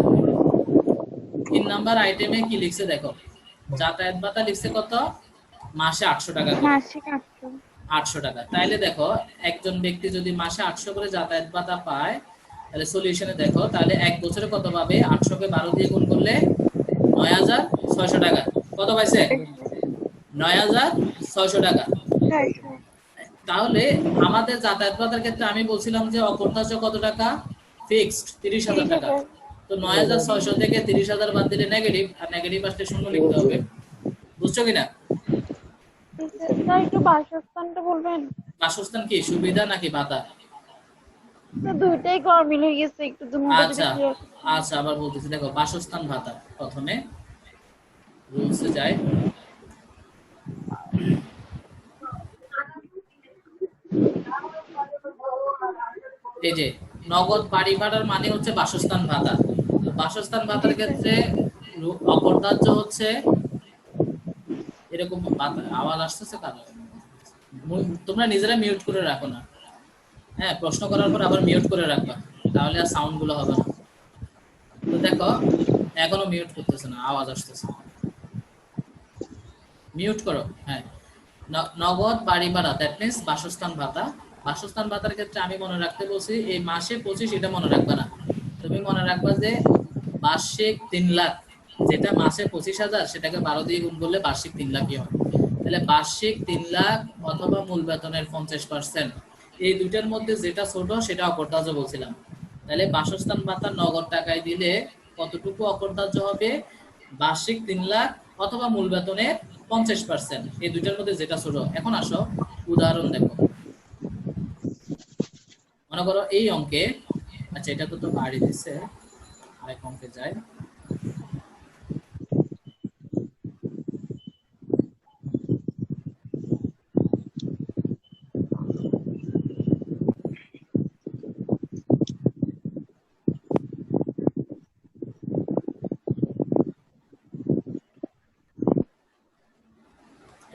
3 নাম্বার আইটেমে কি লিখছে দেখো, যাতায়াত ভাতা লিখছে কত, মাসে 800 টাকা করে, মাসিক 800। 800 টাকা। তাইলে দেখো একজন ব্যক্তি যদি মাসে 800 করে যাতায়াত ভাতা পায়, তাহলে সলিউশনে দেখো, তাহলে এক বছরে কত পাবে, 800 কে 12 দিয়ে গুণ করলে 9,600 টাকা। কত পাইছে? 9,600 টাকা। তাহলে আমাদের যাতায়াত ভাতার ক্ষেত্রে আমি বলছিলাম যে অকরদার্য কত টাকা, ফিক্সড 30,000 টাকা। তো 9,600 থেকে 30,000 বাদ দিলে নেগেটিভ, আর নেগেটিভ আসলে শূন্য লিখতে হবে। বুঝছো কিনা? স্যার একটু বাসস্থানটা বলবেন? বাসস্থান কি সুবিধা নাকি ভাতা? তো দুইটাই গরমিল হয়ে গেছে, একটু দুটোটা যদি আচ্ছা clear করতেন। আচ্ছা আবার বলতেছি, দেখো বাসস্থান ভাতা, প্রথমে রুলসে যায়, এই যে নগদ বাড়ি ভাড়ার মানে হচ্ছে বাসস্থান ভাতা। তো বাসস্থান ভাতার ক্ষেত্রে অকরদার্য হচ্ছে এরকম। আওয়াজ আসতেছে কারো? তোমরা নিজেরা মিউট করে রাখো না, হ্যাঁ, প্রশ্ন করার পর আবার মিউট করে রাখবা, তাহলে আর সাউন্ড গুলো হবে না। তো দেখো এখনো মিউট করতেছে না, আওয়াজ আসতেছে, মিউট করো। হ্যাঁ, নগদ বাড়ি ভাড়া, দ্যাট মিন্স বাসস্থান ভাতা। বাসস্থান ভাতার ক্ষেত্রে আমি মনে রাখতে বলছি এই মাসে 25, এটা মনে রাখবা না। তুমি মনে রাখবা যে বার্ষিক 3 লাখ, যেটা মাসে 25,000, সেটাকে 12 দিয়ে গুণ করলে বার্ষিক 3 লাখই হয়। তাহলে বার্ষিক 3 লাখ অথবা মূল বেতনের 50%, এই দুইটার মধ্যে যেটা ছোট সেটা অকরদার্য বলছিলাম। তাহলে বাসস্থান ভাতা নগদ টাকায় দিলে কতটুকু অকরদার্য হবে, বার্ষিক 3 লাখ অথবা মূল বেতনের 50%, এই দুইটার মধ্যে যেটা ছোট। এখন আসো উদাহরণ দেখো, মনে করো এই অঙ্কে, আচ্ছা এটা তো বাড়ি দিচ্ছে, আরেক অঙ্কে যায়।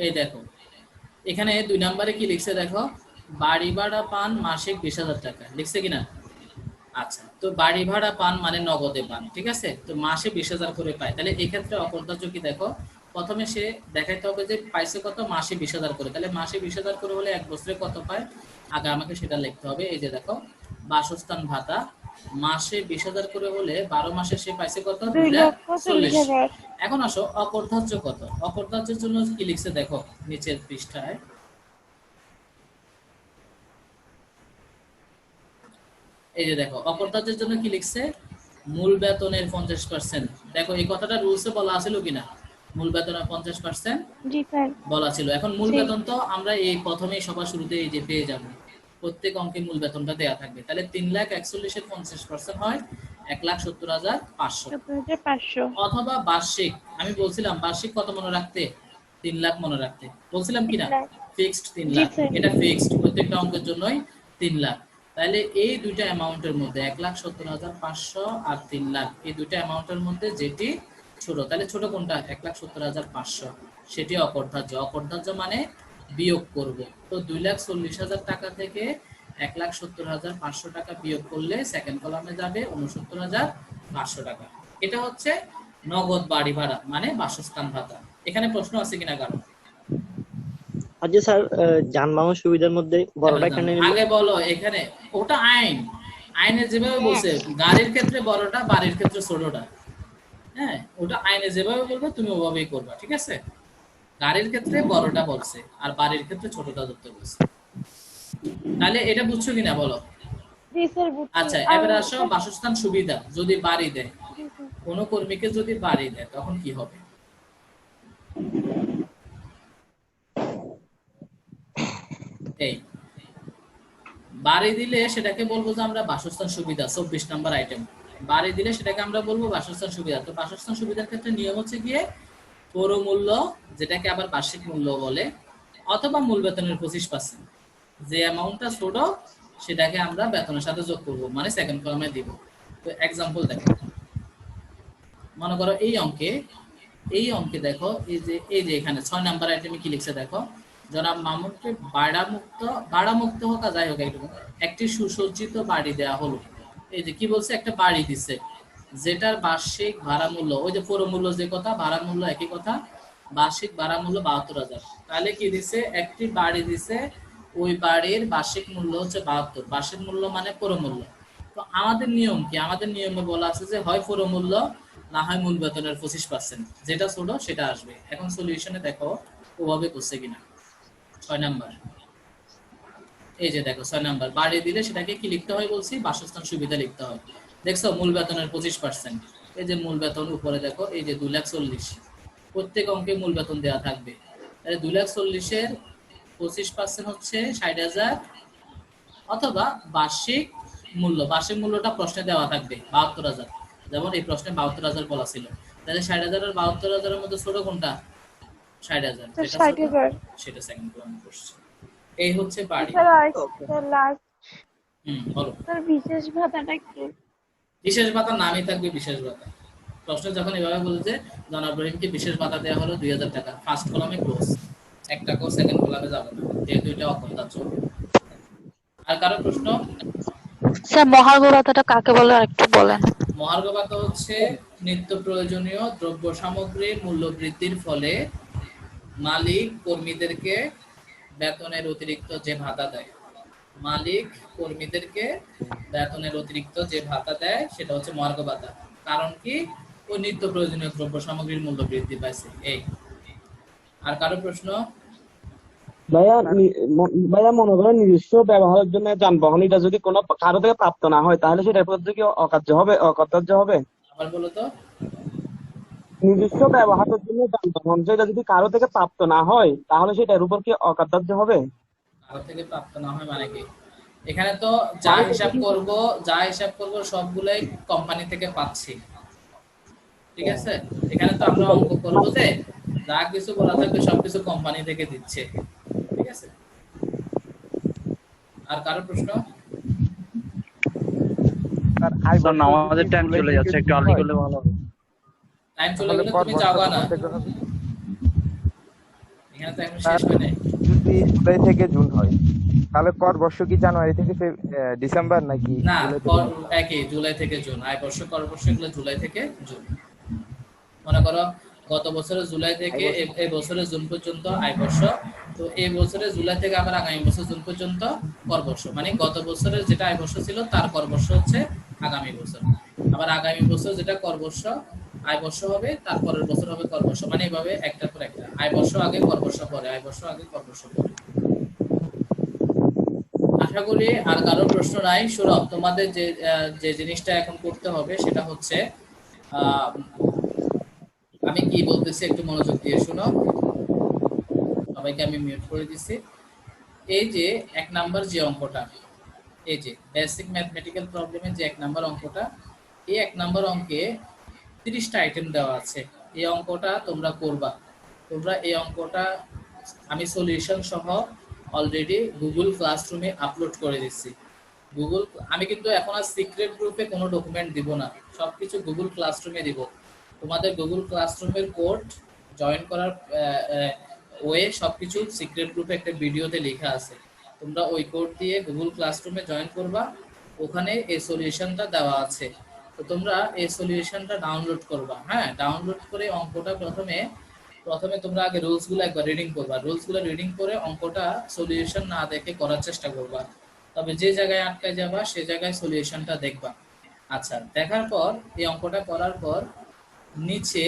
এই দেখো এখানে 2 নম্বরে কি লিখছে দেখো, বাড়ি ভাড়া পান মাসিক 20,000 টাকা, লিখছে কিনা? আচ্ছা, তো বাড়ি ভাড়া পান মানে নগদে পান, ঠিক আছে? তো মাসে 20,000 করে পায়, তাহলে এই ক্ষেত্রে অকরদার্য কি দেখো, প্রথমে সে দেখাইতে হবে যে পাইছে কত, মাসে 20,000 করে। তাহলে মাসে 20,000 করে হলে এক বছরে কত পায়, আগে আমাকে সেটা লিখতে হবে। এই যে দেখো বাসস্থান ভাতা মাসে 20,000 করে হলে 12 মাসে সে পাইছে কত, 2,40,000। এখন আসো অকরদার্য কত। অকরদার্যের জন্য কি লিখছে দেখো নিচের পৃষ্ঠায়, এই যে দেখো অকরদার্যের জন্য কি লিখছে, মূল বেতনের 50%। দেখো এই কথাটা রুলসে বলা আছিল কিনা, মূল বেতনের 50% জি স্যার। বলা ছিল। এখন মূল বেতন তো আমরা এই প্রথমেই সবার শুরুতে এই যে পেয়ে যাব, প্রত্যেক অঙ্কে মূল বেতনটা দেয়া থাকবে। তাহলে 3,41,000-এর 50% হয় 1,70,500, 70,500। অথবা বার্ষিক, আমি বলছিলাম বার্ষিক কত মনে রাখতে, 3 লাখ মনে রাখতে বলছিলাম কিনা, ফিক্সড 3 লাখ, এটা ফিক্সড, প্রত্যেকটা অঙ্কের জন্যই 3 লাখ। তাহলে এই দুইটা অ্যামাউন্টের মধ্যে 1,70,500 আর 3 লাখ, এই দুইটা অ্যামাউন্টের মধ্যে যেটি ছোট, তাহলে ছোট কোনটা, 1,70,500, সেটি অকরদার্য। অকরদার্য মানে বিয়োগ করব। তো 2,40,000 টাকা থেকে 1,70,500 টাকা বিয়োগ করলে সেকেন্ড কলামে যাবে 69,500 টাকা। এটা হচ্ছে নগদ বাড়ি ভাড়া মানে বাসস্থান ভাতা। এখানে প্রশ্ন আছে কিনা কারণ? আচ্ছা স্যার, যানবাহন সুবিধার মধ্যে বড়টা কেন নিল? আগে বলো, এখানে ওটা আইন, আইনে যেভাবে বলছে, গাড়ির ক্ষেত্রে বড়টা, বাড়ির ক্ষেত্রে ছোটটা, হ্যাঁ, ওটা আইনে যেভাবে বলবে তুমি ওভাবেই করবা, ঠিক আছে? গাড়ির ক্ষেত্রে বড়টা বলছে আর বাড়ির ক্ষেত্রে ছোটটা ধরতে বলছে। তাহলে এটা বুঝছো কিনা বলো? জি স্যার বুঝছি। আচ্ছা, এবার আসো বাসস্থান সুবিধা। যদি বাড়ি দেয়, কোনো কর্মীকে যদি বাড়ি দেয় তখন কি হবে? এই বাড়ি দিলে সেটাকে বলবো যে আমরা বাসস্থান সুবিধা, 24 নাম্বার আইটেম। বাড়ি দিলে সেটাকে আমরা বলবো বাসস্থান সুবিধা। তো বাসস্থান সুবিধার ক্ষেত্রে নিয়ম হচ্ছে গিয়ে পৌর মূল্য, যেটাকে আবার বার্ষিক মূল্য বলে, অথবা মূল বেতনের 25%। যে অ্যামাউন্টটা ছোট সেটাকে আমরা বেতনের সাথে যোগ করব, মানে সেকেন্ড কলামে দিব। তো এক্সাম্পল দেখো, মনে করো এই অঙ্কে দেখো, এই যে এখানে 6 নাম্বার আইটেমে কি লিখছে দেখো, জনাব মামুনকে ভাড়া মুক্ত হোক আর যাই হোক একটি সুসজ্জিত বাড়ি দেয়া হলো। এই যে কি বলছে, একটা বাড়ি দিছে যেটার বার্ষিক ভাড়া মূল্য, ওই যে পুরো মূল্য যে কথা, ভাড়া মূল্য একই কথা, বার্ষিক ভাড়া মূল্য 72,000। তাহলে কি দিছে, একটি বাড়ি দিছে, ওই বাড়ির বার্ষিক মূল্য হচ্ছে 72, বার্ষিক মূল্য মানে পুরো মূল্য। তো আমাদের নিয়ম কি, আমাদের নিয়মে বলা আছে যে হয় পুরো মূল্য না হয় মূল বেতনের 25%, যেটা ছোট সেটা আসবে। এখন সলিউশনে দেখো ওভাবে করছে কিনা। 6 নাম্বার, এই যে দেখো 6 নাম্বার, বাড়ি দিলে সেটাকে কি লিখতে হয় বলছি, বাসস্থান সুবিধা লিখতে হয়। দেখছো মূল বেতনের 25%, এই যে মূল বেতন উপরে দেখো, এই যে 2,40,000, প্রত্যেক অঙ্কে মূল বেতন দেওয়া থাকবে। তাহলে 2,40,000 এর 25% হচ্ছে 60,000, অথবা বার্ষিক মূল্যটা প্রশ্নে দেওয়া থাকবে 72,000। যেমন এই প্রশ্নে 72,000 বলা ছিল, তাহলে 60,000 আর 72,000 এর মধ্যে ছোট কোনটা, 60,000, যেটা ছোট 60,000। সেটা সেকেন্ড কলামে বসছে। এই হচ্ছে বাড়ি। স্যার লাস্ট, বলো। স্যার বিশেষ ভাতাটা কি? বিশেষ ভাতা নামই থাকবে বিশেষ ভাতা। প্রশ্ন যখন এভাবে বলছে জনাব রহিমকে বিশেষ ভাতা দেওয়া হলো 2,000 টাকা, ফার্স্ট কলামে ক্লোজ, একটা টাকাও সেকেন্ড কলামে যাবে না, যেহেতু এটা অকর্তার্য। আর কারো প্রশ্ন? স্যার মহার্ঘ ভাতাটা কাকে বলে আরেকটু বলেন। মহার্ঘ ভাতা হচ্ছে নিত্য প্রয়োজনীয় দ্রব্য সামগ্রীর মূল্য বৃদ্ধির ফলে মালিক কর্মীদেরকে বেতনের অতিরিক্ত যে ভাতা দেয়, মালিক কর্মীদেরকে বেতনের অতিরিক্ত যে ভাতা দেয় সেটা হচ্ছে মহার্ঘ ভাতা। কারণ কি, ওই নিত্য প্রয়োজনীয় দ্রব্য সামগ্রীর মূল্য বৃদ্ধি পাইছে। এই আর কারো প্রশ্ন? ভাইয়া মনে করেন নিজস্ব ব্যবহারের জন্য যানবাহন এটা যদি কোনো কারো থেকে প্রাপ্ত না হয় তাহলে সেটার প্রতি কি অকার্য হবে? আবার বলো তো। নিজস্ব ব্যবহারের জন্য যানবাহন সেটা যদি কারো থেকে প্রাপ্ত না হয় তাহলে সেটার উপর কি অকার্য হবে? কারো থেকে প্রাপ্ত না হয় মানে কি, এখানে তো যা হিসাব করব সবগুলাই কোম্পানি থেকে পাচ্ছি, ঠিক আছে। এখানে তো আমরা অঙ্ক করবো যে যা কিছু বলা থাকবে সবকিছু কোম্পানি থেকে দিচ্ছে, ঠিক আছে। আর কারো প্রশ্ন? স্যার আমাদের টাইম চলে যাচ্ছে, একটু আর্লি করলে ভালো হবে। টাইম চলে গেলে তুমি যাওয়া না, এখানে তো এখন শেষ হয় নাই। যদি জুলাই থেকে জুন হয় তাহলে কর বর্ষ কি জানুয়ারি থেকে ডিসেম্বর নাকি না, জুলাই থেকে? একই জুলাই থেকে জুন। আয় বর্ষ কর বর্ষ এগুলো জুলাই থেকে জুন। মনে করো গত বছরের জুলাই থেকে এই বছরের জুন পর্যন্ত আয় বর্ষ, তো এই বছরের জুলাই থেকে আবার আগামী বছর জুন পর্যন্ত কর বর্ষ, মানে গত বছরের যেটা আয় বর্ষ ছিল তার কর বর্ষ হচ্ছে আগামী বছর। আবার আগামী বছর যেটা কর বর্ষ আয় বর্ষ হবে, তারপরের বছর হবে কর বর্ষ, মানে এইভাবে একটার পর একটা, আয় বর্ষ আগে কর বর্ষ পরে, আয় বর্ষ আগে কর বর্ষ পরে। আশা করি আর কারো প্রশ্ন নাই। শোনো, তোমাদের যে জিনিসটা এখন করতে হবে সেটা হচ্ছে, আমি কি বলতেছি একটু মনোযোগ দিয়ে শোনো, সবাইকে আমি মিউট করে দিচ্ছি। এই যে 1 নাম্বার যে অঙ্কটা, এই যে বেসিক ম্যাথমেটিক্যাল প্রবলেমের যে 1 নাম্বার অঙ্কটা, এই 1 নাম্বার অঙ্কে 30টা আইটেম দেওয়া আছে। এই অঙ্কটা তোমরা করবা। তোমরা এই অঙ্কটা আমি সলিউশন সহ অলরেডি গুগল ক্লাসরুমে আপলোড করে দিচ্ছি। আমি কিন্তু এখন আর সিক্রেট গ্রুপে কোনো ডকুমেন্ট দিব না, সবকিছু গুগল ক্লাসরুমে দিব। তোমাদের গুগল ক্লাসরুমের কোড জয়েন করার ওয়ে সবকিছু সিক্রেট গ্রুপে একটা ভিডিওতে লেখা আছে। তোমরা ওই কোড দিয়ে গুগল ক্লাসরুমে জয়েন করবা, ওখানে এই সলিউশনটা দেওয়া আছে। তো তোমরা এই সলিউশনটা ডাউনলোড করবা। হ্যাঁ, ডাউনলোড করে অঙ্কটা প্রথমে তোমরা আগে রুলসগুলো একবার রিডিং করবা। রুলসগুলো রিডিং করে অঙ্কটা সলিউশন না দেখে করার চেষ্টা করবা। তবে যে জায়গায় আটকায় যাবা সে জায়গায় সলিউশনটা দেখবা। আচ্ছা, দেখার পর এই অঙ্কটা করার পর নিচে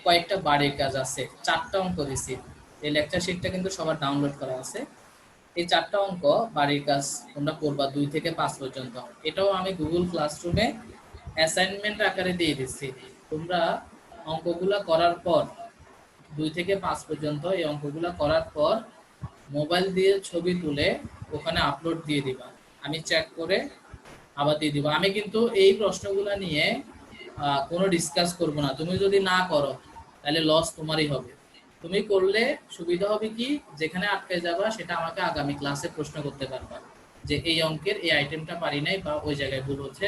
কয়েকটা বাড়ির কাজ আছে, 4টা অঙ্ক দিছি। এই লেকচার শিটটা কিন্তু সবার ডাউনলোড করা আছে। এই 4টা অঙ্ক বাড়ির কাজ তোমরা করবা 2 থেকে 5 পর্যন্ত। এটাও আমি গুগল ক্লাসরুমে অ্যাসাইনমেন্ট আকারে দিয়ে দিচ্ছি। তোমরা অঙ্কগুলা করার পর 2 থেকে 5 পর্যন্ত এই অঙ্কগুলা করার পর মোবাইল দিয়ে ছবি তুলে ওখানে আপলোড দিয়ে দিবা, আমি চেক করে আবার দিয়ে দিব। আমি কিন্তু এই প্রশ্নগুলো নিয়ে কোনো ডিসকাস করব না। তুমি যদি না করো তাহলে লস তোমারই হবে। তুমি করলে সুবিধা হবে কি, যেখানে আটকে যাবা সেটা আমাকে আগামী ক্লাসে প্রশ্ন করতে পারবা, যে এই অঙ্কের এই আইটেমটা পারি নাই বা ওই জায়গায় ভুল হচ্ছে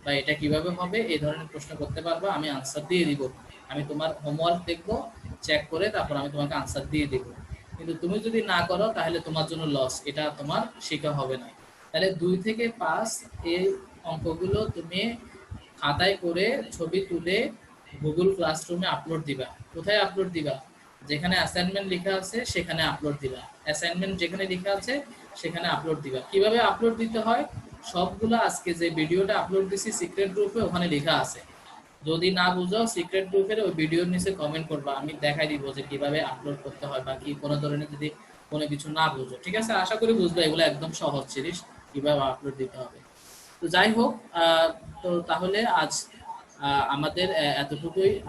বা এটা কিভাবে হবে, এই ধরনের প্রশ্ন করতে পারবা, আমি আনসার দিয়ে দিব। আমি তোমার হোমওয়ার্ক দেখবো, চেক করে তারপর আমি তোমাকে আনসার দিয়ে দিব। কিন্তু তুমি যদি না করো তাহলে তোমার জন্য লস, এটা তোমার শেখা হবে না। তাহলে 2 থেকে 5 এই অঙ্কগুলো তুমি খাতায় করে ছবি তুলে গুগল ক্লাসরুমে আপলোড দিবা। কোথায় আপলোড দিবা? যেখানে অ্যাসাইনমেন্ট লেখা আছে সেখানে আপলোড দিবা। অ্যাসাইনমেন্ট যেখানে লেখা আছে সেখানে আপলোড দিবা। কিভাবে আপলোড দিতে হয় সবগুলো আজকে যে ভিডিওটা আপলোড দিছি সিক্রেট গ্রুপে ওখানে লেখা আছে। যদি না বুঝো সিক্রেট গ্রুপের ওই ভিডিওর নিচে কমেন্ট করবা, আমি দেখাই দিব যে কিভাবে আপলোড করতে হয় বা কি কোনো ধরনের যদি কোনো কিছু না বুঝো। ঠিক আছে, আশা করি বুঝবে, এগুলো একদম সহজ জিনিস কিভাবে আপলোড দিতে হবে। তো যাই হোক, তো তাহলে আজ আমাদের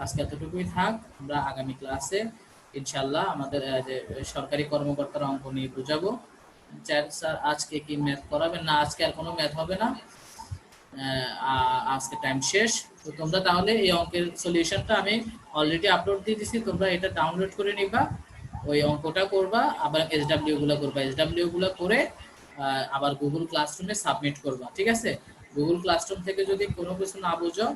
আজকে এতটুকুই থাক। আমরা আগামী ক্লাসে ইনশাল্লাহ আমাদের যে সরকারি কর্মকর্তার অঙ্ক নিয়ে বুঝাবো। স্যার আজকে কি ম্যাথ করাবেন? না, আজকে আর কোনো ম্যাথ হবে না, আজকে টাইম শেষ। তো তোমরা তাহলে এই অঙ্কের সলিউশনটা আমি অলরেডি আপলোড দিয়ে দিছি, তোমরা এটা ডাউনলোড করে নিবা, ওই অঙ্কটা করবা, আবার এসডব্লিউ গুলো করবা, এসডব্লিউ গুলো করে আবার গুগল ক্লাসরুমে সাবমিট করবা। ঠিক আছে, গুগল ক্লাসরুম থেকে যদি কোনো কিছু না বুঝো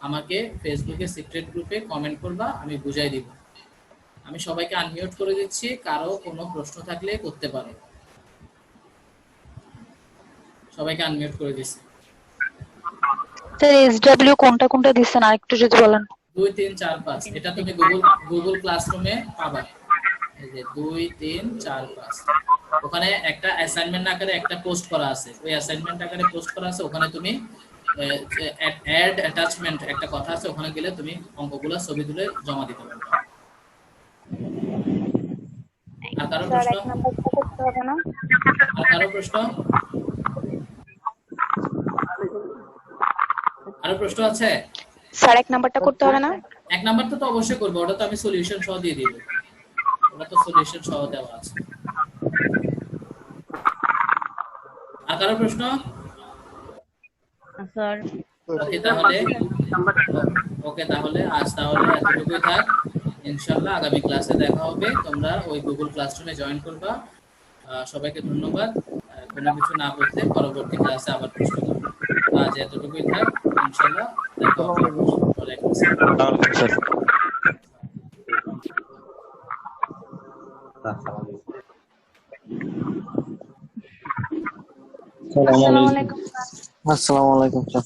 আমাকে ফেসবুকে সিক্রেট গ্রুপে কমেন্ট করবা, আমি বুঝাই দিব। আমি সবাইকে আনমিউট করে দিচ্ছি, কারো কোনো প্রশ্ন থাকলে করতে পারো। সবাইকে আনমিউট করে দিচ্ছি। স্যার এসডব্লিউ কোনটা কোনটা দিচ্ছেন আরেকটু যদি বলেন। 2 3 4 5 এটা তুমি গুগল ক্লাসরুমে পাবা। এই যে 2 3 4 5 ওখানে একটা অ্যাসাইনমেন্ট আকারে একটা পোস্ট করা আছে, ওই অ্যাসাইনমেন্ট আকারে পোস্ট করা আছে, ওখানে তুমি অ্যাড অ্যাটাচমেন্ট একটা কথা আছে, ওখানে গেলে তুমি অঙ্কগুলো ছবি তুলে জমা দিতে পারবে। আর কারো প্রশ্ন? আর কারো প্রশ্ন? আরো প্রশ্ন আছে? স্যার 1 নাম্বারটা করতে হবে না? 1 নাম্বারটা তো অবশ্যই করবো, ওটা তো আমি সলিউশন সহ দিয়ে দিব, ওটা তো সলিউশন সহ দেওয়া আছে। আর কারো প্রশ্ন? স্যার ওকে তাহলে আজ তাহলে এতটুকুই থাক। ইনশাআল্লাহ আগামী ক্লাসে দেখা হবে, তোমরা ওই গুগল ক্লাসরুমে জয়েন করবা। সবাইকে ধন্যবাদ। কোনো কিছু না বুঝলে পরবর্তী ক্লাসে আবার প্রশ্ন করবো। আজ এতটুকুই থাক, ইনশাআল্লাহ দেখা হবে। ওয়ালাইকুম আসসালাম। আসসালামু আলাইকুম স্যার।